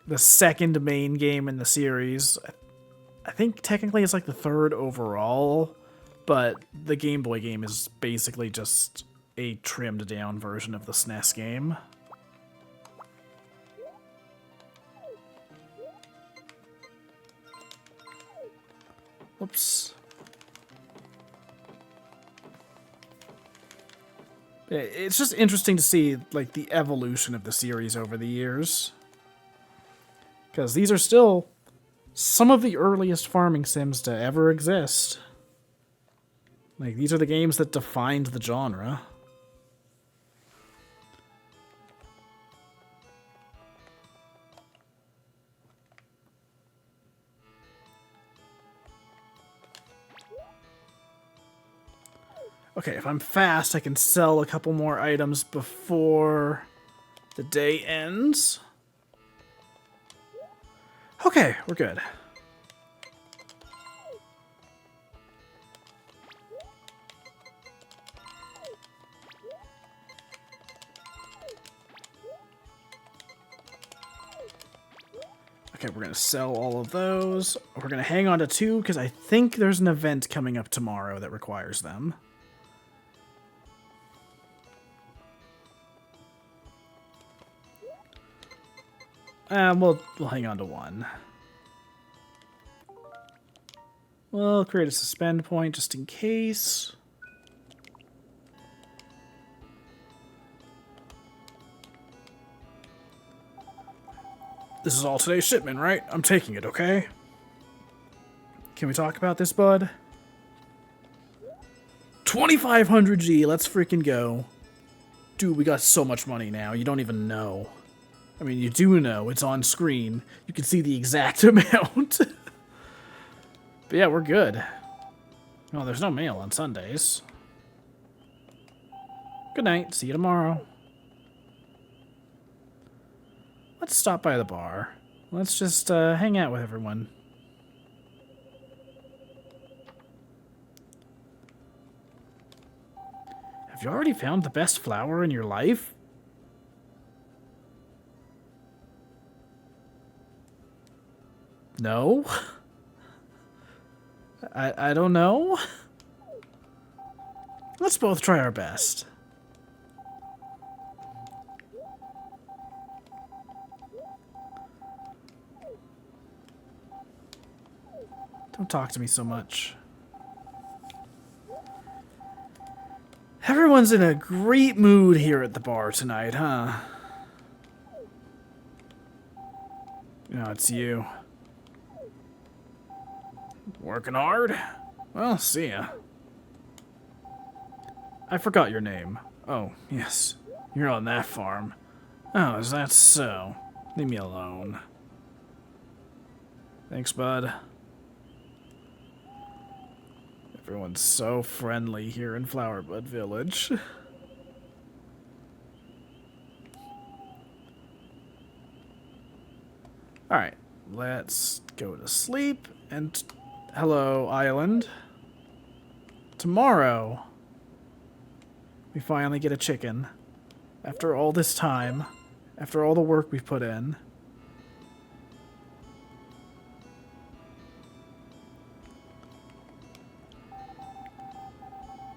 the second main game in the series. I think technically it's, like, the 3rd overall. but the Game Boy game is basically just a trimmed down version of the SNES game. Whoops. It's just interesting to see, like, the evolution of the series over the years. Because these are still some of the earliest farming sims to ever exist. Like, these are the games that defined the genre. Okay, if I'm fast, I can sell a couple more items before the day ends. Okay, we're good. Okay, we're going to sell all of those. We're going to hang on to 2 because I think there's an event coming up tomorrow that requires them. We'll hang on to 1. We'll create a suspend point just in case. This is all today's shipment, right? I'm taking it, okay? Can we talk about this, bud? 2,500 G, let's freaking go. Dude, we got so much money now, you don't even know. I mean, you do know, it's on screen. You can see the exact amount. But yeah, we're good. Oh, there's no mail on Sundays. Good night, see you tomorrow. Let's stop by the bar. Let's just hang out with everyone. Have you already found the best flower in your life? No? I don't know. Let's both try our best. Don't talk to me so much. Everyone's in a great mood here at the bar tonight, huh? No, it's you. Working hard? Well, see ya. I forgot your name. Oh, yes. You're on that farm. Oh, is that so? Leave me alone. Thanks, bud. Everyone's so friendly here in Flowerbud Village. Alright, let's go to sleep. And hello, island. Tomorrow, we finally get a chicken. After all this time, after all the work we've put in.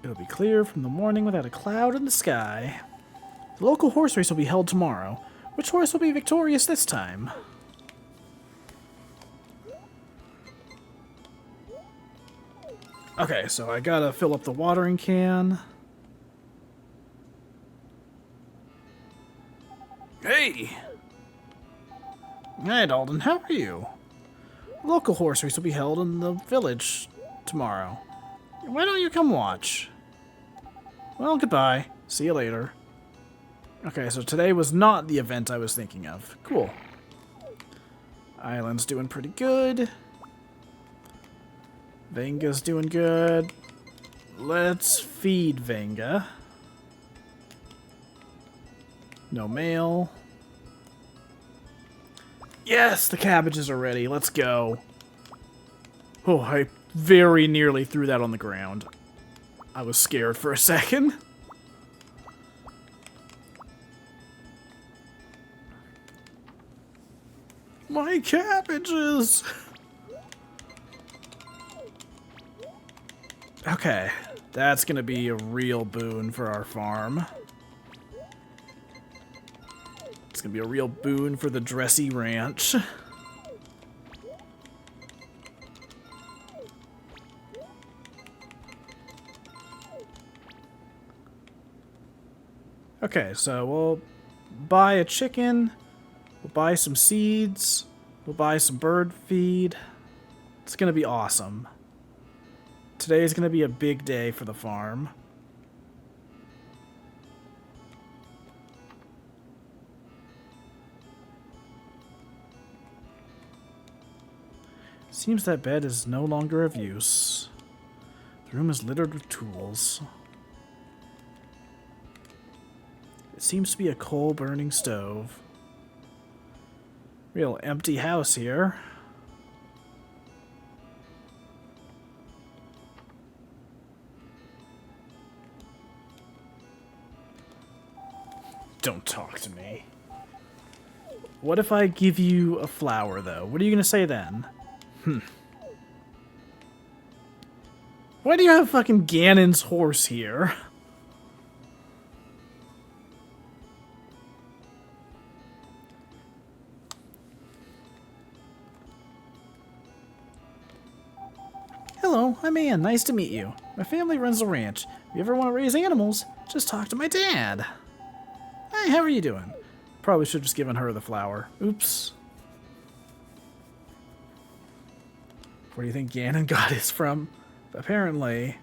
It'll be clear from the morning without a cloud in the sky. The local horse race will be held tomorrow. Which horse will be victorious this time? Okay, so I gotta fill up the watering can. Hey! Hey, Dalton, how are you? The local horse race will be held in the village tomorrow. Why don't you come watch? Well, goodbye. See you later. Okay, so today was not the event I was thinking of. Cool. Island's doing pretty good. Venga's doing good. Let's feed Venga. No mail. Yes, the cabbages are ready. Let's go. Oh, I very nearly threw that on the ground. I was scared for a second. My cabbages! Okay, that's gonna be a real boon for our farm. It's gonna be a real boon for the dressy ranch. Okay, so we'll buy a chicken, we'll buy some seeds, we'll buy some bird feed. It's gonna be awesome. Today is gonna be a big day for the farm. Seems that bed is no longer of use. The room is littered with tools. It seems to be a coal-burning stove. Real empty house here. Don't talk to me. What if I give you a flower, though? What are you going to say then? Why do you have fucking Ganon's horse here? Hello, I'm Ann. Nice to meet you. My family runs a ranch. If you ever want to raise animals, just talk to my dad. Hey, how are you doing? Probably should have just given her the flower. Oops. Where do you think Ganon got his from? Apparently.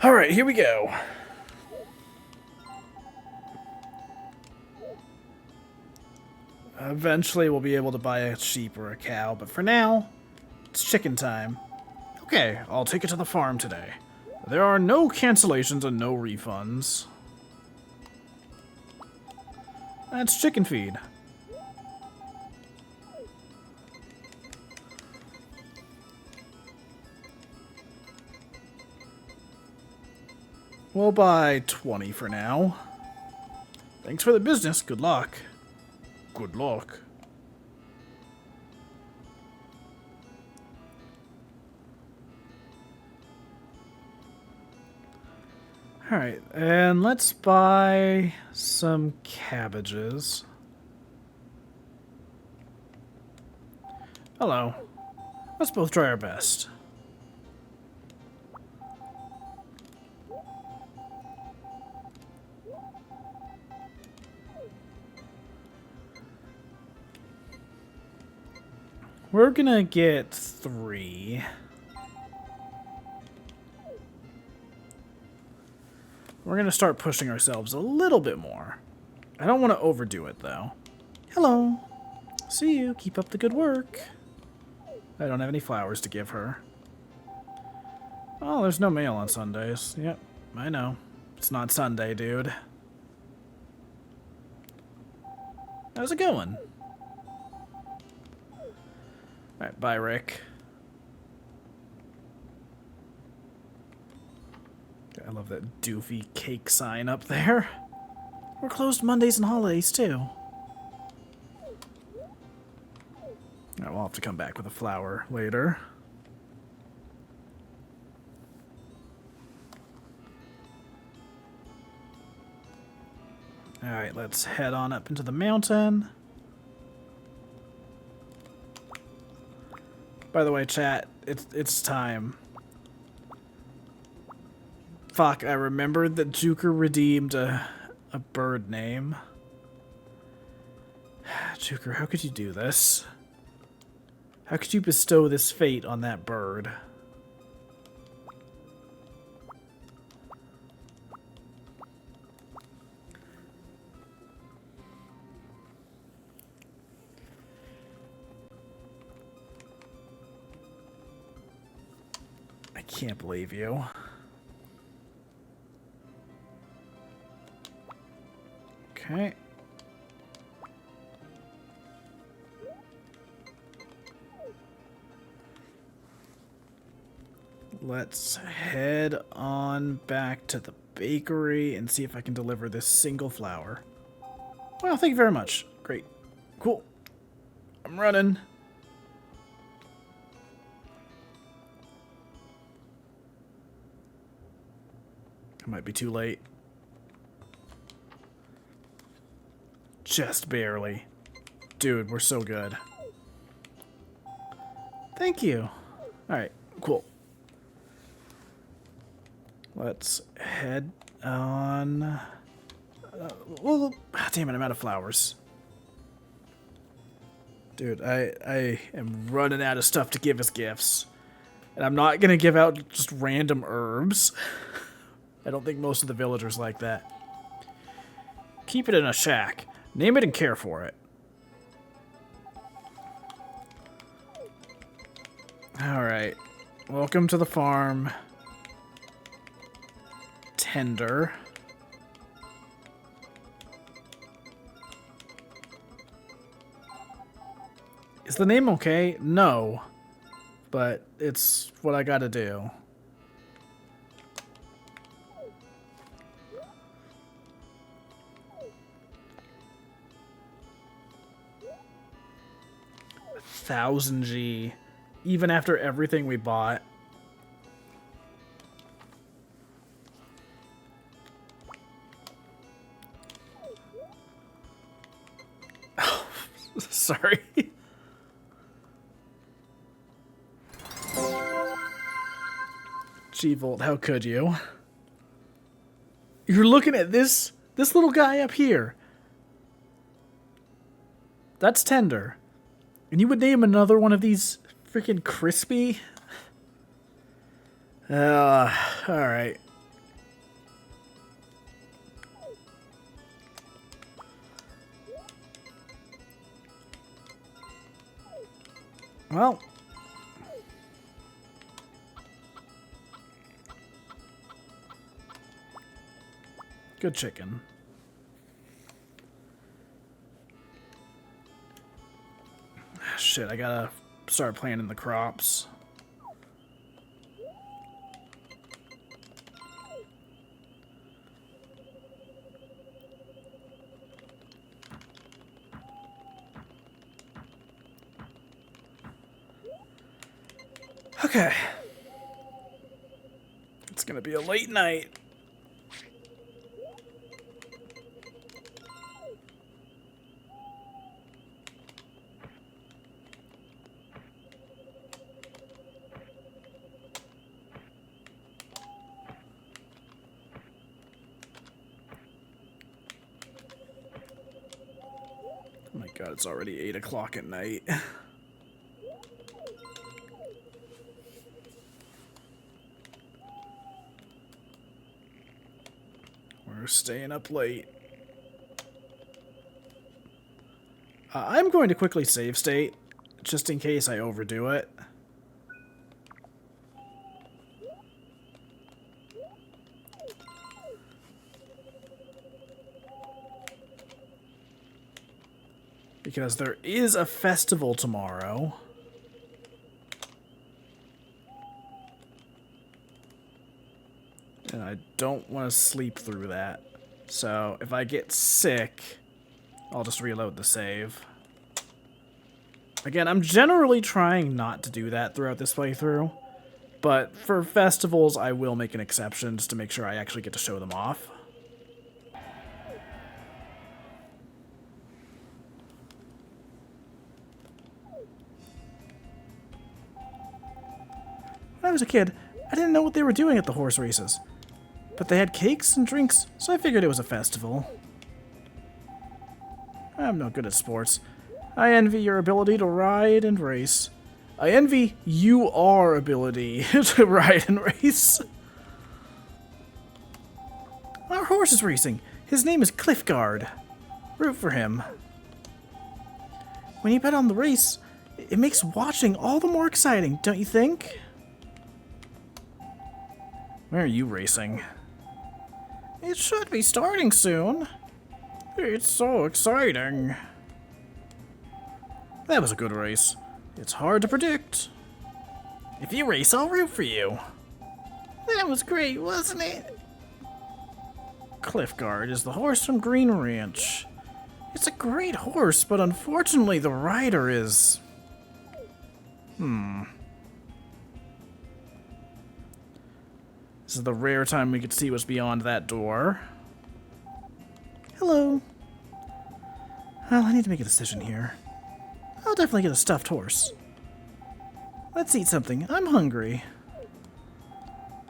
Alright, here we go. Eventually we'll be able to buy a sheep or a cow, but for now, it's chicken time. Okay, I'll take it to the farm today. There are no cancellations and no refunds. That's chicken feed. We'll buy 20 for now. Thanks for the business. Good luck. Good luck. Alright, and let's buy some cabbages. Hello. Let's both try our best. We're gonna get 3. We're gonna start pushing ourselves a little bit more. I don't want to overdo it, though. Hello. See you. Keep up the good work. I don't have any flowers to give her. Oh, there's no mail on Sundays. Yep, I know. It's not Sunday, dude. How's it going? Alright, bye, Rick. I love that doofy cake sign up there. We're closed Mondays and holidays, too. Alright, we'll have to come back with a flower later. Alright, let's head on up into the mountain. By the way, chat, it's time. Fuck, I remembered that Juker redeemed a bird name. Juker, how could you do this? How could you bestow this fate on that bird? I can't believe you. Okay. Let's head on back to the bakery and see if I can deliver this single flower. Well, thank you very much. Great. Cool. I'm running. It might be too late. Just barely. Dude, we're so good. Thank you. Alright, cool. Let's head on... well, damn it, I'm out of flowers. Dude, I am running out of stuff to give as gifts. And I'm not going to give out just random herbs. I don't think most of the villagers like that. Keep it in a shack. Name it and care for it. Alright. Welcome to the farm. Tender. Is the name okay? No. But it's what I gotta do. $1,000G. Even after everything we bought. Oh, sorry. G-Volt, how could you? You're looking at this little guy up here. That's Tender. And you would name another one of these freaking Crispy? Alright. Well. Good chicken. Shit, I gotta start planting the crops. Okay. It's gonna be a late night. Oh my god, it's already 8 o'clock at night. We're staying up late. I'm going to quickly save state, just in case I overdo it. Because there is a festival tomorrow. And I don't want to sleep through that. So if I get sick, I'll just reload the save. Again, I'm generally trying not to do that throughout this playthrough. But for festivals, I will make an exception just to make sure I actually get to show them off. When I was a kid, I didn't know what they were doing at the horse races. But they had cakes and drinks, so I figured it was a festival. I'm no good at sports. I envy your ability to ride and race. I envy your ability to ride and race. Our horse is racing. His name is Cliffguard. Root for him. When you bet on the race, it makes watching all the more exciting, don't you think? Where are you racing? It should be starting soon. It's so exciting. That was a good race. It's hard to predict. If you race, I'll root for you. That was great, wasn't it? Cliffguard is the horse from Green Ranch. It's a great horse, but unfortunately the rider is... This is the rare time we could see what's beyond that door. Hello. Well, I need to make a decision here. I'll definitely get a stuffed horse. Let's eat something. I'm hungry.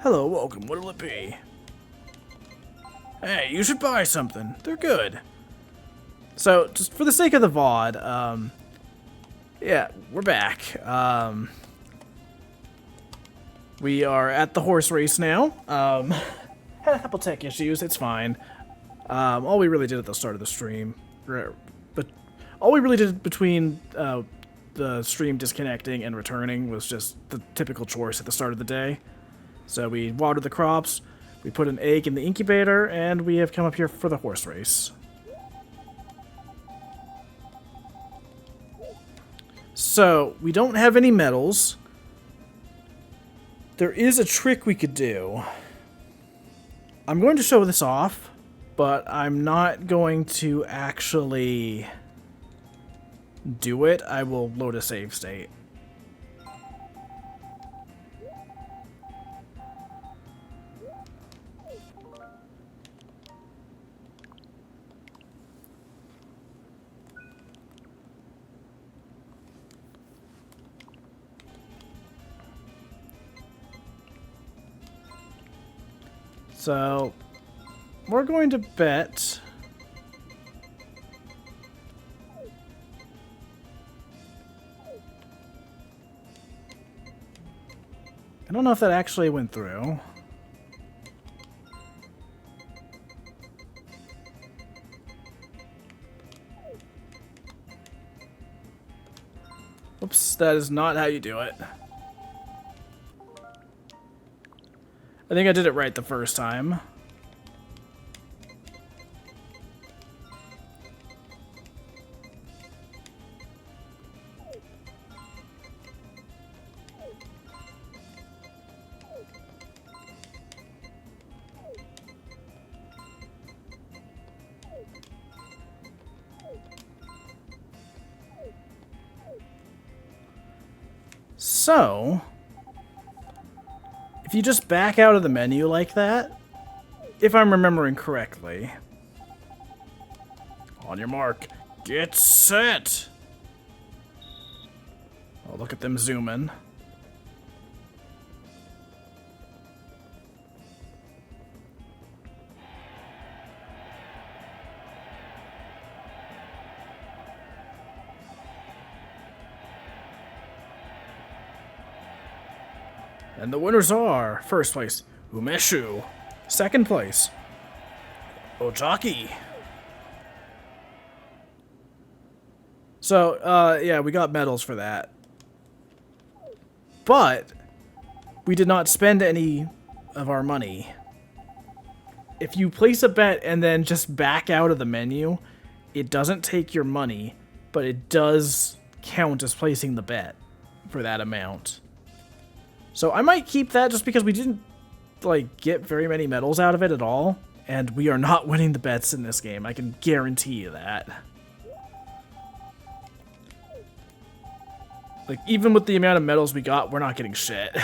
Hello, welcome. What'll it be? Hey, you should buy something. They're good. So, just for the sake of the VOD, yeah, we're back. We are at the horse race now. Had a couple tech issues. It's fine. All we really did at the start of the stream, but all we really did between the stream disconnecting and returning was just the typical chores at the start of the day. So we watered the crops, we put an egg in the incubator, and we have come up here for the horse race. So, we don't have any medals. There is a trick we could do. I'm going to show this off, but I'm not going to actually do it. I will load a save state. So, we're going to bet... I don't know if that actually went through. Oops, that is not how you do it. I think I did it right the first time. So, if you just back out of the menu like that, if I'm remembering correctly, on your mark, get set! Oh, look at them zooming. And the winners are, first place, Umeshu. Second place, Ojaki. So, yeah, we got medals for that. But, we did not spend any of our money. If you place a bet and then just back out of the menu, it doesn't take your money, but it does count as placing the bet for that amount. So I might keep that just because we didn't, like, get very many medals out of it at all. And we are not winning the bets in this game. I can guarantee you that. Like, even with the amount of medals we got, we're not getting shit.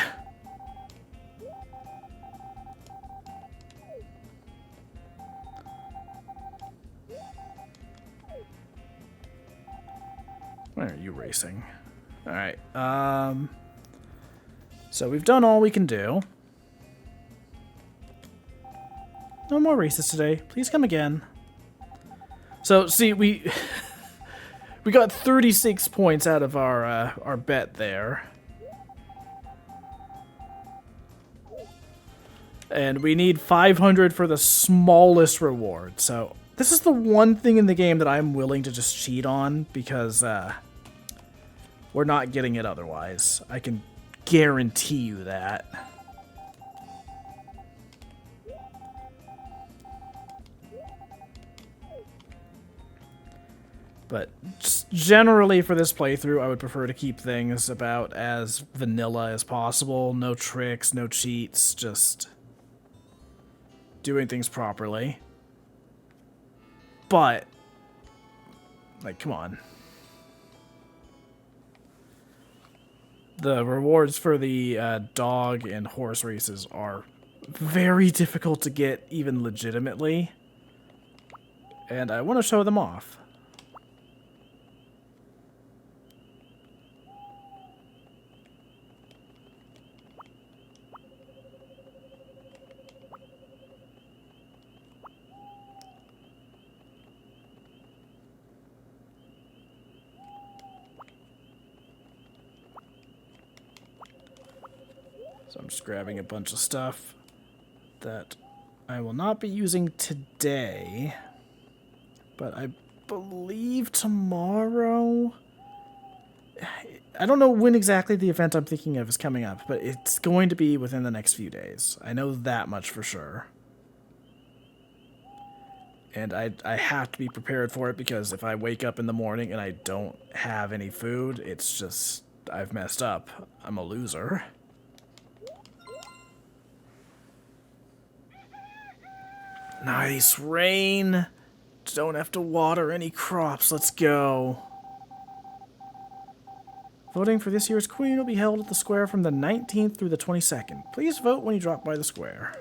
Why are you racing? Alright, so we've done all we can do. No more races today. Please come again. So, see, we got 36 points out of our bet there. And we need 500 for the smallest reward. So, this is the one thing in the game that I'm willing to just cheat on because we're not getting it otherwise. I can guarantee you that. But just generally for this playthrough, I would prefer to keep things about as vanilla as possible. No tricks, no cheats, just doing things properly. But, like, come on. The rewards for the dog and horse races are very difficult to get even legitimately. And I want to show them off. So I'm just grabbing a bunch of stuff that I will not be using today, but I believe tomorrow. I don't know when exactly the event I'm thinking of is coming up, but it's going to be within the next few days. I know that much for sure. And I have to be prepared for it, because if I wake up in the morning and I don't have any food, it's just, I've messed up. I'm a loser. Nice rain. Don't have to water any crops. Let's go. Voting for this year's queen will be held at the square from the 19th through the 22nd. Please vote when you drop by the square.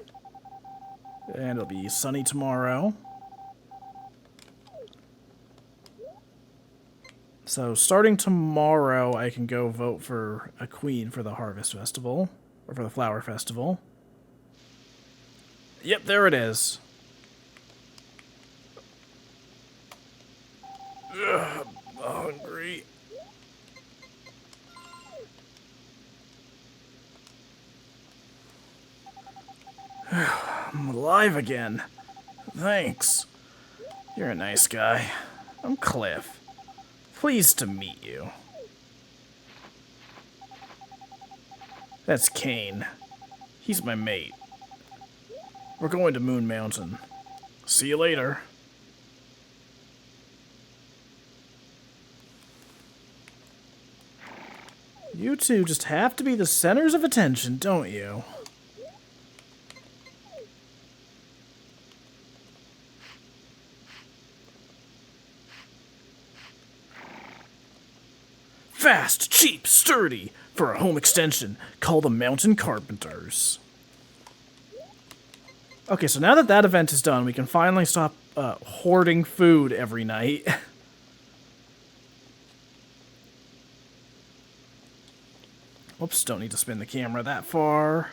And it'll be sunny tomorrow. So starting tomorrow, I can go vote for a queen for the Harvest Festival. Or for the Flower Festival. Yep, there it is. Ugh, I'm hungry. I'm alive again. Thanks. You're a nice guy. I'm Cliff. Pleased to meet you. That's Kane. He's my mate. We're going to Moon Mountain. See you later. You two just have to be the centers of attention, don't you? Fast, cheap, sturdy. For a home extension, call the Mountain Carpenters. Okay, so now that that event is done, we can finally stop hoarding food every night. Whoops, don't need to spin the camera that far.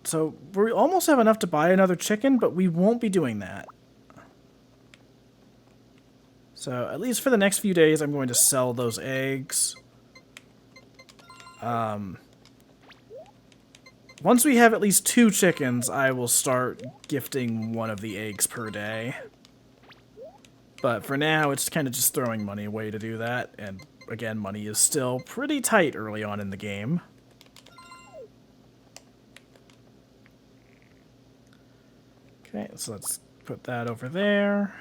So we almost have enough to buy another chicken, but we won't be doing that. So at least for the next few days, I'm going to sell those eggs. Once we have at least 2 chickens, I will start gifting one of the eggs per day. But for now, it's kind of just throwing money away to do that. And again, money is still pretty tight early on in the game. Okay, so let's put that over there.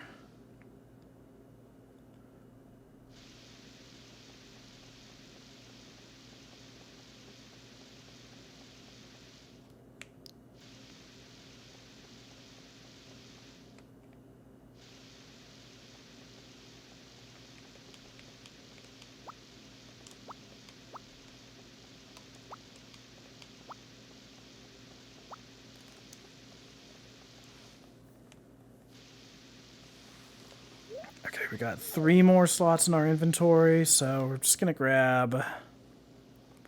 Okay, we got 3 more slots in our inventory, so we're just gonna grab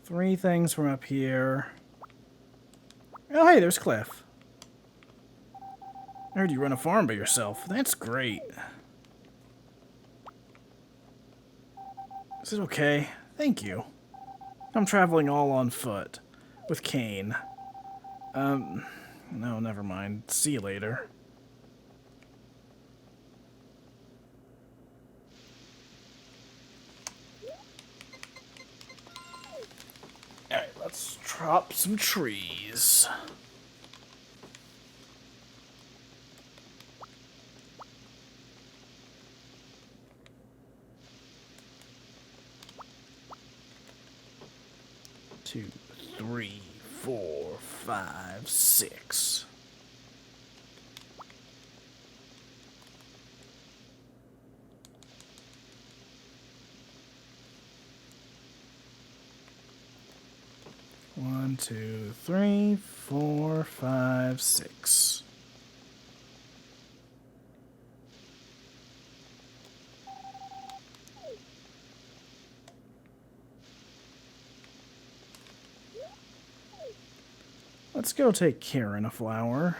3 things from up here. Oh, hey, there's Cliff. I heard you run a farm by yourself. That's great. Is it okay? Thank you. I'm traveling all on foot. With Kane. No, never mind. See you later. Alright, let's chop some trees. Two, 3, 4, 5, 6. 1, 2, 3, 4, 5, 6. Let's go take Karen a flower.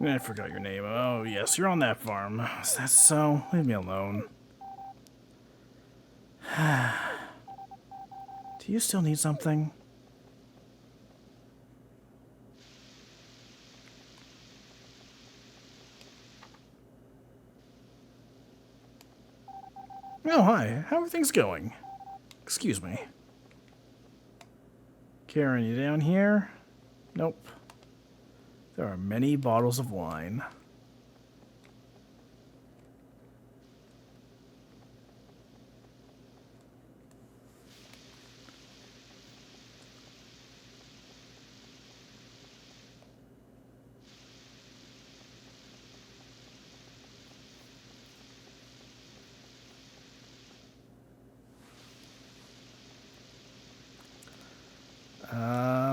I forgot your name. Oh, yes, you're on that farm. Is that so? Leave me alone. Do you still need something? Oh, hi. How are things going? Excuse me. Karen, you down here? Nope. There are many bottles of wine.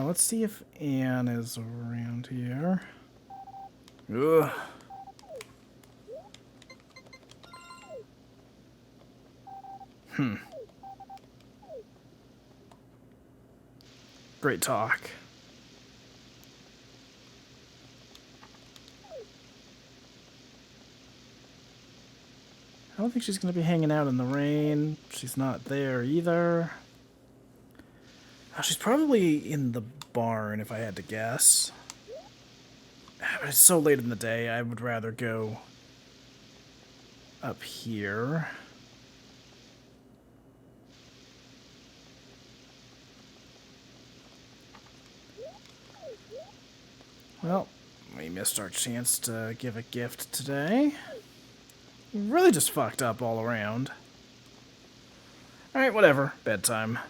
Let's see if Anne is around here. Ugh. Great talk. I don't think she's going to be hanging out in the rain. She's not there either. Oh, she's probably in the barn, if I had to guess. But it's so late in the day, I would rather go up here. Well, we missed our chance to give a gift today. We really just fucked up all around. Alright, whatever. Bedtime.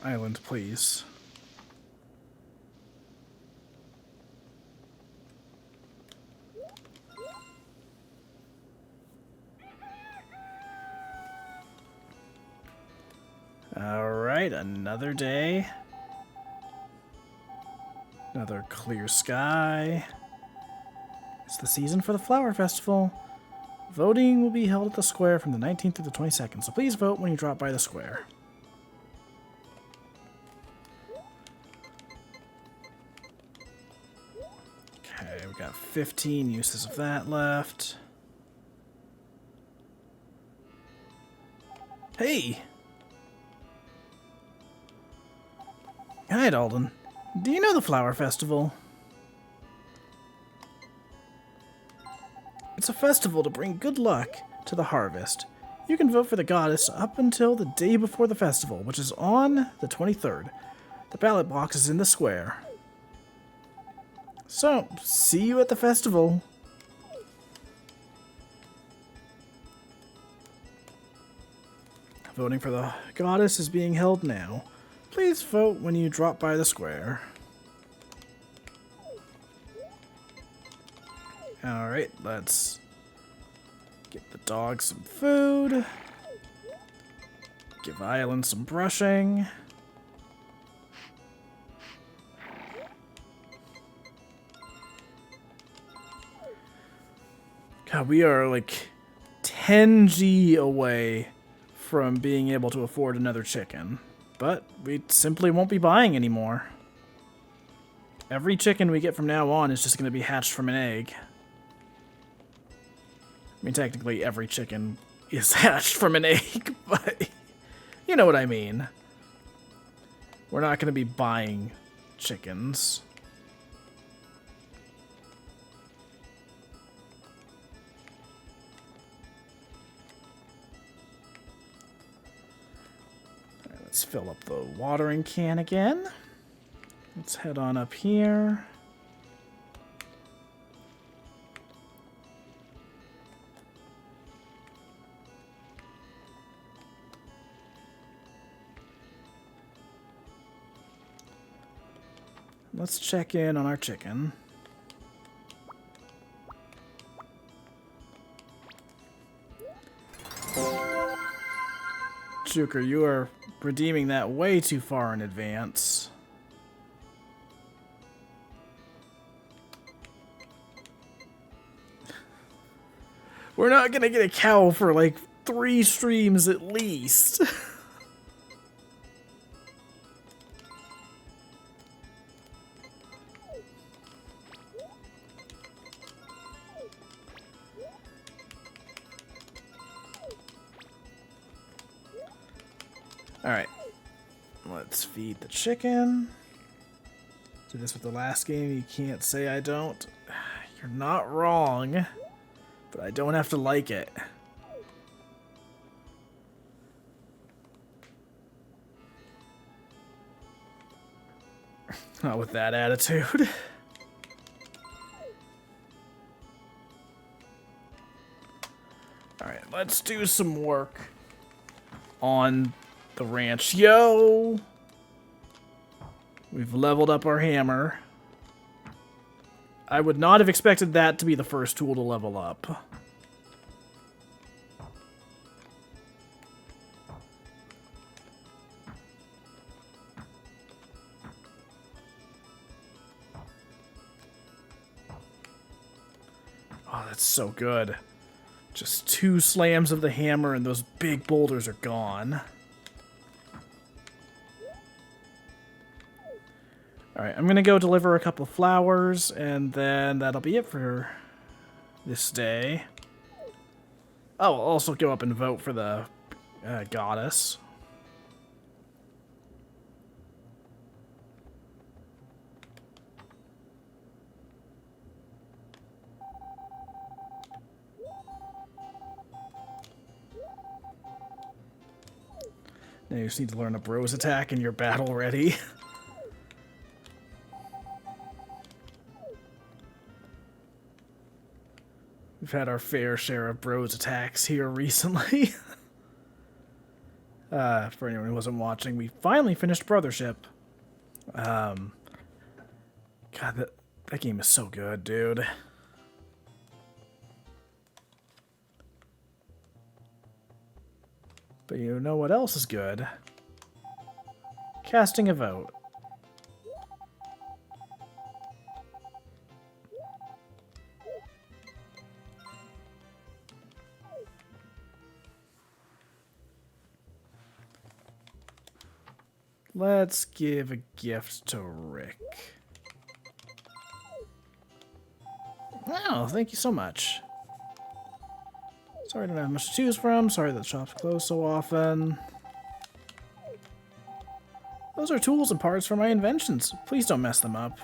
Island, please. Alright, another day. Another clear sky. It's the season for the Flower Festival. Voting will be held at the square from the 19th through the 22nd, so please vote when you drop by the square. Okay, we got 15 uses of that left. Hey! Hi, Dalton. Do you know the Flower Festival? It's a festival to bring good luck to the harvest. You can vote for the goddess up until the day before the festival, which is on the 23rd. The ballot box is in the square. So, see you at the festival. Voting for the goddess is being held now. Please vote when you drop by the square. Alright, let's get the dog some food. Give Island some brushing. God, we are like 10G away from being able to afford another chicken. But we simply won't be buying anymore. Every chicken we get from now on is just going to be hatched from an egg. I mean, technically every chicken is hatched from an egg, but you know what I mean. We're not going to be buying chickens. Let's fill up the watering can again. Let's head on up here. let's check in on our chicken. Juker, you are redeeming that way too far in advance. We're not gonna get a cow for like 3 streams at least. Alright. Let's feed the chicken. Do this with the last game. You can't say I don't. You're not wrong. But I don't have to like it. Not with that attitude. Alright, let's do some work on the ranch. Yo! We've leveled up our hammer. I would not have expected that to be the first tool to level up. Oh, that's so good. Just 2 slams of the hammer and those big boulders are gone. Alright, I'm gonna go deliver a couple of flowers, and then that'll be it for this day. Oh, I'll also go up and vote for the goddess. Now you just need to learn a bros attack and you're battle ready. We've had our fair share of bros attacks here recently. For anyone who wasn't watching, we finally finished Brothership. God, that game is so good, dude. But you know what else is good? Casting a vote. Let's give a gift to Rick. Oh, thank you so much. Sorry I don't have much to choose from. Sorry that the shop's closed so often. Those are tools and parts for my inventions. Please don't mess them up.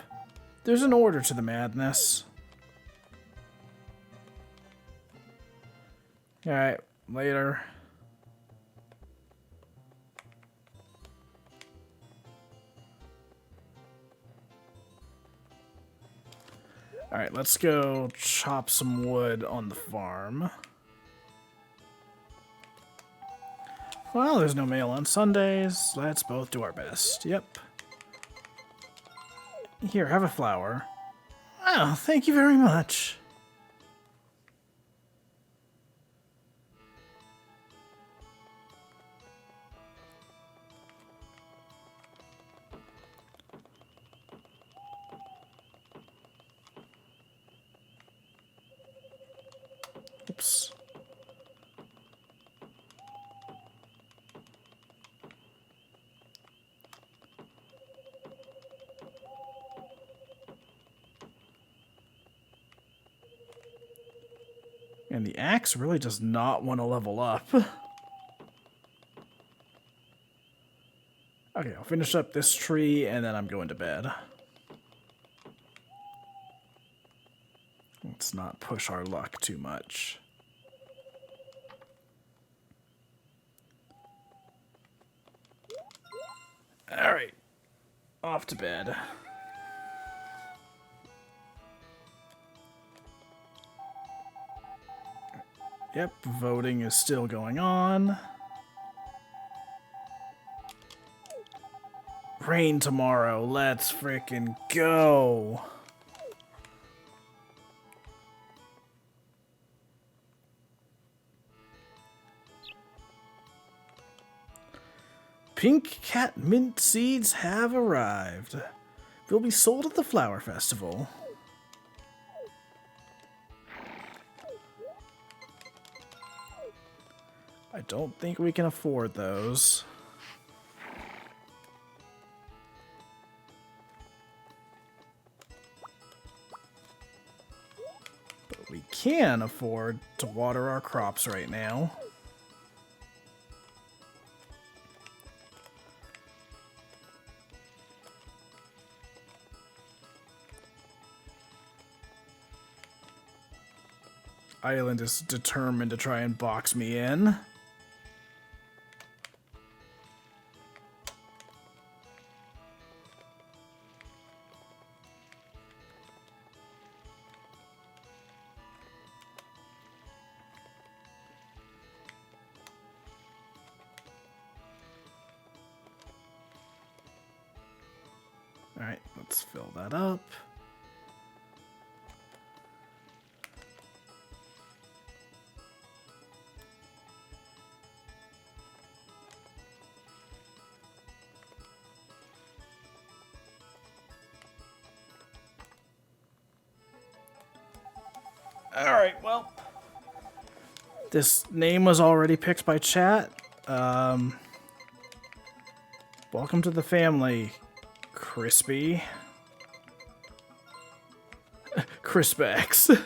There's an order to the madness. Alright, later. Alright, let's go chop some wood on the farm. Well, there's no mail on Sundays. Let's both do our best. Yep. Here, have a flower. Oh, thank you very much. Oops. And the axe really does not want to level up. Okay, I'll finish up this tree and then I'm going to bed. Let's not push our luck too much. Alright, off to bed. Yep, voting is still going on. Rain tomorrow. Let's frickin' go. Pink cat mint seeds have arrived. Will be sold at the flower festival. I don't think we can afford those. But we can afford to water our crops right now. Island is determined to try and box me in. Alright, let's fill that up. Alright, well. This name was already picked by chat. Welcome to the family, Crispy. Crispex.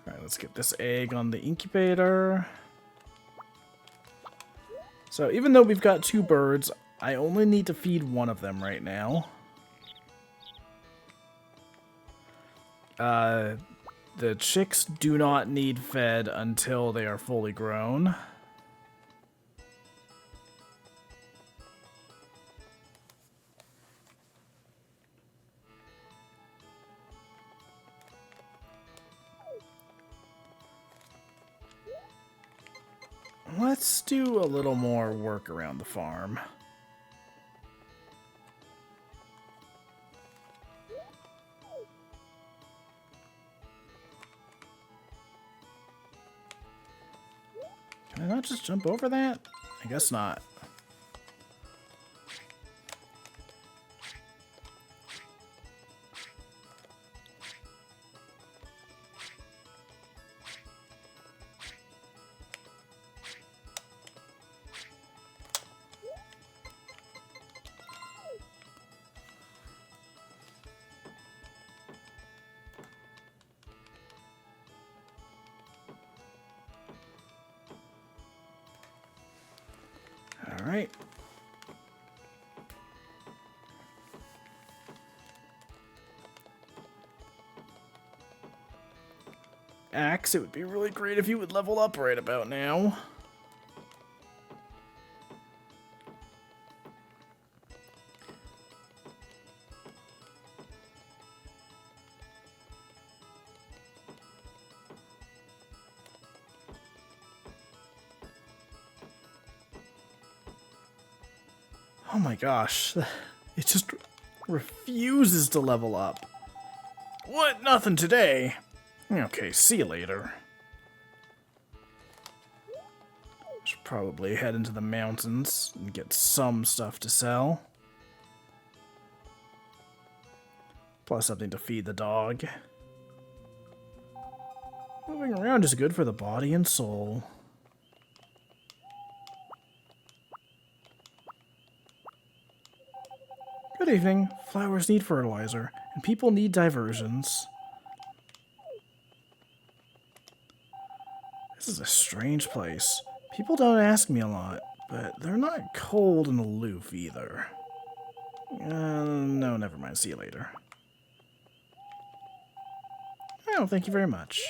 Alright, let's get this egg on the incubator. So even though we've got 2 birds, I only need to feed one of them right now. The chicks do not need fed until they are fully grown. Let's do a little more work around the farm. Can I not just jump over that? I guess not. All right. Axe, it would be really great if you would level up right about now. Oh my gosh, it just refuses to level up. What? Nothing today? Okay, see you later. Should probably head into the mountains and get some stuff to sell. Plus something to feed the dog. Moving around is good for the body and soul. Good evening. Flowers need fertilizer, and people need diversions. This is a strange place. People don't ask me a lot, but they're not cold and aloof either. No, never mind. See you later. Oh, thank you very much.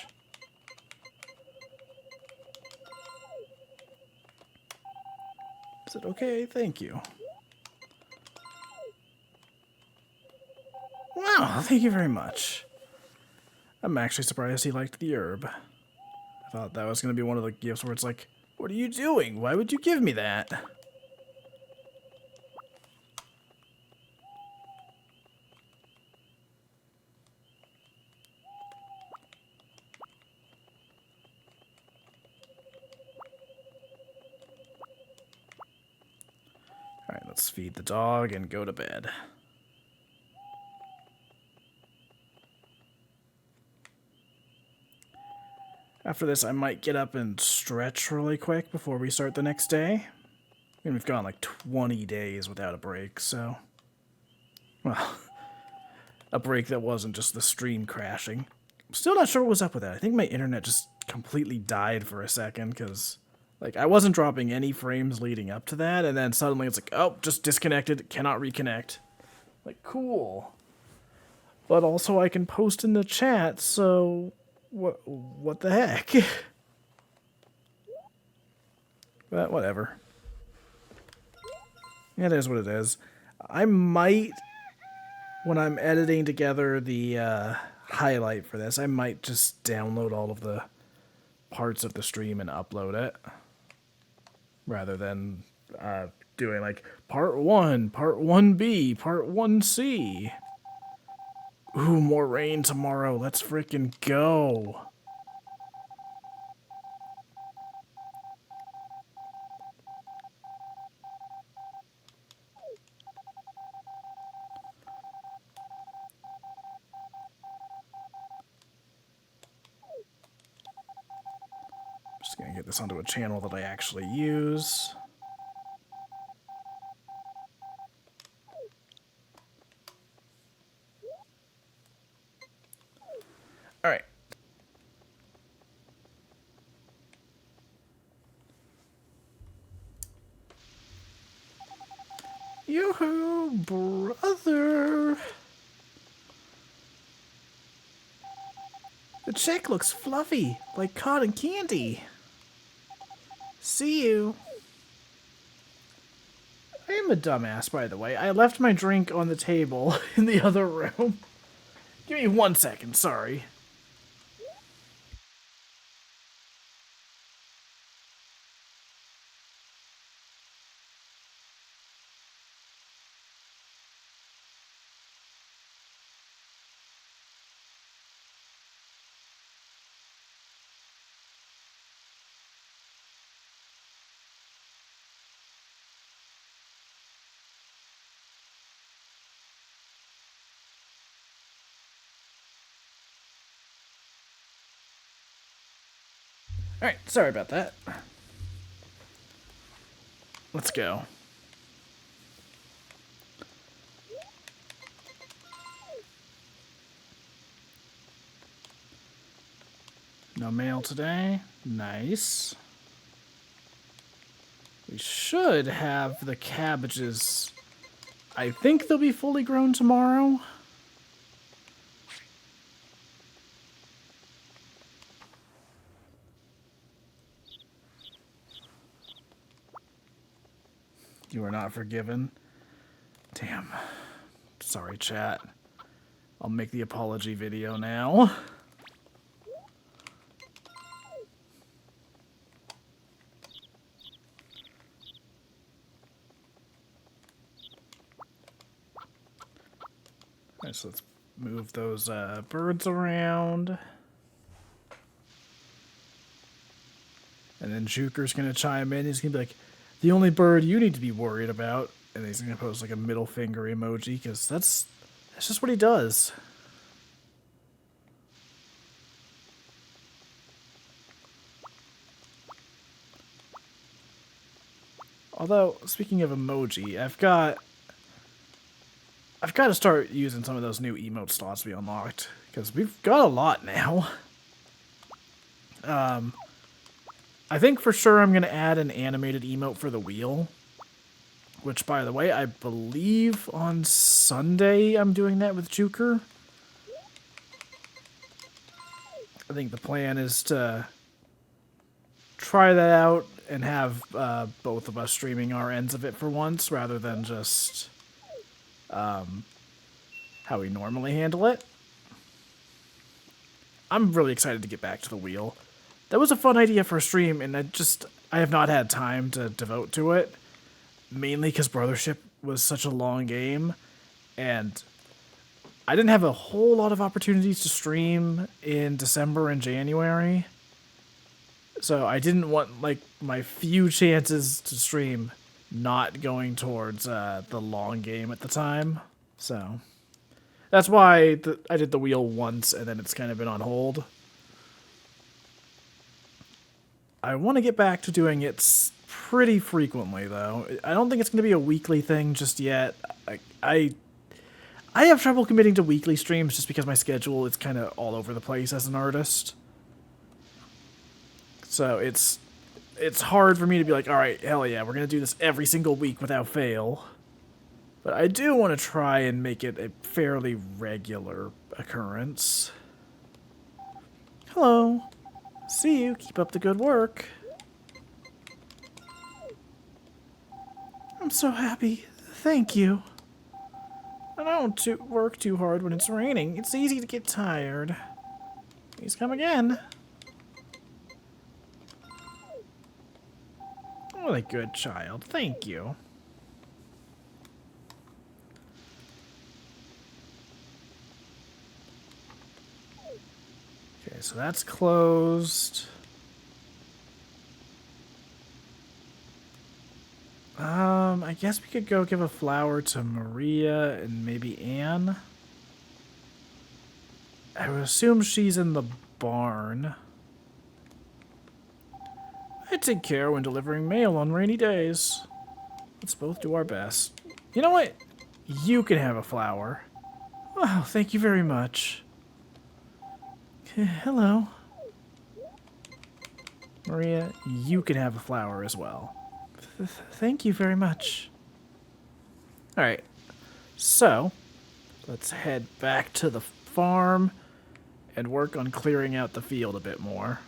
Is it okay? Thank you. Wow, thank you very much. I'm actually surprised he liked the herb. I thought that was going to be one of the gifts where it's like, what are you doing? Why would you give me that? Alright, let's feed the dog and go to bed. After this, I might get up and stretch really quick before we start the next day. And we've gone like 20 days without a break, so... Well, a break that wasn't just the stream crashing. I'm still not sure what was up with that. I think my internet just completely died for a second, because... Like, I wasn't dropping any frames leading up to that, and then suddenly it's like, oh, just disconnected, cannot reconnect. Like, cool. But also I can post in the chat, so... What the heck? But whatever. It is what it is. I might, when I'm editing together the highlight for this, I might just download all of the parts of the stream and upload it. Rather than doing like part 1, part 1B, part 1C. Ooh, more rain tomorrow. Let's freaking go. Just gonna get this onto a channel that I actually use. All right. Yoo-hoo, brother. The chick looks fluffy, like cotton candy. See you. I am a dumbass, by the way. I left my drink on the table in the other room. Give me 1 second, sorry. Alright, sorry about that. Let's go. No mail today. Nice. We should have the cabbages. I think they'll be fully grown tomorrow. You are not forgiven. Damn. Sorry, chat. I'll make the apology video now. Alright, so let's move those birds around. And then Juker's gonna chime in. He's gonna be like, the only bird you need to be worried about. And he's gonna post like a middle finger emoji, because that's just what he does. Although, speaking of emoji, I've got to start using some of those new emote slots we unlocked, because we've got a lot now. I think for sure I'm going to add an animated emote for the wheel, which, by the way, I believe on Sunday I'm doing that with Juker. I think the plan is to try that out and have both of us streaming our ends of it for once, rather than just how we normally handle it. I'm really excited to get back to the wheel. That was a fun idea for a stream, and I have not had time to devote to it. Mainly because Brothership was such a long game, and I didn't have a whole lot of opportunities to stream in December and January. So I didn't want, like, my few chances to stream not going towards the long game at the time. So that's why I did the wheel once, and then it's kind of been on hold. I want to get back to doing it pretty frequently, though. I don't think it's going to be a weekly thing just yet. I have trouble committing to weekly streams just because my schedule is kind of all over the place as an artist. So it's hard for me to be like, all right, hell yeah, we're going to do this every single week without fail. But I do want to try and make it a fairly regular occurrence. Hello. See you. Keep up the good work. I'm so happy. Thank you. I don't work too hard when it's raining. It's easy to get tired. Please come again. What a good child. Thank you. Okay, so that's closed. I guess we could go give a flower to Maria and maybe Anne. I would assume she's in the barn. I take care when delivering mail on rainy days. Let's both do our best. You know what? You can have a flower. Oh, thank you very much. Hello. Maria, you can have a flower as well. Thank you very much. Alright, so let's head back to the farm and work on clearing out the field a bit more.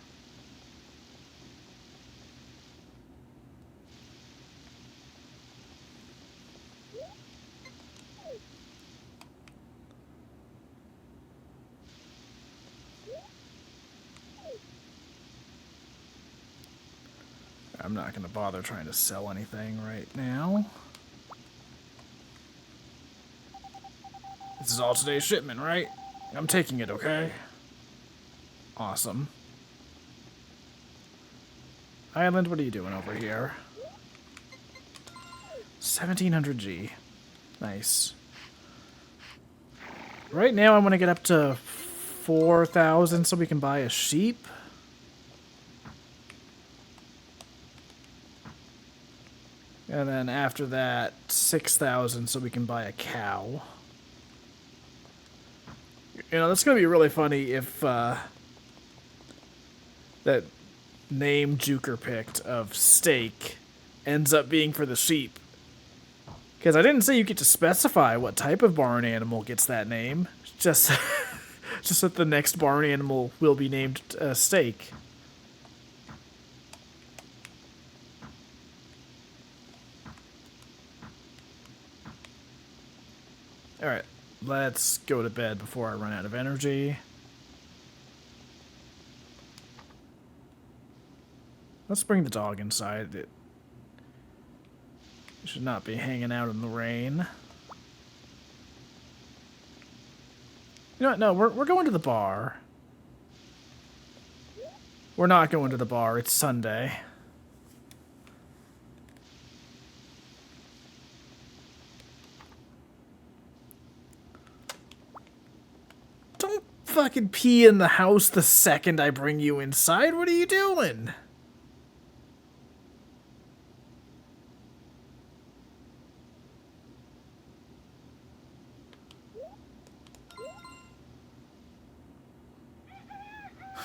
I'm not going to bother trying to sell anything right now. This is all today's shipment, right? I'm taking it, okay? Awesome. Island, what are you doing over here? 1700G. Nice. Right now I want to get up to 4,000 so we can buy a sheep. And then after that, 6,000 so we can buy a cow. You know, that's going to be really funny if that name Juker picked of steak ends up being for the sheep. Because I didn't say you get to specify what type of barn animal gets that name. Just, just that the next barn animal will be named steak. Alright, let's go to bed before I run out of energy. Let's bring the dog inside. It should not be hanging out in the rain. You know what? No, we're going to the bar. We're not going to the bar. It's Sunday. Don't fucking pee in the house the second I bring you inside. What are you doing?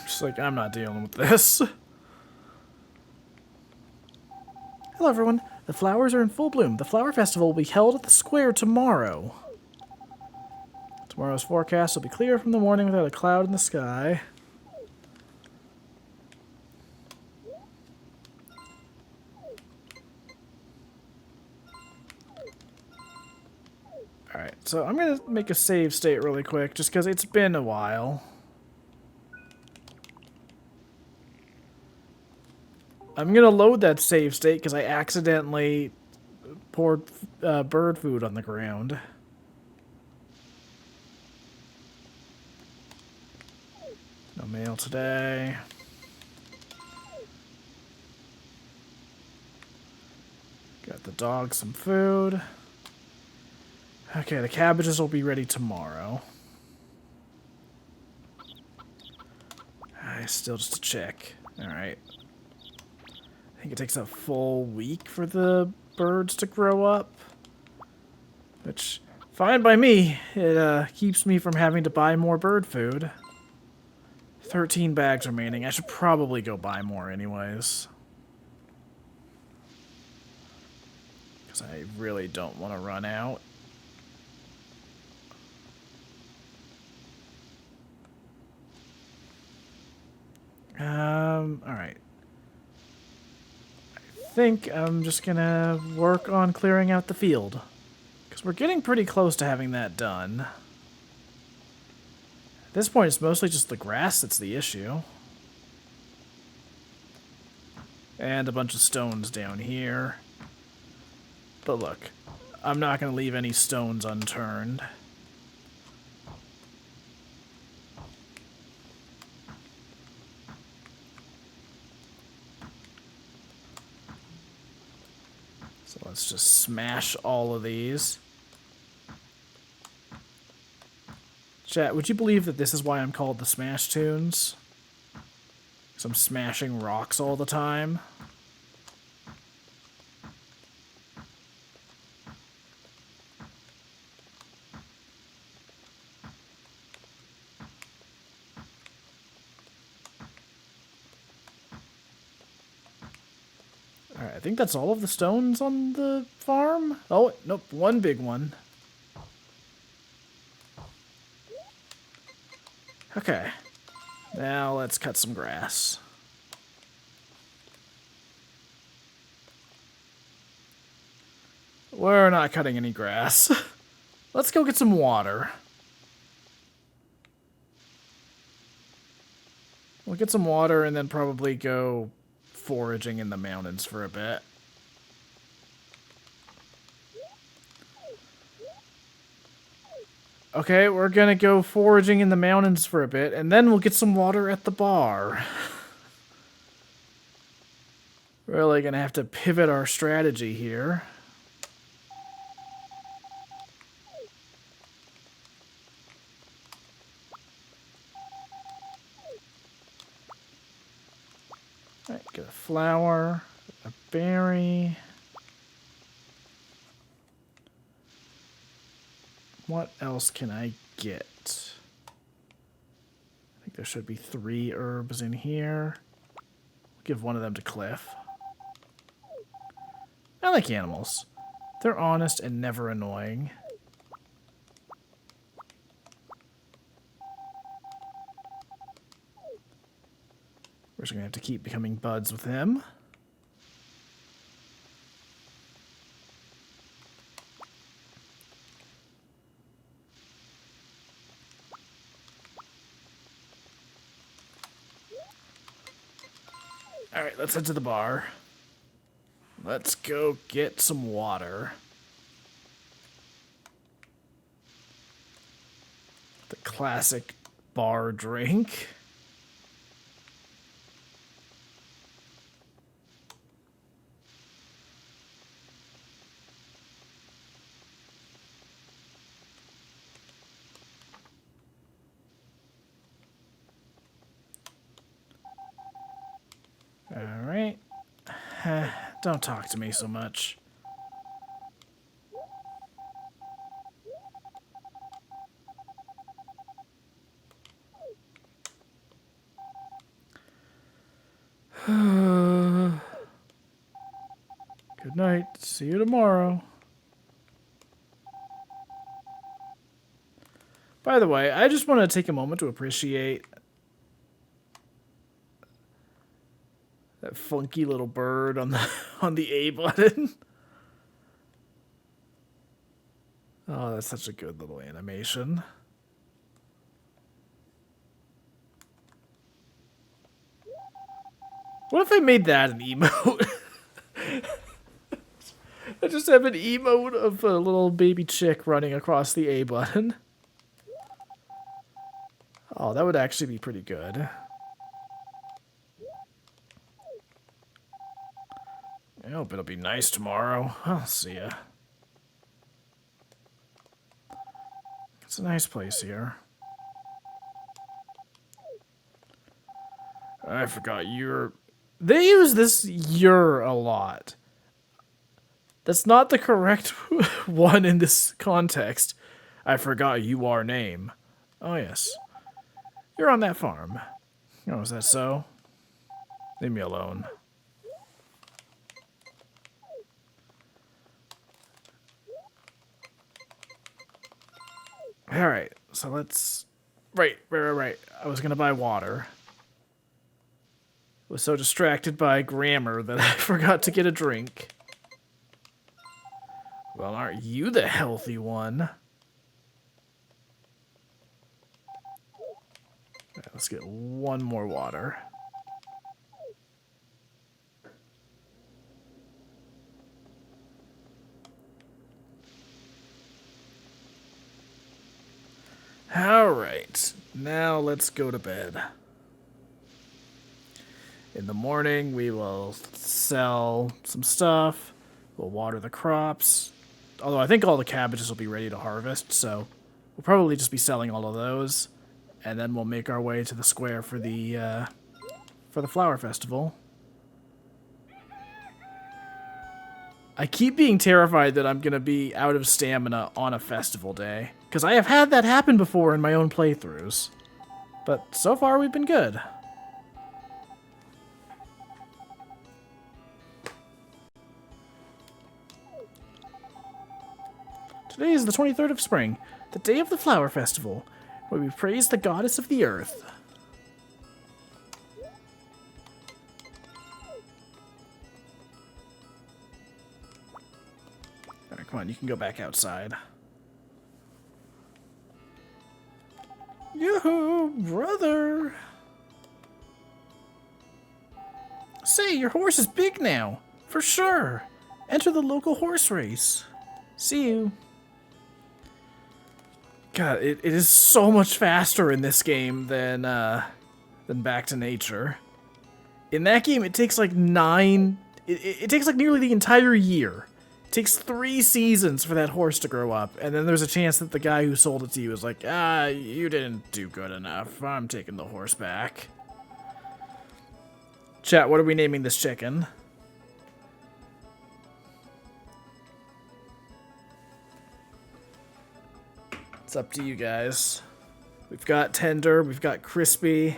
Just like, I'm not dealing with this. Hello, everyone. The flowers are in full bloom. The flower festival will be held at the square tomorrow. Tomorrow's forecast will be clear from the morning without a cloud in the sky. Alright, so I'm going to make a save state really quick, just because it's been a while. I'm gonna load that save state because I accidentally poured bird food on the ground. No mail today. Got the dog some food. Okay, the cabbages will be ready tomorrow. Still just a check. Alright. I think it takes a full week for the birds to grow up. Which, fine by me. It keeps me from having to buy more bird food. 13 bags remaining. I should probably go buy more anyways. Because I really don't want to run out. Alright. I think I'm just gonna work on clearing out the field. Because we're getting pretty close to having that done. At this point, it's mostly just the grass that's the issue. And a bunch of stones down here. But look, I'm not going to leave any stones unturned. So let's just smash all of these. Chat, would you believe that this is why I'm called the Smash Tunes? Because I'm smashing rocks all the time. Alright, I think that's all of the stones on the farm. Oh, nope, one big one. Okay. Now let's cut some grass. We're not cutting any grass. Let's go get some water. We'll get some water and then probably go foraging in the mountains for a bit. Okay, we're gonna go foraging in the mountains for a bit, and then we'll get some water at the bar. Really gonna have to pivot our strategy here. Alright, get a flower, a berry. What else can I get? I think there should be 3 herbs in here. I'll give one of them to Cliff. I like animals. They're honest and never annoying. We're just gonna have to keep becoming buds with him. Alright, let's head to the bar. Let's go get some water. The classic bar drink. Alright. Don't talk to me so much. Good night. See you tomorrow. By the way, I just want to take a moment to appreciate that funky little bird on the A button. Oh, that's such a good little animation. What if I made that an emote? I just have an emote of a little baby chick running across the A button. Oh, that would actually be pretty good. I hope it'll be nice tomorrow. I'll see ya. It's a nice place here. I forgot you're... They use this "you're" a lot. That's not the correct one in this context. I forgot you are name. Oh, yes. You're on that farm. Oh, is that so? Leave me alone. Alright, so let's... Right. I was gonna buy water. Was so distracted by grammar that I forgot to get a drink. Well, aren't you the healthy one? Right, let's get one more water. Alright, now let's go to bed. In the morning, we will sell some stuff. We'll water the crops. Although I think all the cabbages will be ready to harvest, so we'll probably just be selling all of those. And then we'll make our way to the square for the flower festival. I keep being terrified that I'm going to be out of stamina on a festival day, because I have had that happen before in my own playthroughs. But so far, we've been good. Today is the 23rd of spring, the day of the flower festival, where we praise the goddess of the earth. Alright, come on, you can go back outside. Yoo-hoo, brother! Say, your horse is big now! For sure! Enter the local horse race. See you. God, it is so much faster in this game than Back to Nature. In that game, it takes like it takes like nearly the entire year. It takes 3 seasons for that horse to grow up, and then there's a chance that the guy who sold it to you is like, you didn't do good enough. I'm taking the horse back. Chat, what are we naming this chicken? It's up to you guys. We've got tender, we've got crispy.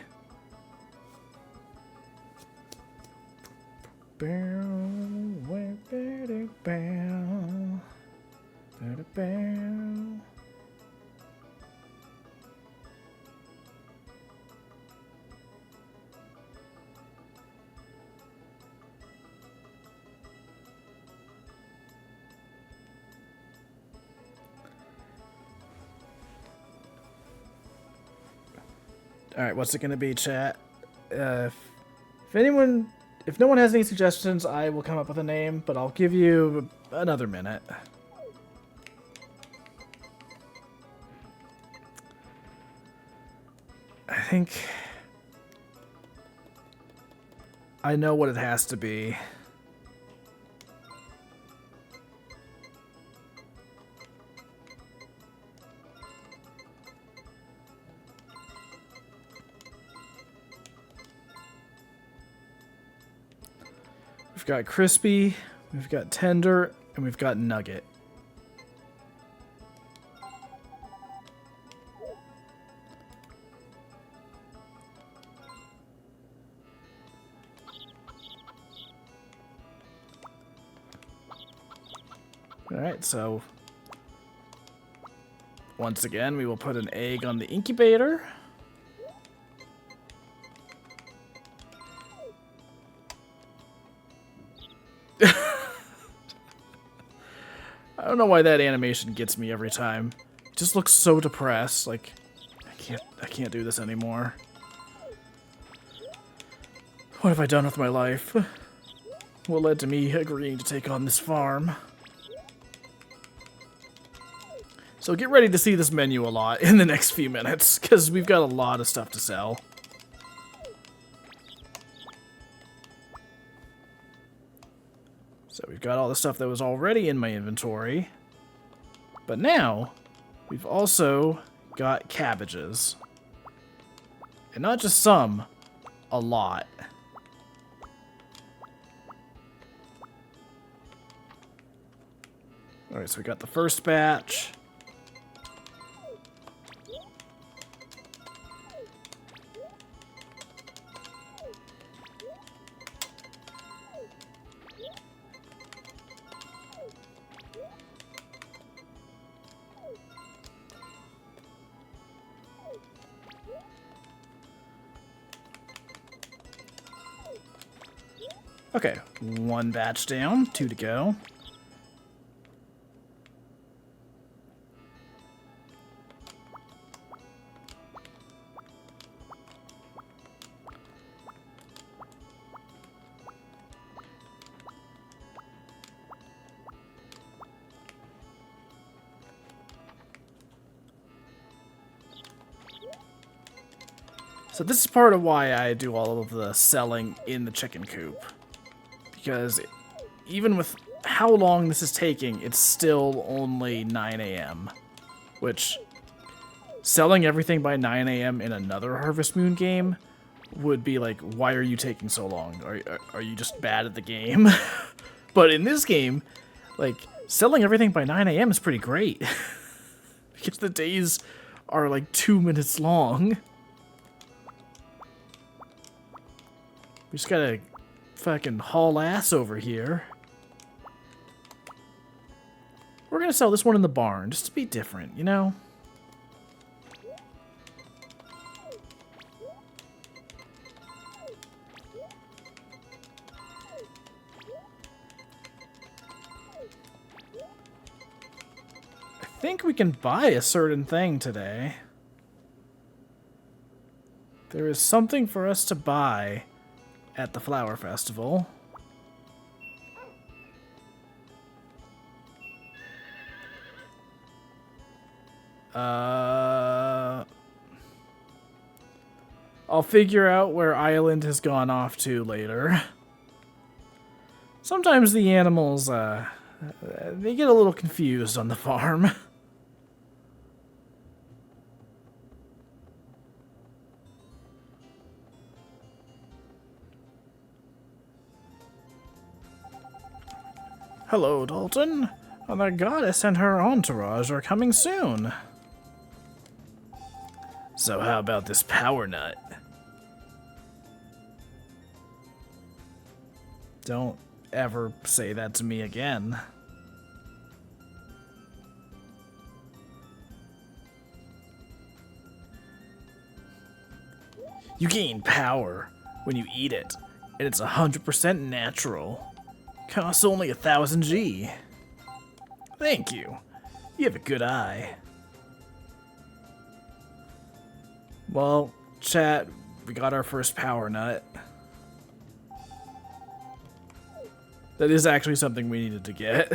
Alright, what's it gonna be, chat? If no one has any suggestions, I will come up with a name, but I'll give you another minute. I think I know what it has to be. We've got crispy, we've got tender, and we've got nugget. Alright, so once again, we will put an egg on the incubator. I don't know why that animation gets me every time. It just looks so depressed. Like, I can't do this anymore. What have I done with my life? What led to me agreeing to take on this farm? So get ready to see this menu a lot in the next few minutes, because we've got a lot of stuff to sell. So we've got all the stuff that was already in my inventory. But now, we've also got cabbages. And not just some, a lot. Alright, so we got the first batch. Okay, one batch down, 2 to go. So this is part of why I do all of the selling in the chicken coop. Because even with how long this is taking, it's still only 9 a.m. Which, selling everything by 9 a.m. in another Harvest Moon game would be like, why are you taking so long? Are you just bad at the game? But in this game, like, selling everything by 9 a.m. is pretty great. Because the days are like 2 minutes long. We just gotta fucking haul ass over here. We're gonna sell this one in the barn, just to be different, you know? I think we can buy a certain thing today. There is something for us to buy at the Flower Festival. I'll figure out where Island has gone off to later. Sometimes the animals, they get a little confused on the farm. Hello, Dalton. The goddess and her entourage are coming soon. So how about this power nut? Don't ever say that to me again. You gain power when you eat it, and it's 100% natural. Costs only 1,000 G. Thank you. You have a good eye. Well, chat, we got our first power nut. That is actually something we needed to get.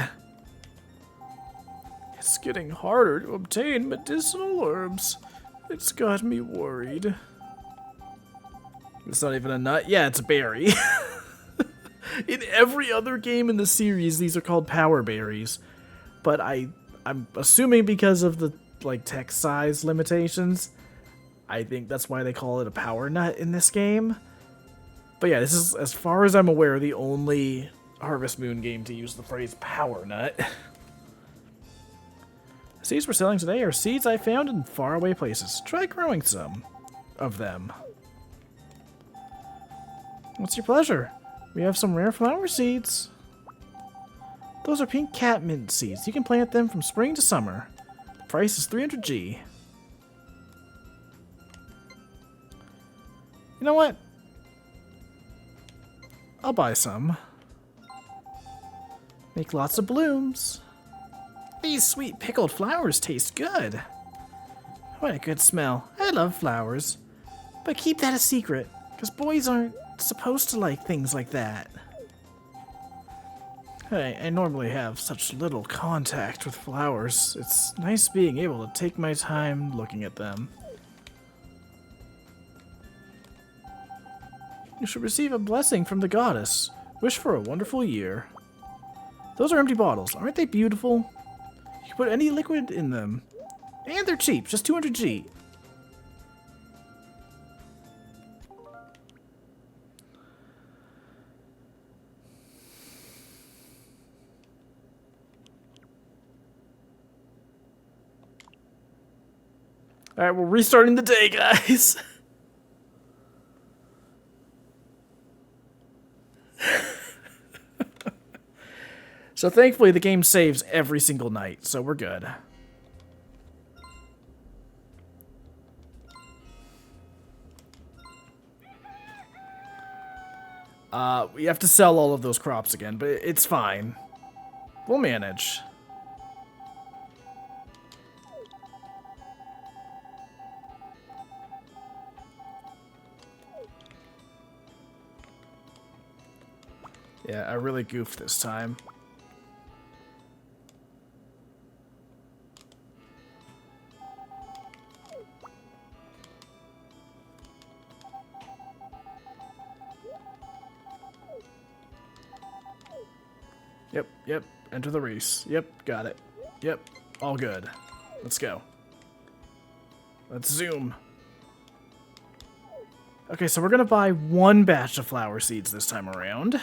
It's getting harder to obtain medicinal herbs. It's got me worried. It's not even a nut. Yeah, it's a berry. In every other game in the series, these are called power berries. But I'm assuming because of the like text size limitations, I think that's why they call it a power nut in this game. But yeah, this is, as far as I'm aware, the only Harvest Moon game to use the phrase power nut. The seeds we're selling today are seeds I found in faraway places. Try growing some of them. What's your pleasure? We have some rare flower seeds. Those are pink catmint seeds. You can plant them from spring to summer. The price is 300 G. You know what? I'll buy some. Make lots of blooms. These sweet pickled flowers taste good. What a good smell. I love flowers. But keep that a secret, because boys aren't not supposed to like things like that. Hey, I normally have such little contact with flowers. It's nice being able to take my time looking at them. You should receive a blessing from the goddess. Wish for a wonderful year. Those are empty bottles. Aren't they beautiful? You can put any liquid in them. And they're cheap, just 200G. Alright, we're restarting the day, guys. So thankfully the game saves every single night, so we're good. We have to sell all of those crops again, but it's fine. We'll manage. Yeah, I really goofed this time. Yep. Enter the race. Yep, got it. Yep, all good. Let's go. Let's zoom. Okay, so we're gonna buy one batch of flower seeds this time around.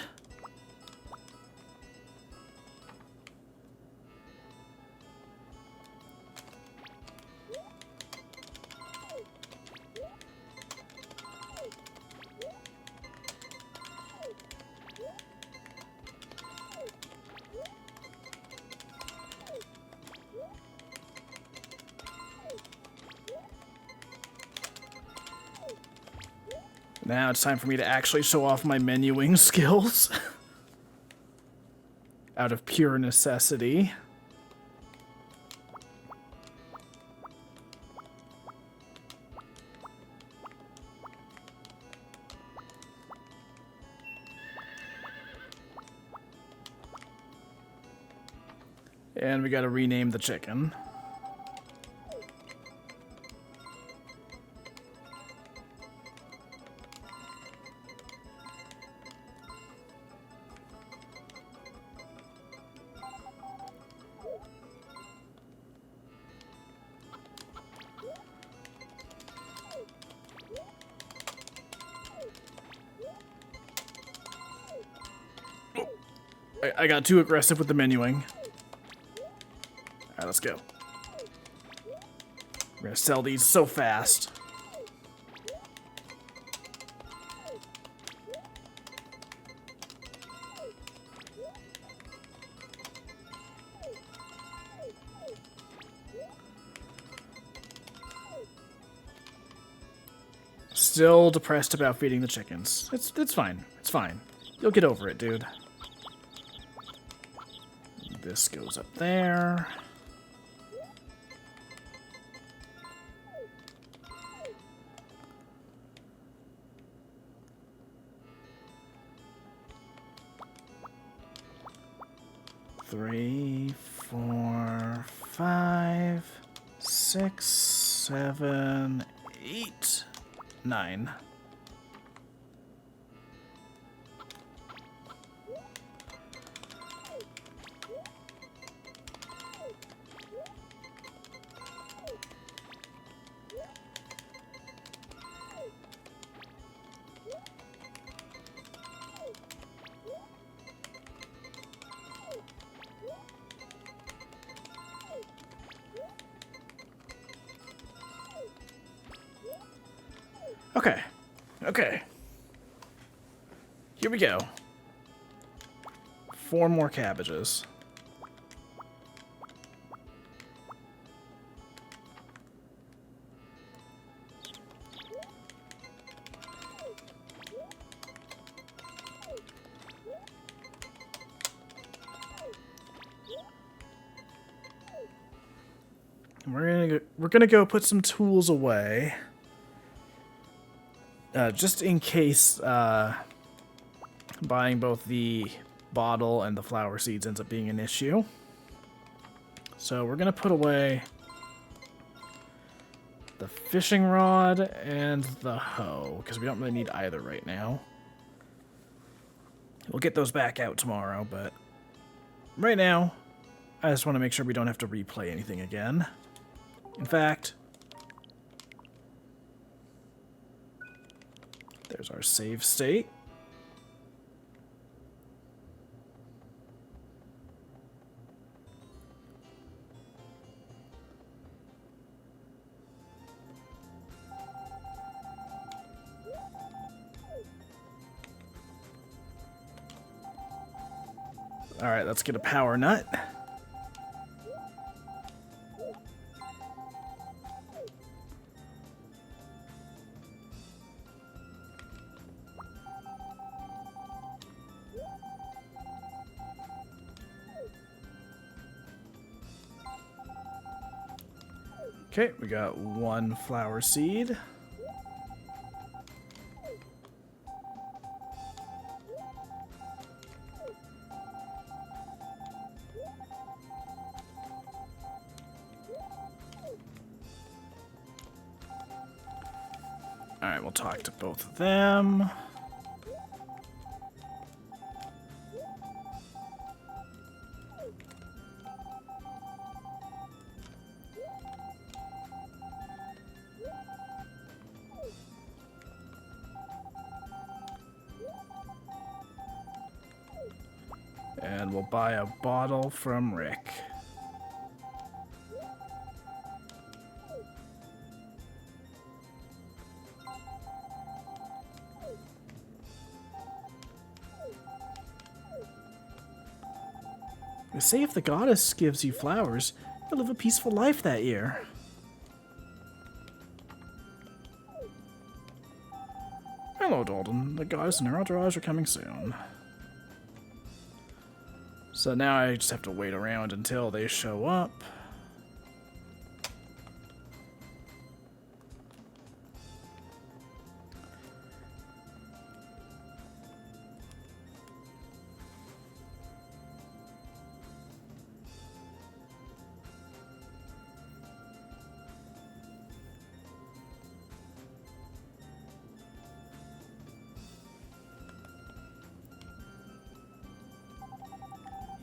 Now it's time for me to actually show off my menuing skills. Out of pure necessity. And we gotta rename the chicken. I got too aggressive with the menuing. Alright, let's go. We're gonna sell these so fast. Still depressed about feeding the chickens. It's fine. It's fine. You'll get over it, dude. This goes up there. Three, 4, 5, 6, 7, 8, 9. Okay. Here we go. 4 more cabbages. We're gonna go put some tools away. just in case buying both the bottle and the flower seeds ends up being an issue. So we're going to put away the fishing rod and the hoe, because we don't really need either right now. We'll get those back out tomorrow, but right now, I just want to make sure we don't have to replay anything again. In fact, there's our save state. Alright, let's get a power nut. Okay, we got one flower seed. Alright, we'll talk to both of them. And we'll buy a bottle from Rick. They say if the goddess gives you flowers, you'll live a peaceful life that year. Hello, Dalton. The goddess and her entourage are coming soon. So now I just have to wait around until they show up.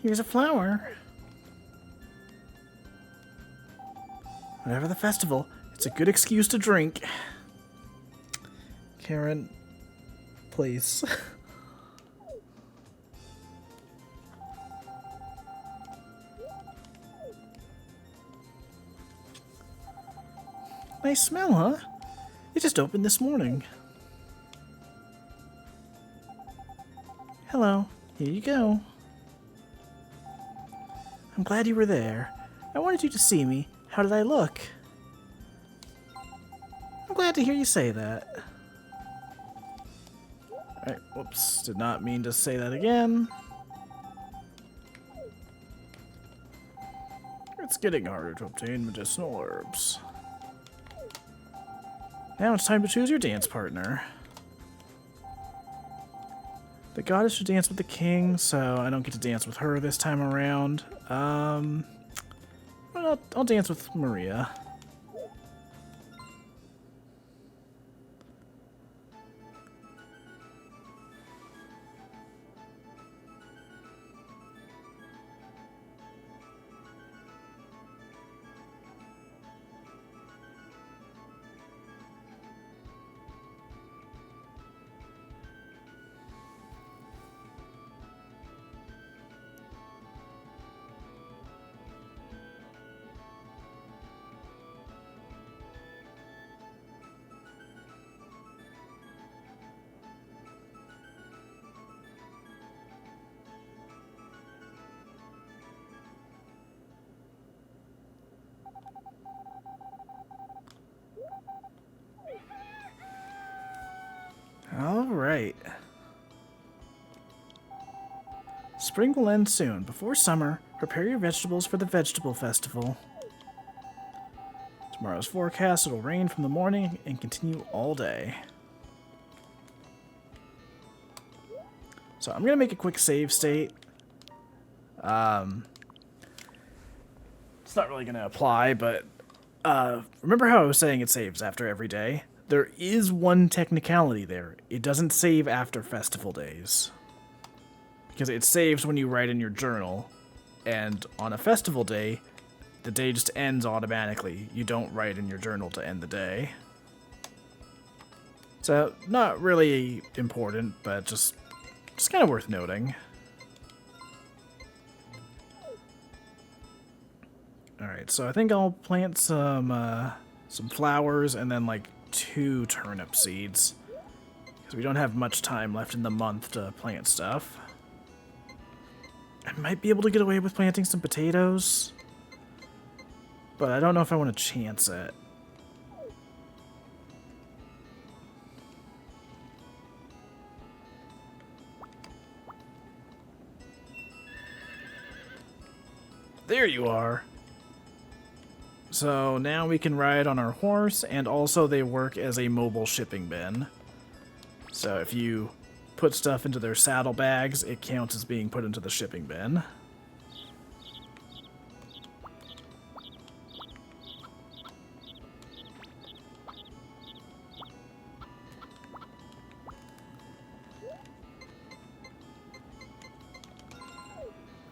Here's a flower. Whatever the festival, it's a good excuse to drink. Karen, please. Nice smell, huh? It just opened this morning. Hello, here you go. I'm glad you were there. I wanted you to see me. How did I look? I'm glad to hear you say that. Alright, whoops. Did not mean to say that again. It's getting harder to obtain medicinal herbs. Now it's time to choose your dance partner. The goddess should dance with the king, so I don't get to dance with her this time around. Well, I'll dance with Maria. Alright. Spring will end soon. Before summer, prepare your vegetables for the vegetable festival. Tomorrow's forecast, it'll rain from the morning and continue all day. So I'm going to make a quick save state. It's not really going to apply, but remember how I was saying it saves after every day? There is one technicality there. It doesn't save after festival days. Because it saves when you write in your journal. And on a festival day, the day just ends automatically. You don't write in your journal to end the day. So, not really important, but just kind of worth noting. Alright, so I think I'll plant some flowers and then like 2 turnip seeds. Because we don't have much time left in the month to plant stuff. I might be able to get away with planting some potatoes. But I don't know if I want to chance it. There you are. So now we can ride on our horse, and also they work as a mobile shipping bin. So if you put stuff into their saddlebags, it counts as being put into the shipping bin.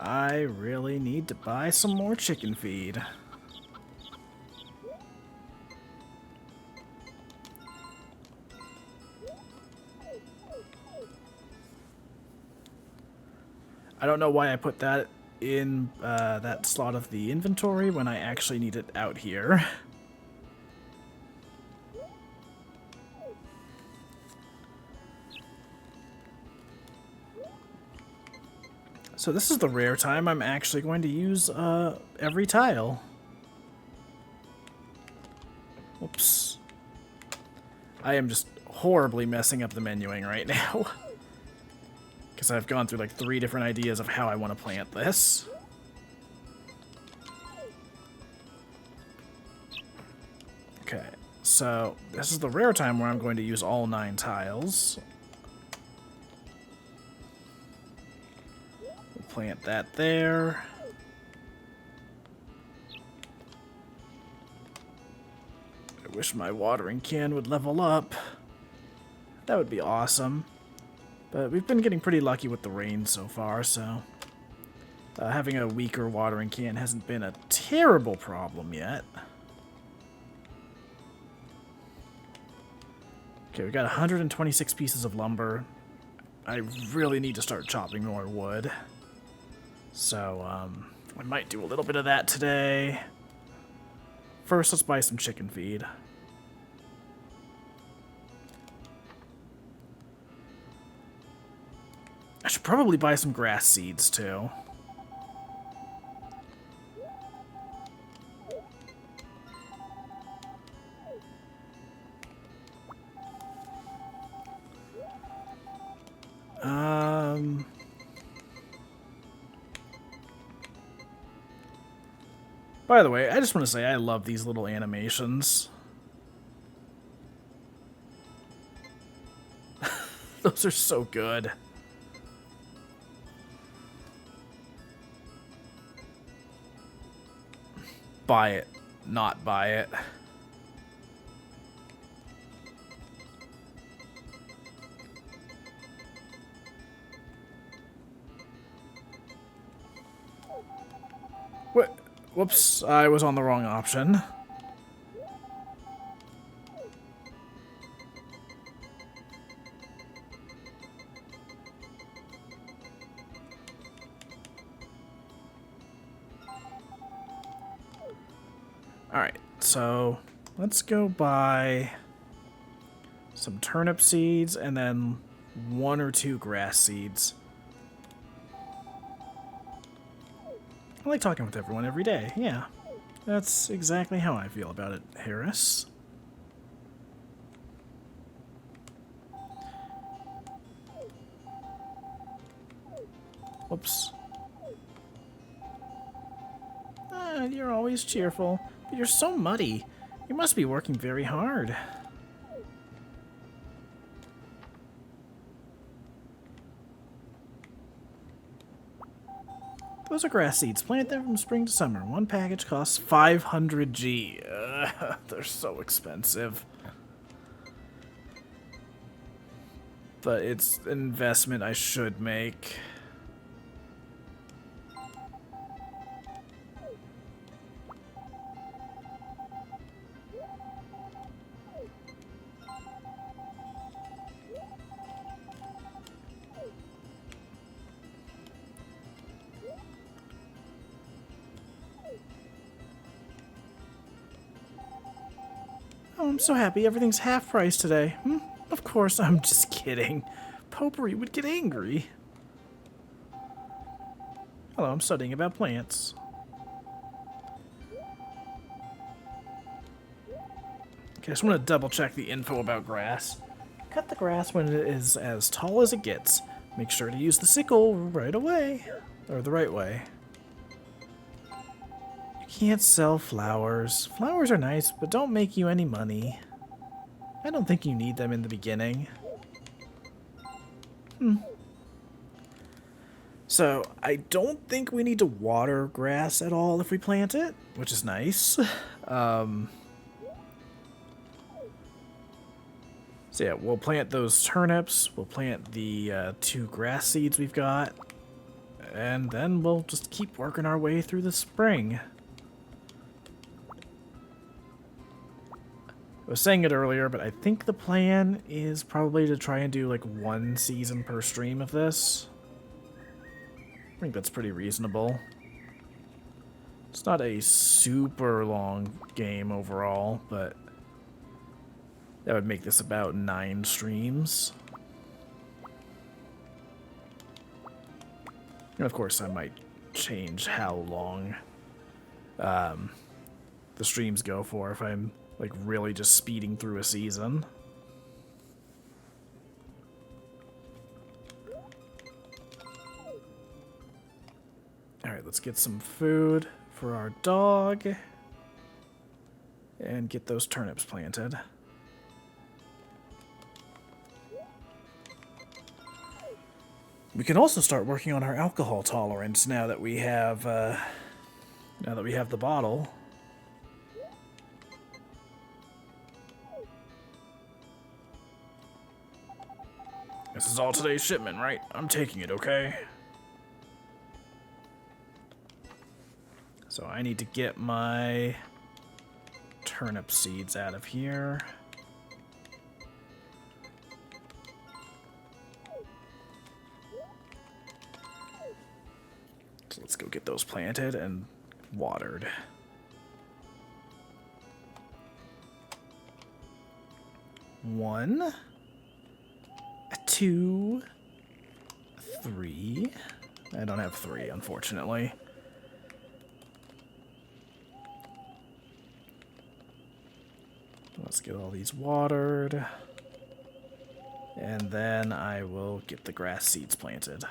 I really need to buy some more chicken feed. I don't know why I put that in that slot of the inventory when I actually need it out here. So this is the rare time I'm actually going to use every tile. Whoops. I am just horribly messing up the menuing right now. Because I've gone through like 3 different ideas of how I want to plant this. Okay, so this is the rare time where I'm going to use all 9 tiles. We'll plant that there. I wish my watering can would level up. That would be awesome. But we've been getting pretty lucky with the rain so far, so having a weaker watering can hasn't been a terrible problem yet. Okay, we got 126 pieces of lumber. I really need to start chopping more wood. So, I might do a little bit of that today. First, let's buy some chicken feed. I should probably buy some grass seeds, too. By the way, I just want to say I love these little animations. Those are so good. Buy it, not buy it. What? Whoops, I was on the wrong option. Alright, so let's go buy some turnip seeds and then 1 or 2 grass seeds. I like talking with everyone every day, yeah. That's exactly how I feel about it, Harris. Whoops. You're always cheerful, but you're so muddy. You must be working very hard. Those are grass seeds. Plant them from spring to summer. One package costs 500 G. They're so expensive. But it's an investment I should make. Oh, I'm so happy everything's half price today. Of course, I'm just kidding. Potpourri would get angry. Hello, I'm studying about plants. Okay, I just want to double check the info about grass. Cut the grass when it is as tall as it gets. Make sure to use the sickle right away. Or the right way. You can't sell flowers. Flowers are nice, but don't make you any money. I don't think you need them in the beginning. So, I don't think we need to water grass at all if we plant it, which is nice. So yeah, we'll plant those turnips, we'll plant the 2 grass seeds we've got, and then we'll just keep working our way through the spring. I was saying it earlier, but I think the plan is probably to try and do like 1 season per stream of this. I think that's pretty reasonable. It's not a super long game overall, but that would make this about 9 streams. And of course, I might change how long the streams go for if I'm like really just speeding through a season. Alright, let's get some food for our dog. And get those turnips planted. We can also start working on our alcohol tolerance now that we have the bottle. This is all today's shipment, right? I'm taking it, okay? So I need to get my turnip seeds out of here. So let's go get those planted and watered. One, 2, 3. I don't have 3, unfortunately. Let's get all these watered. And then I will get the grass seeds planted.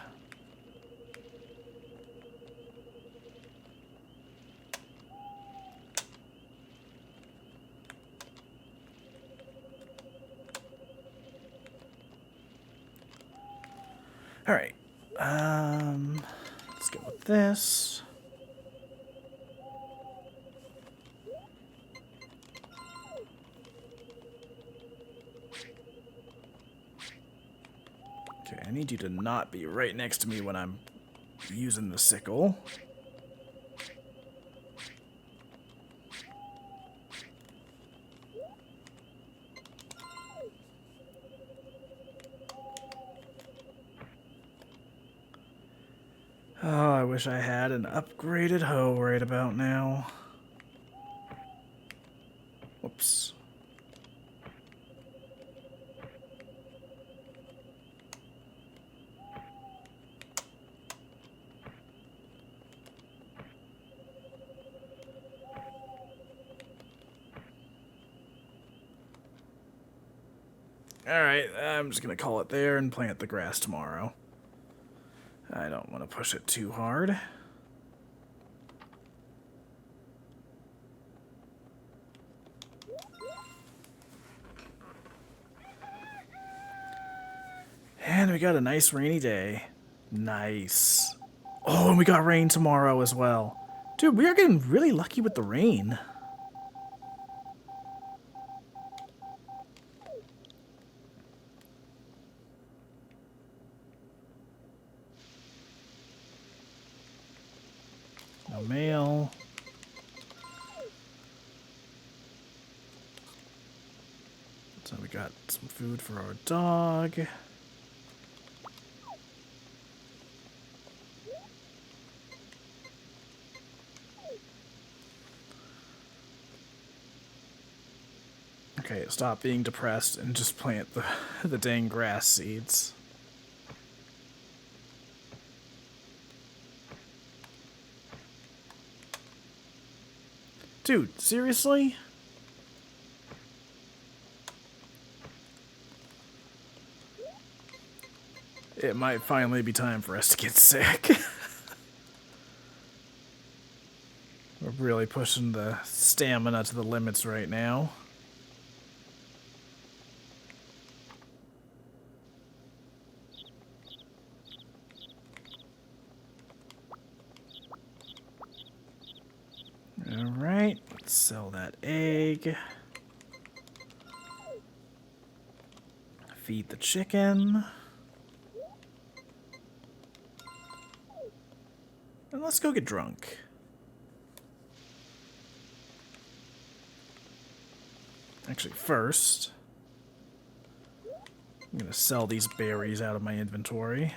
Alright. Let's go with this. Okay, I need you to not be right next to me when I'm using the sickle. Oh, I wish I had an upgraded hoe right about now. Whoops. Alright, I'm just gonna call it there and plant the grass tomorrow. I don't want to push it too hard. And we got a nice rainy day. Nice. Oh, and we got rain tomorrow as well. Dude, we are getting really lucky with the rain. No mail. So we got some food for our dog. Okay, stop being depressed and just plant the dang grass seeds. Dude, seriously? It might finally be time for us to get sick. We're really pushing the stamina to the limits right now. Alright, let's sell that egg. Feed the chicken. And let's go get drunk. Actually, first, I'm gonna sell these berries out of my inventory.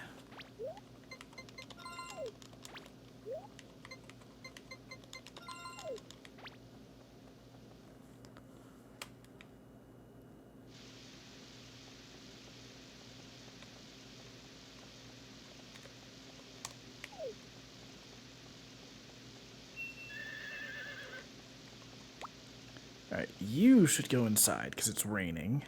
Alright, you should go inside because it's raining.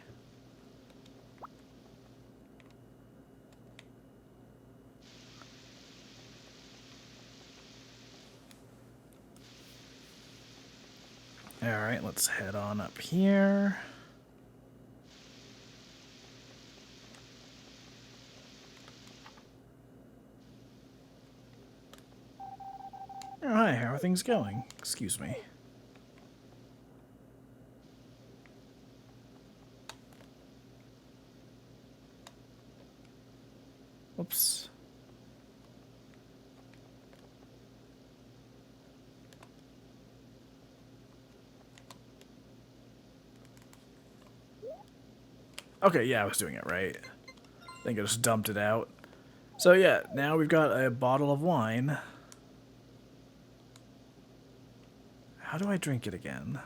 Alright, let's head on up here. Oh, hi, how are things going? Excuse me. Whoops. Okay, yeah, I was doing it right. I think I just dumped it out. So yeah, now we've got a bottle of wine. How do I drink it again?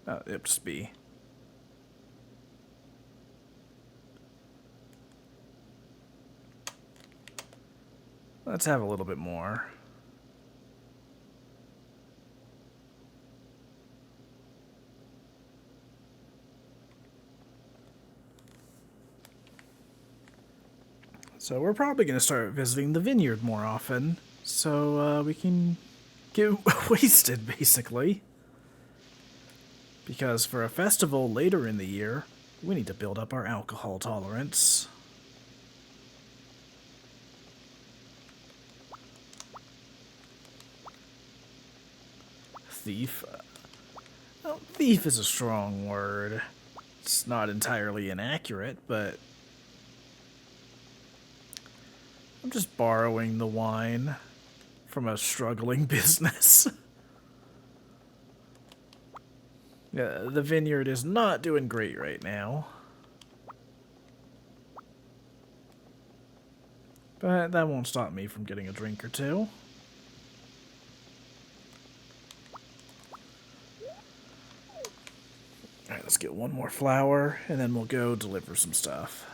Oh, it'll just be. Let's have a little bit more. So we're probably going to start visiting the vineyard more often, so we can get wasted, basically. Because for a festival later in the year, we need to build up our alcohol tolerance. Thief? Well, thief is a strong word. It's not entirely inaccurate, but I'm just borrowing the wine from a struggling business. Yeah, the vineyard is not doing great right now. But that won't stop me from getting a drink or two. Alright, let's get one more flower, and then we'll go deliver some stuff.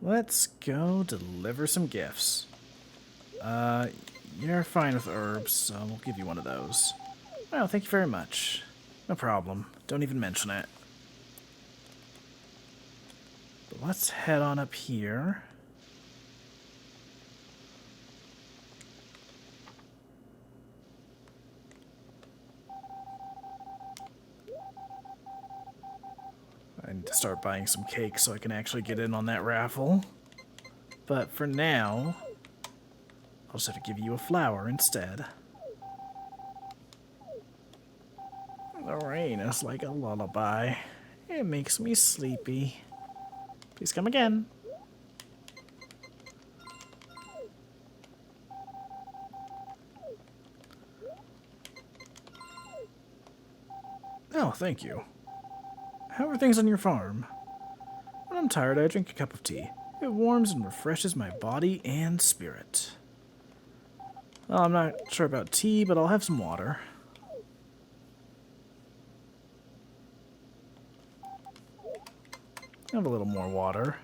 Let's go deliver some gifts. You're fine with herbs, so we'll give you one of those. Oh, thank you very much. No problem. Don't even mention it. But let's head on up here. start buying some cake so I can actually get in on that raffle. But for now, I'll just have to give you a flower instead. The rain is like a lullaby. It makes me sleepy. Please come again. Oh, thank you. How are things on your farm? When I'm tired, I drink a cup of tea. It warms and refreshes my body and spirit. Well, I'm not sure about tea, but I'll have some water. Have a little more water.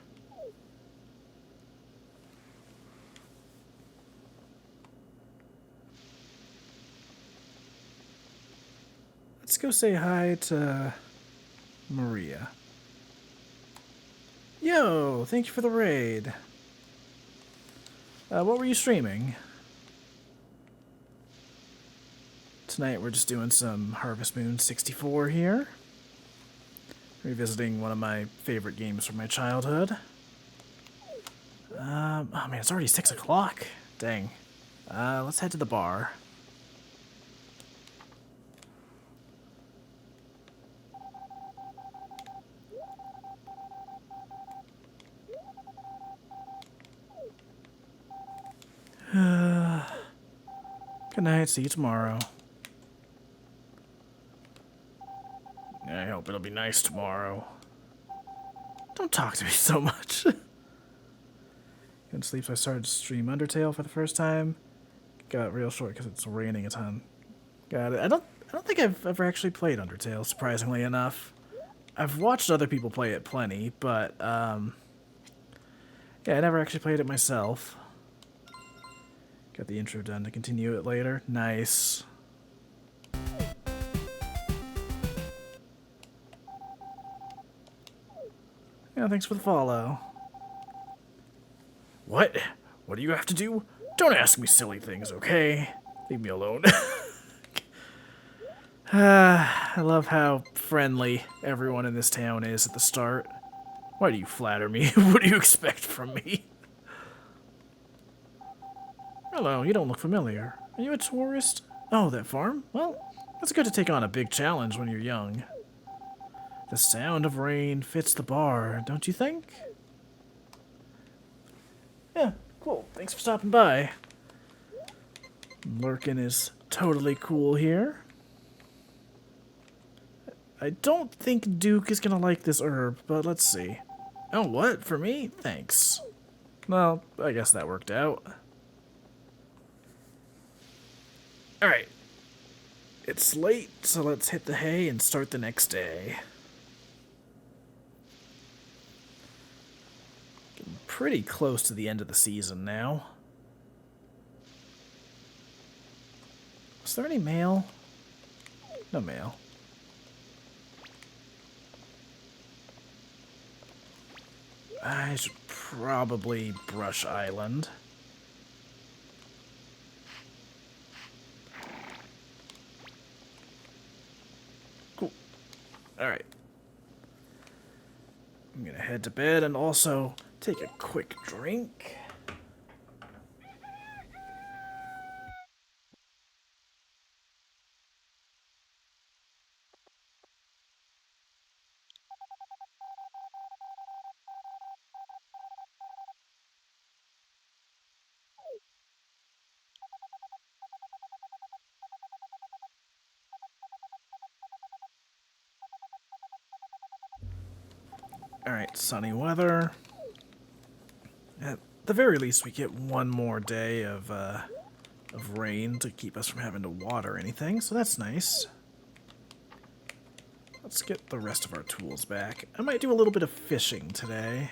Let's go say hi to Maria. Yo, thank you for the raid. What were you streaming? Tonight we're just doing some Harvest Moon 64 here. Revisiting one of my favorite games from my childhood. Oh man, it's already 6 o'clock. Dang. Let's head to the bar. Good night, see you tomorrow. I hope it'll be nice tomorrow. Don't talk to me so much. Couldn't sleep, so I started to stream Undertale for the first time. Got real short because it's raining a ton. Got it. I don't think I've ever actually played Undertale, surprisingly enough. I've watched other people play it plenty, but yeah, I never actually played it myself. Got the intro done to continue it later. Nice. Yeah, thanks for the follow. What? What do you have to do? Don't ask me silly things, okay? Leave me alone. I love how friendly everyone in this town is at the start. Why do you flatter me? What do you expect from me? Hello, you don't look familiar. Are you a tourist? Oh, that farm? Well, it's good to take on a big challenge when you're young. The sound of rain fits the bar, don't you think? Yeah, cool. Thanks for stopping by. Lurkin is totally cool here. I don't think Duke is gonna like this herb, but let's see. Oh, what? For me? Thanks. Well, I guess that worked out. Alright. It's late, so let's hit the hay and start the next day. Getting pretty close to the end of the season now. Is there any mail? No mail. I should probably brush Island. Cool. Alright. I'm gonna head to bed and also take a quick drink. Alright, sunny weather. At the very least, we get one more day of rain to keep us from having to water anything, so that's nice. Let's get the rest of our tools back. I might do a little bit of fishing today.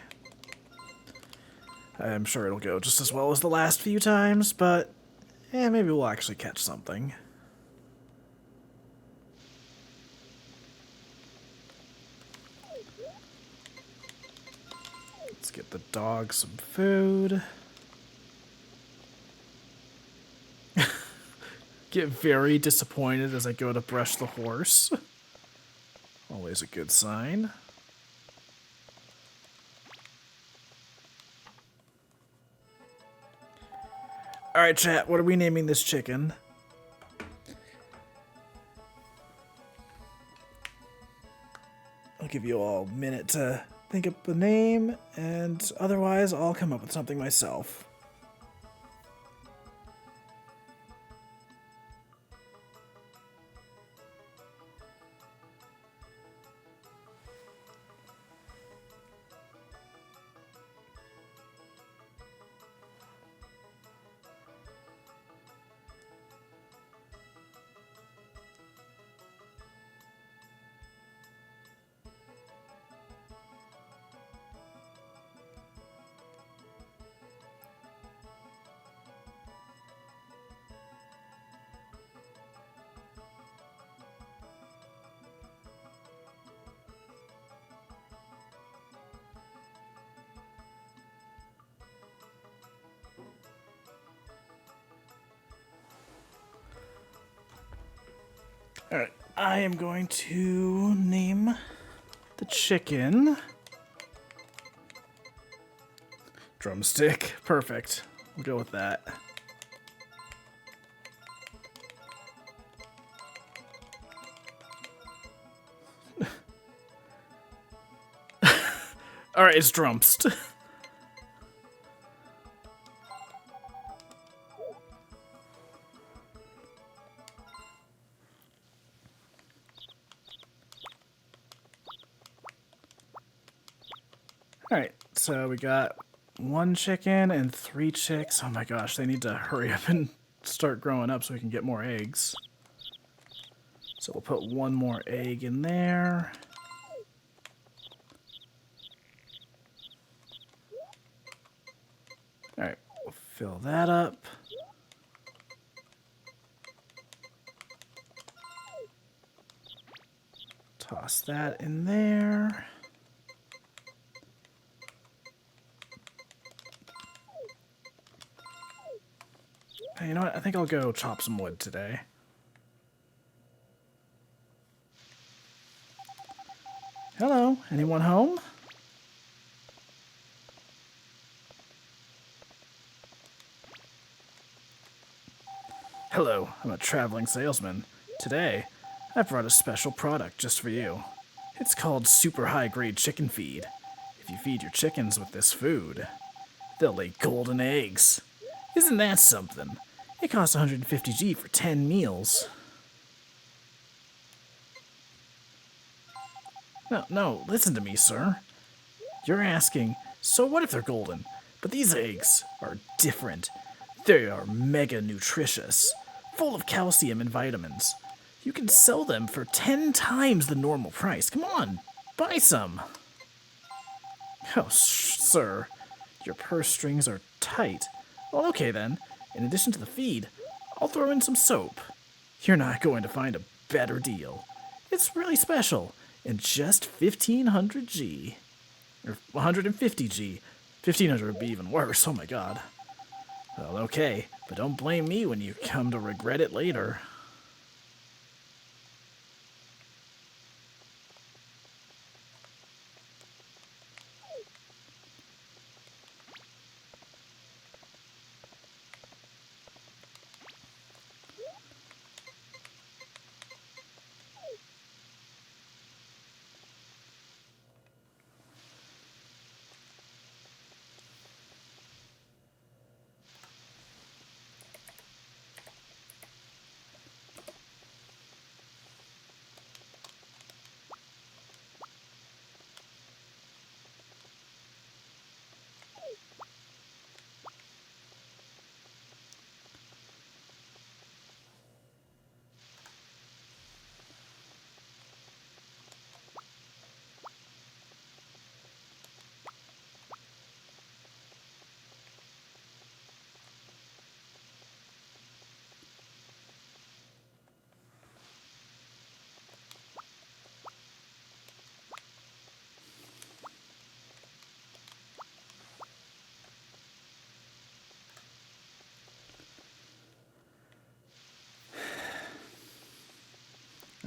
I'm sure it'll go just as well as the last few times, but maybe we'll actually catch something. Let's get the dog some food. Get very disappointed as I go to brush the horse. Always a good sign. Alright, chat, what are we naming this chicken? I'll give you all a minute to think up the name, and otherwise I'll come up with something myself. Alright, I am going to name the chicken Drumstick. Perfect. We'll go with that. Alright, it's Drumst. Alright, so we got 1 chicken and 3 chicks. Oh my gosh, they need to hurry up and start growing up so we can get more eggs. So we'll put 1 more egg in there. Alright, we'll fill that up. Toss that in there. Hey, you know what? I think I'll go chop some wood today. Hello, anyone home? Hello, I'm a traveling salesman. Today, I brought a special product just for you. It's called super high-grade chicken feed. If you feed your chickens with this food, they'll lay golden eggs. Isn't that something? It costs 150G for 10 meals. No, listen to me, sir. You're asking, so what if they're golden? But these eggs are different. They are mega nutritious, full of calcium and vitamins. You can sell them for 10 times the normal price. Come on, buy some. Oh, sir, your purse strings are tight. Well, okay then. In addition to the feed, I'll throw in some soap. You're not going to find a better deal. It's really special, and just 1500G. Or 150G. 1500 would be even worse, oh my god. Well, okay, but don't blame me when you come to regret it later.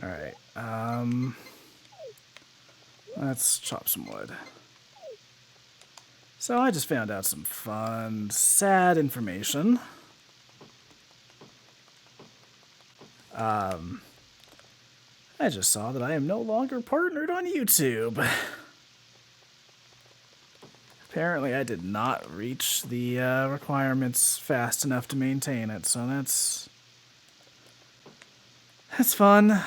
Alright, let's chop some wood. So I just found out some fun, sad information. I just saw that I am no longer partnered on YouTube. Apparently I did not reach the requirements fast enough to maintain it, so that's fun.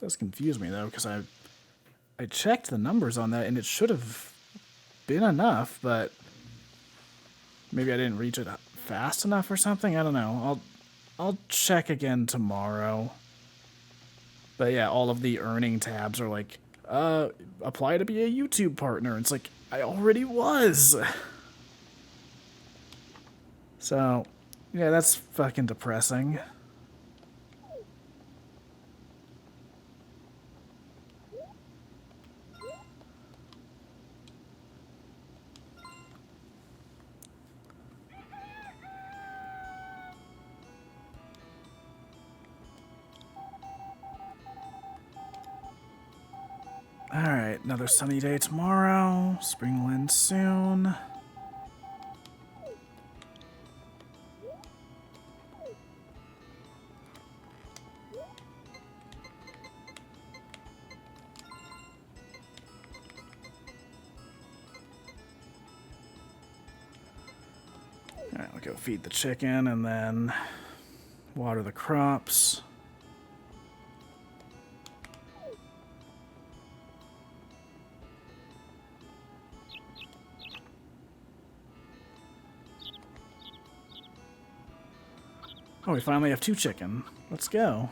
It does confuse me though, because I checked the numbers on that and it should have been enough, but maybe I didn't reach it fast enough or something. I don't know. I'll check again tomorrow. But yeah, all of the earning tabs are like, apply to be a YouTube partner. It's like, I already was. So, yeah, that's fucking depressing. Alright, another sunny day tomorrow. Spring will end soon. Alright, I'll go feed the chicken and then water the crops. Oh, we finally have 2 chicken. Let's go.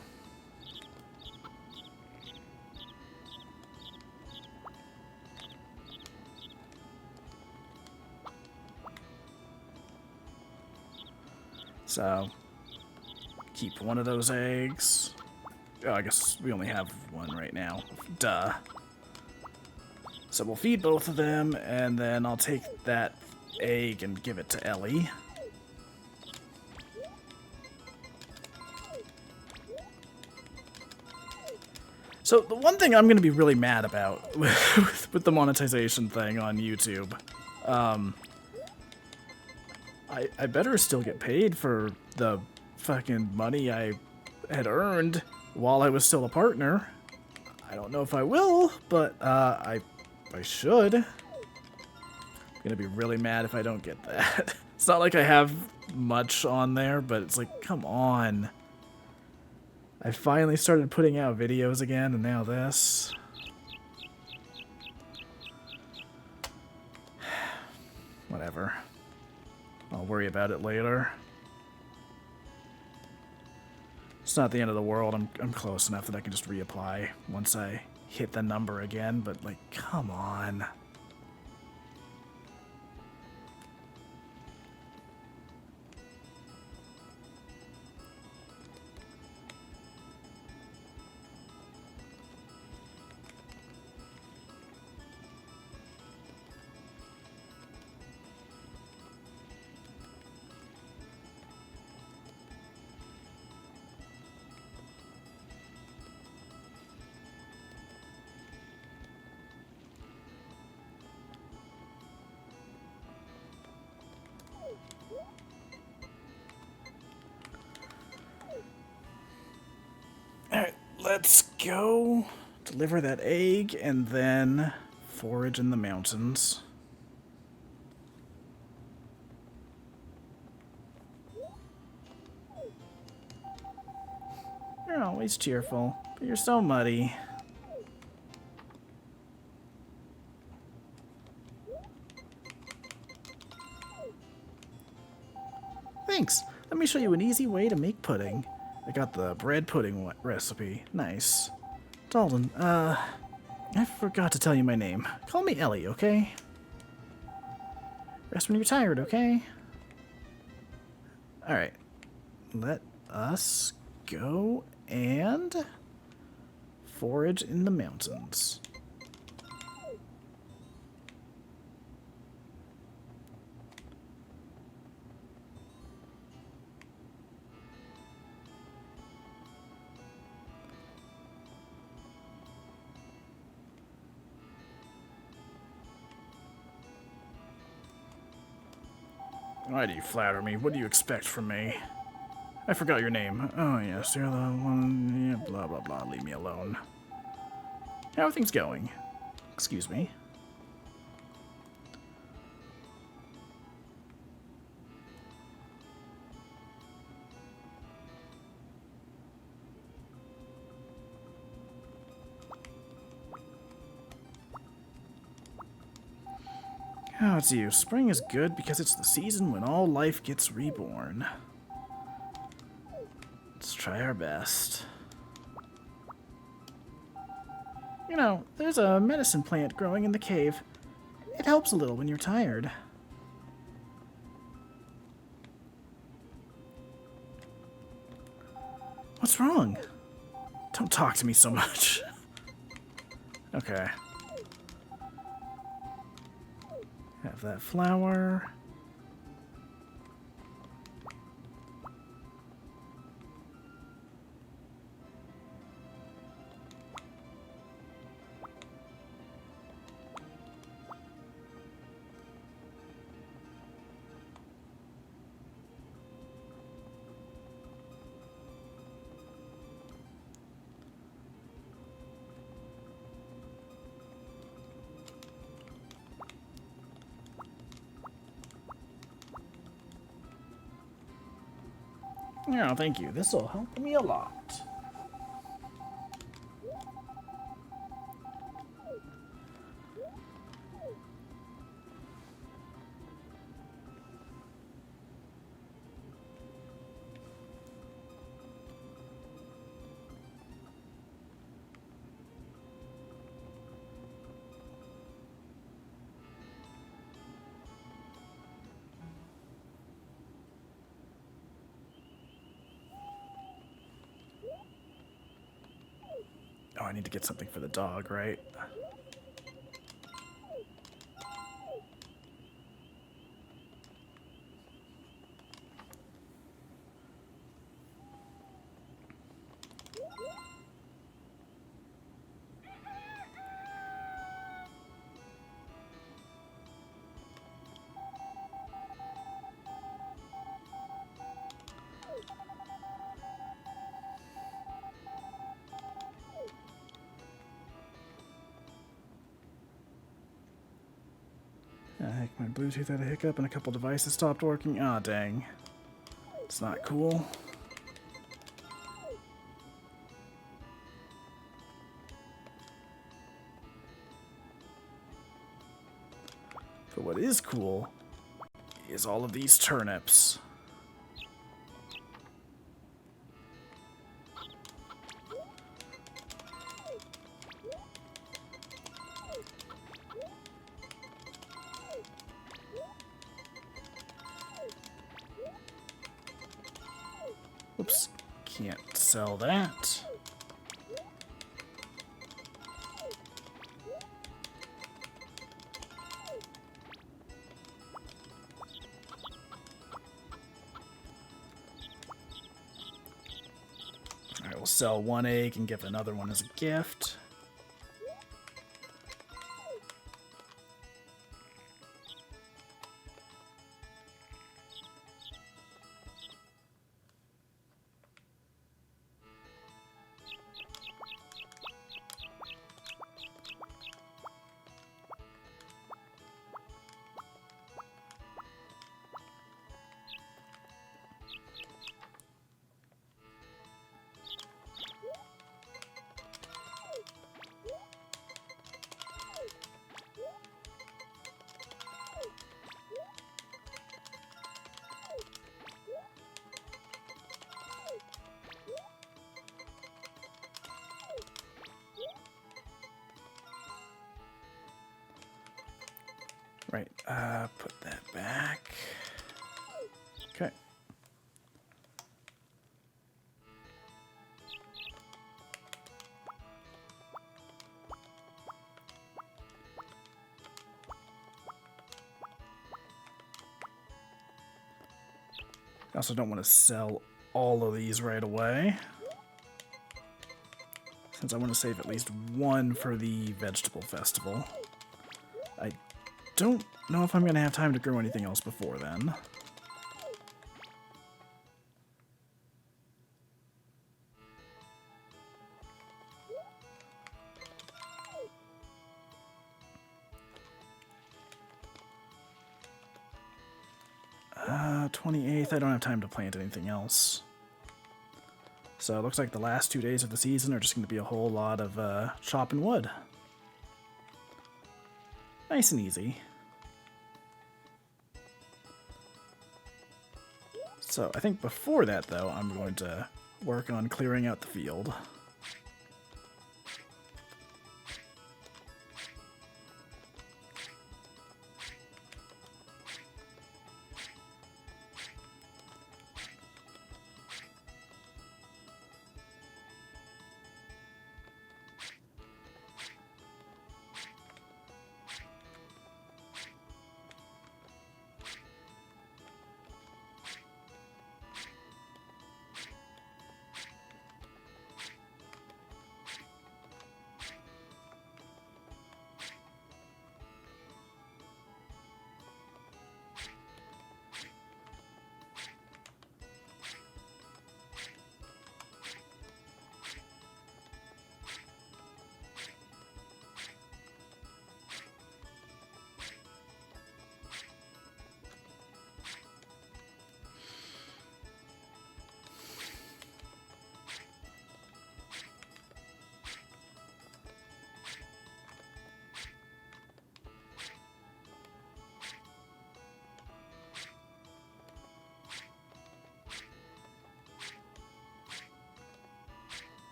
So, keep one of those eggs. Oh, I guess we only have one right now. Duh. So we'll feed both of them, and then I'll take that egg and give it to Ellie. So the one thing I'm going to be really mad about with the monetization thing on YouTube, I better still get paid for the fucking money I had earned while I was still a partner. I don't know if I will, but I should. I'm gonna be really mad if I don't get that. It's not like I have much on there, but it's like, come on. I finally started putting out videos again, and now this. Whatever. I'll worry about it later. It's not the end of the world. I'm close enough that I can just reapply once I hit the number again, but like, come on. Alright, let's go deliver that egg and then forage in the mountains. You're always cheerful, but you're so muddy. Thanks. Let me show you an easy way to make pudding. I got the bread pudding recipe. Nice. Dalton, I forgot to tell you my name. Call me Ellie, okay? Rest when you're tired, okay? Alright. Let us go and forage in the mountains. Why do you flatter me? What do you expect from me? I forgot your name. Oh, yes, you're the one... Yeah, blah, blah, blah. Leave me alone. How are things going? Excuse me. Oh, it's you. Spring is good because it's the season when all life gets reborn. Let's try our best. You know, there's a medicine plant growing in the cave. It helps a little when you're tired. What's wrong? Don't talk to me so much. Okay. Have that flower. Yeah, thank you. This'll help me a lot. Oh, I need to get something for the dog, right? Heck, my Bluetooth had a hiccup and a couple devices stopped working. Ah, dang. It's not cool. But what is cool is all of these turnips. Oops, can't sell that. Alright, we'll sell one egg and give another one as a gift. Right, put that back. Okay. I also don't want to sell all of these right away, since I want to save at least one for the vegetable festival. I don't know if I'm going to have time to grow anything else before then. 28th, I don't have time to plant anything else. So it looks like the last 2 days of the season are just going to be a whole lot of chopping wood. Nice and easy. So I think before that, though, I'm going to work on clearing out the field.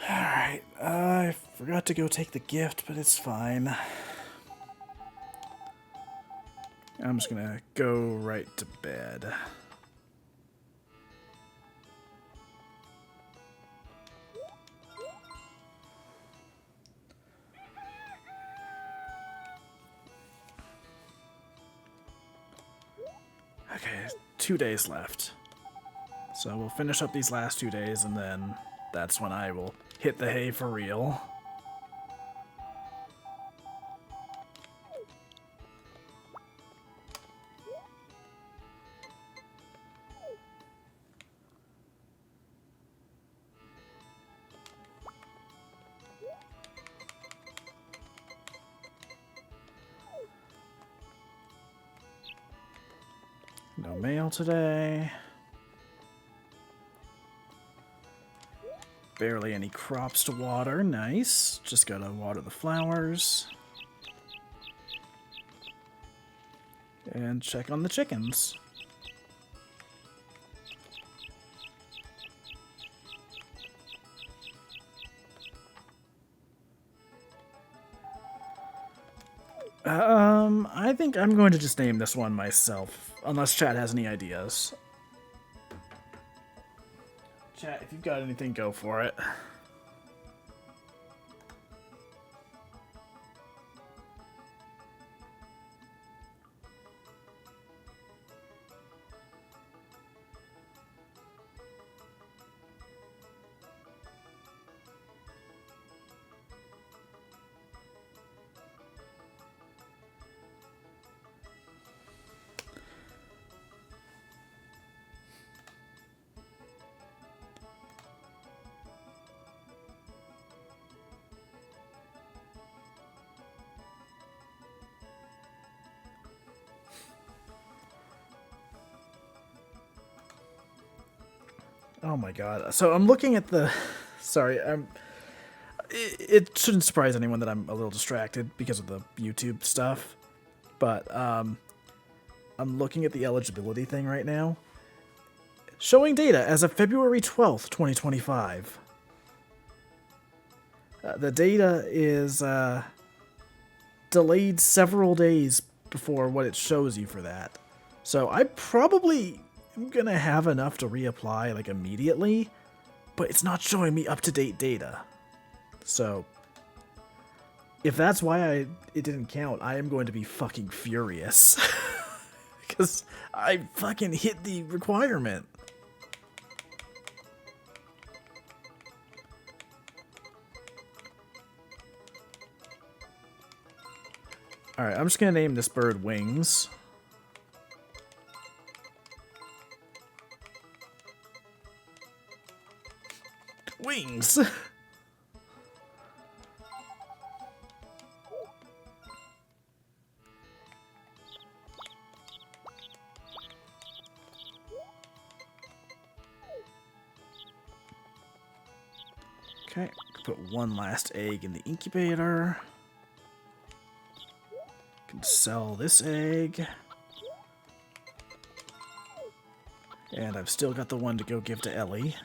Alright, I forgot to go take the gift, but it's fine. I'm just gonna go right to bed. Okay, 2 days left. So we'll finish up these last 2 days, and then that's when I will hit the hay for real. No mail today. Barely any crops to water. Nice. Just gotta water the flowers. And check on the chickens. I think I'm going to just name this one myself, unless chat has any ideas. Chat, if you've got anything, go for it. Oh my god. So I'm looking at the... Sorry, it shouldn't surprise anyone that I'm a little distracted because of the YouTube stuff. But, I'm looking at the eligibility thing right now. Showing data as of February 12th, 2025. The data is, delayed several days before what it shows you for that. So I probably... I'm gonna have enough to reapply, like, immediately, but it's not showing me up-to-date data. So, if that's why it didn't count, I am going to be fucking furious. Because I fucking hit the requirement. Alright, I'm just gonna name this bird Wings. Wings! Okay, put one last egg in the incubator. Can sell this egg. And I've still got the one to go give to Ellie.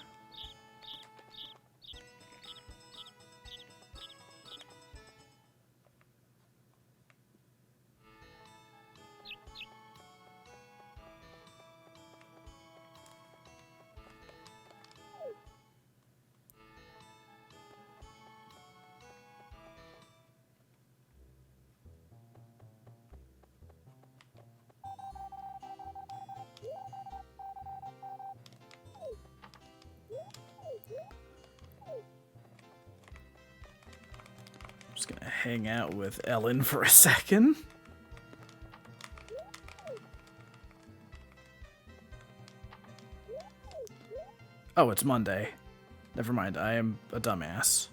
Just gonna hang out with Ellen for a second. Oh, it's Monday. Never mind, I am a dumbass.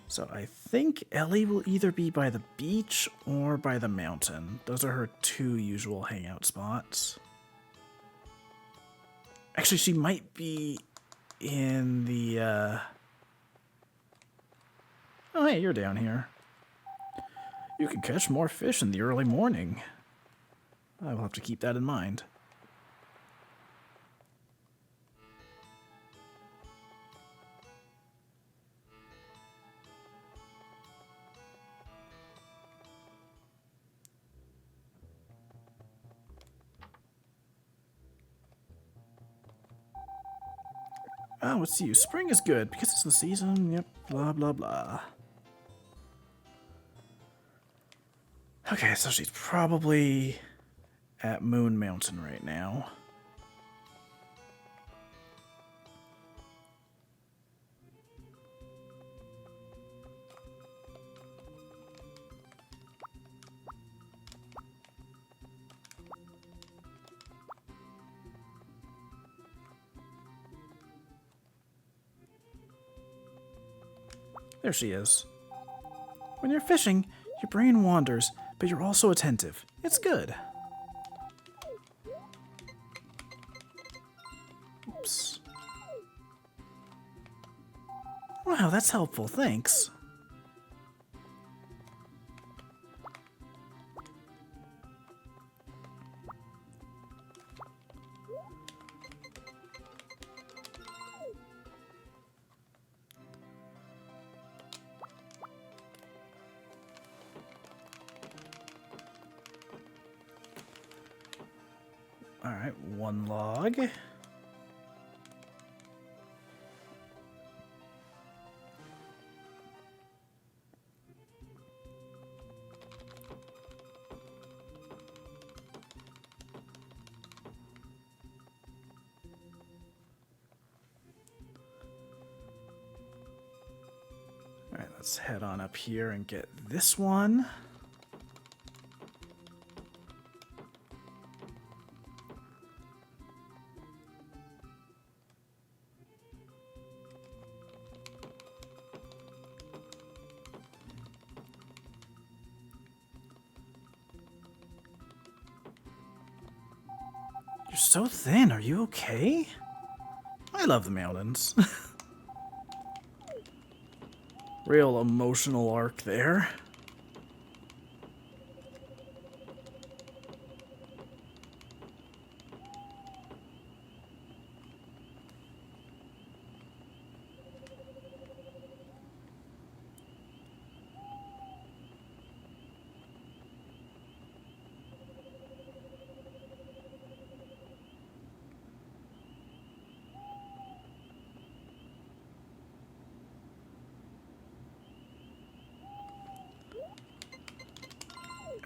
So I think Ellie will either be by the beach or by the mountain. Those are her two usual hangout spots. Actually, she might be in the, Oh, hey, you're down here. You can catch more fish in the early morning. I will have to keep that in mind. Oh, let's see. Spring is good because it's the season. Yep, blah, blah, blah. Okay, so she's probably at Moon Mountain right now. There she is. When you're fishing, your brain wanders, but you're also attentive. It's good. Oops. Wow, that's helpful. Thanks. Alright, one log. Alright, let's head on up here and get this one. You're so thin. Are you okay? I love the mountains. Real emotional arc there.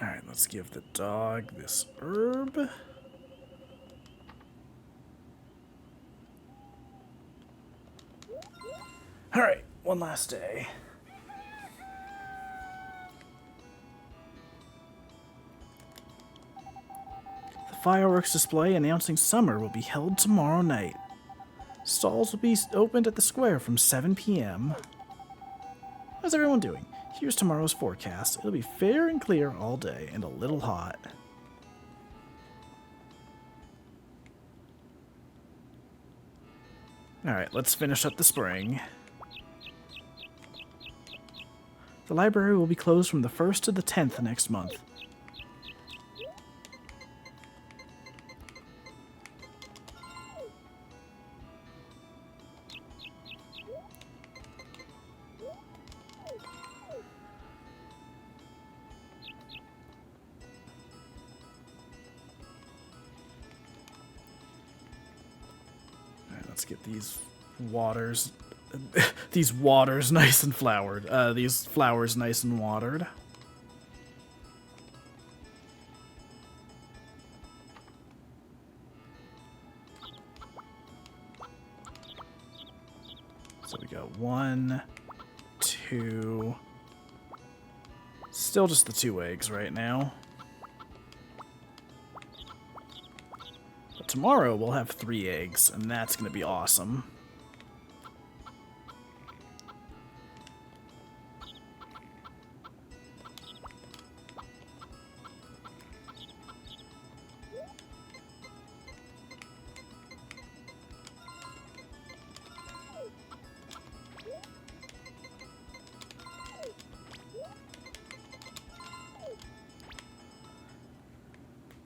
Alright, let's give the dog this herb. Alright, one last day. The fireworks display announcing summer will be held tomorrow night. Stalls will be opened at the square from 7 p.m. How's everyone doing? Here's tomorrow's forecast. It'll be fair and clear all day and a little hot. Alright, let's finish up the spring. The library will be closed from the 1st to the 10th next month. Let's get these waters, these waters nice and flowered. These flowers nice and watered. So we got 1, 2. Still just the 2 eggs right now. Tomorrow we'll have 3 eggs, and that's going to be awesome.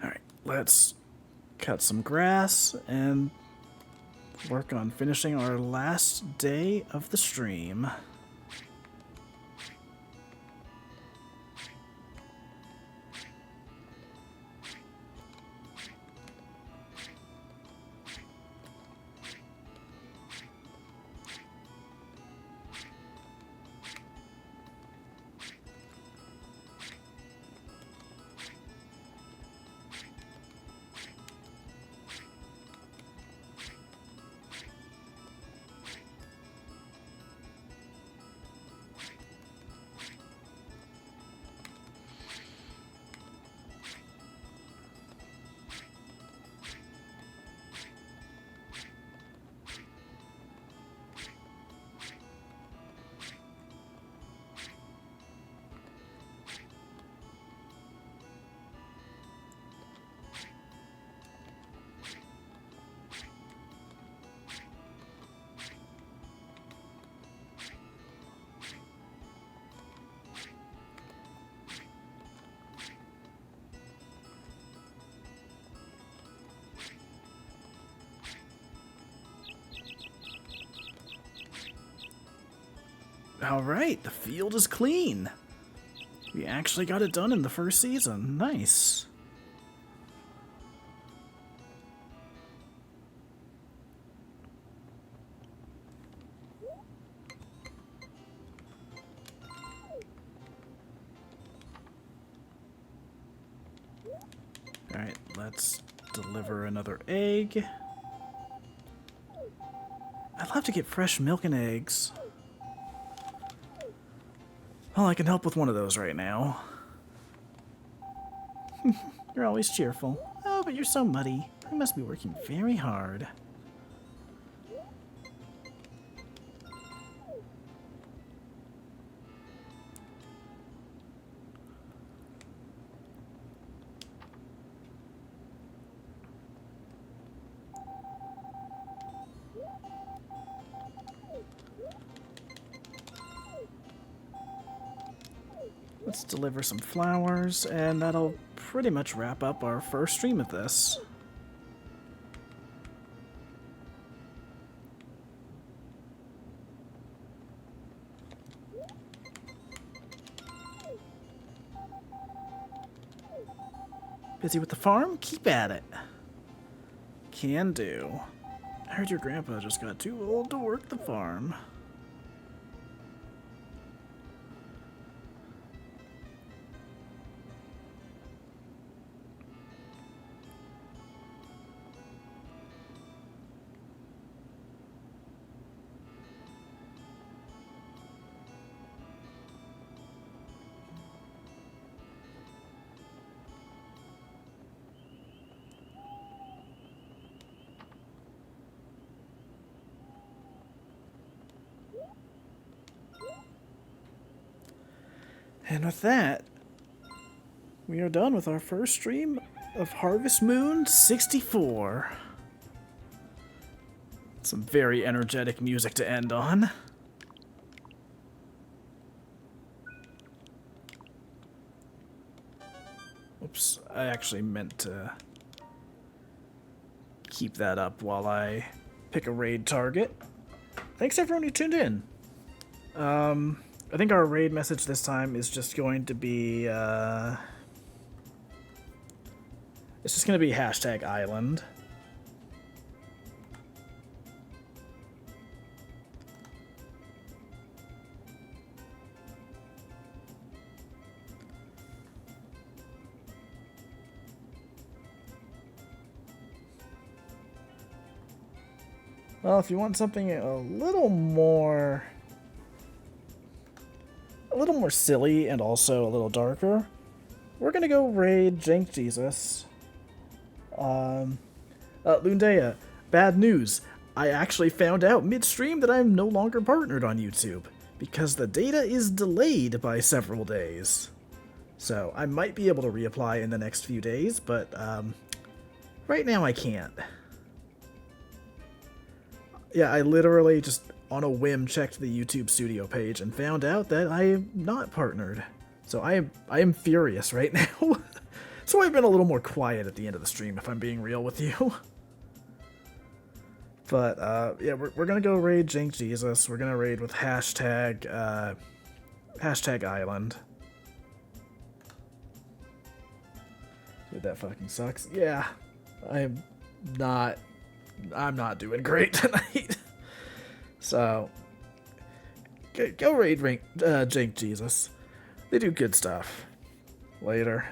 Alright, let's cut some grass and work on finishing our last day of the stream. Alright, the field is clean. We actually got it done in the first season. Nice. Alright, let's deliver another egg. I'd love to get fresh milk and eggs. Well, I can help with one of those right now. You're always cheerful. Oh, but you're so muddy. You must be working very hard. Let's deliver some flowers, and that'll pretty much wrap up our first stream of this. Busy with the farm? Keep at it. Can do. I heard your grandpa just got too old to work the farm. And with that, we are done with our first stream of Harvest Moon 64. Some very energetic music to end on. Oops, I actually meant to keep that up while I pick a raid target. Thanks everyone who tuned in. I think our raid message this time is just going to be, it's just going to be #island. Well, if you want something a little more silly and also a little darker, we're gonna go raid Jank Jesus. Lundea, bad news. I actually found out midstream that I'm no longer partnered on YouTube because the data is delayed by several days. So I might be able to reapply in the next few days, but right now I can't. Yeah, I literally just on a whim checked the YouTube Studio page and found out that I am not partnered. So I am furious right now. So I've been a little more quiet at the end of the stream, if I'm being real with you. But yeah, we're gonna go raid Jank Jesus. We're gonna raid with #island. Dude, that fucking sucks. Yeah, I'm not doing great tonight. So, go raid Jank Jesus. They do good stuff. Later.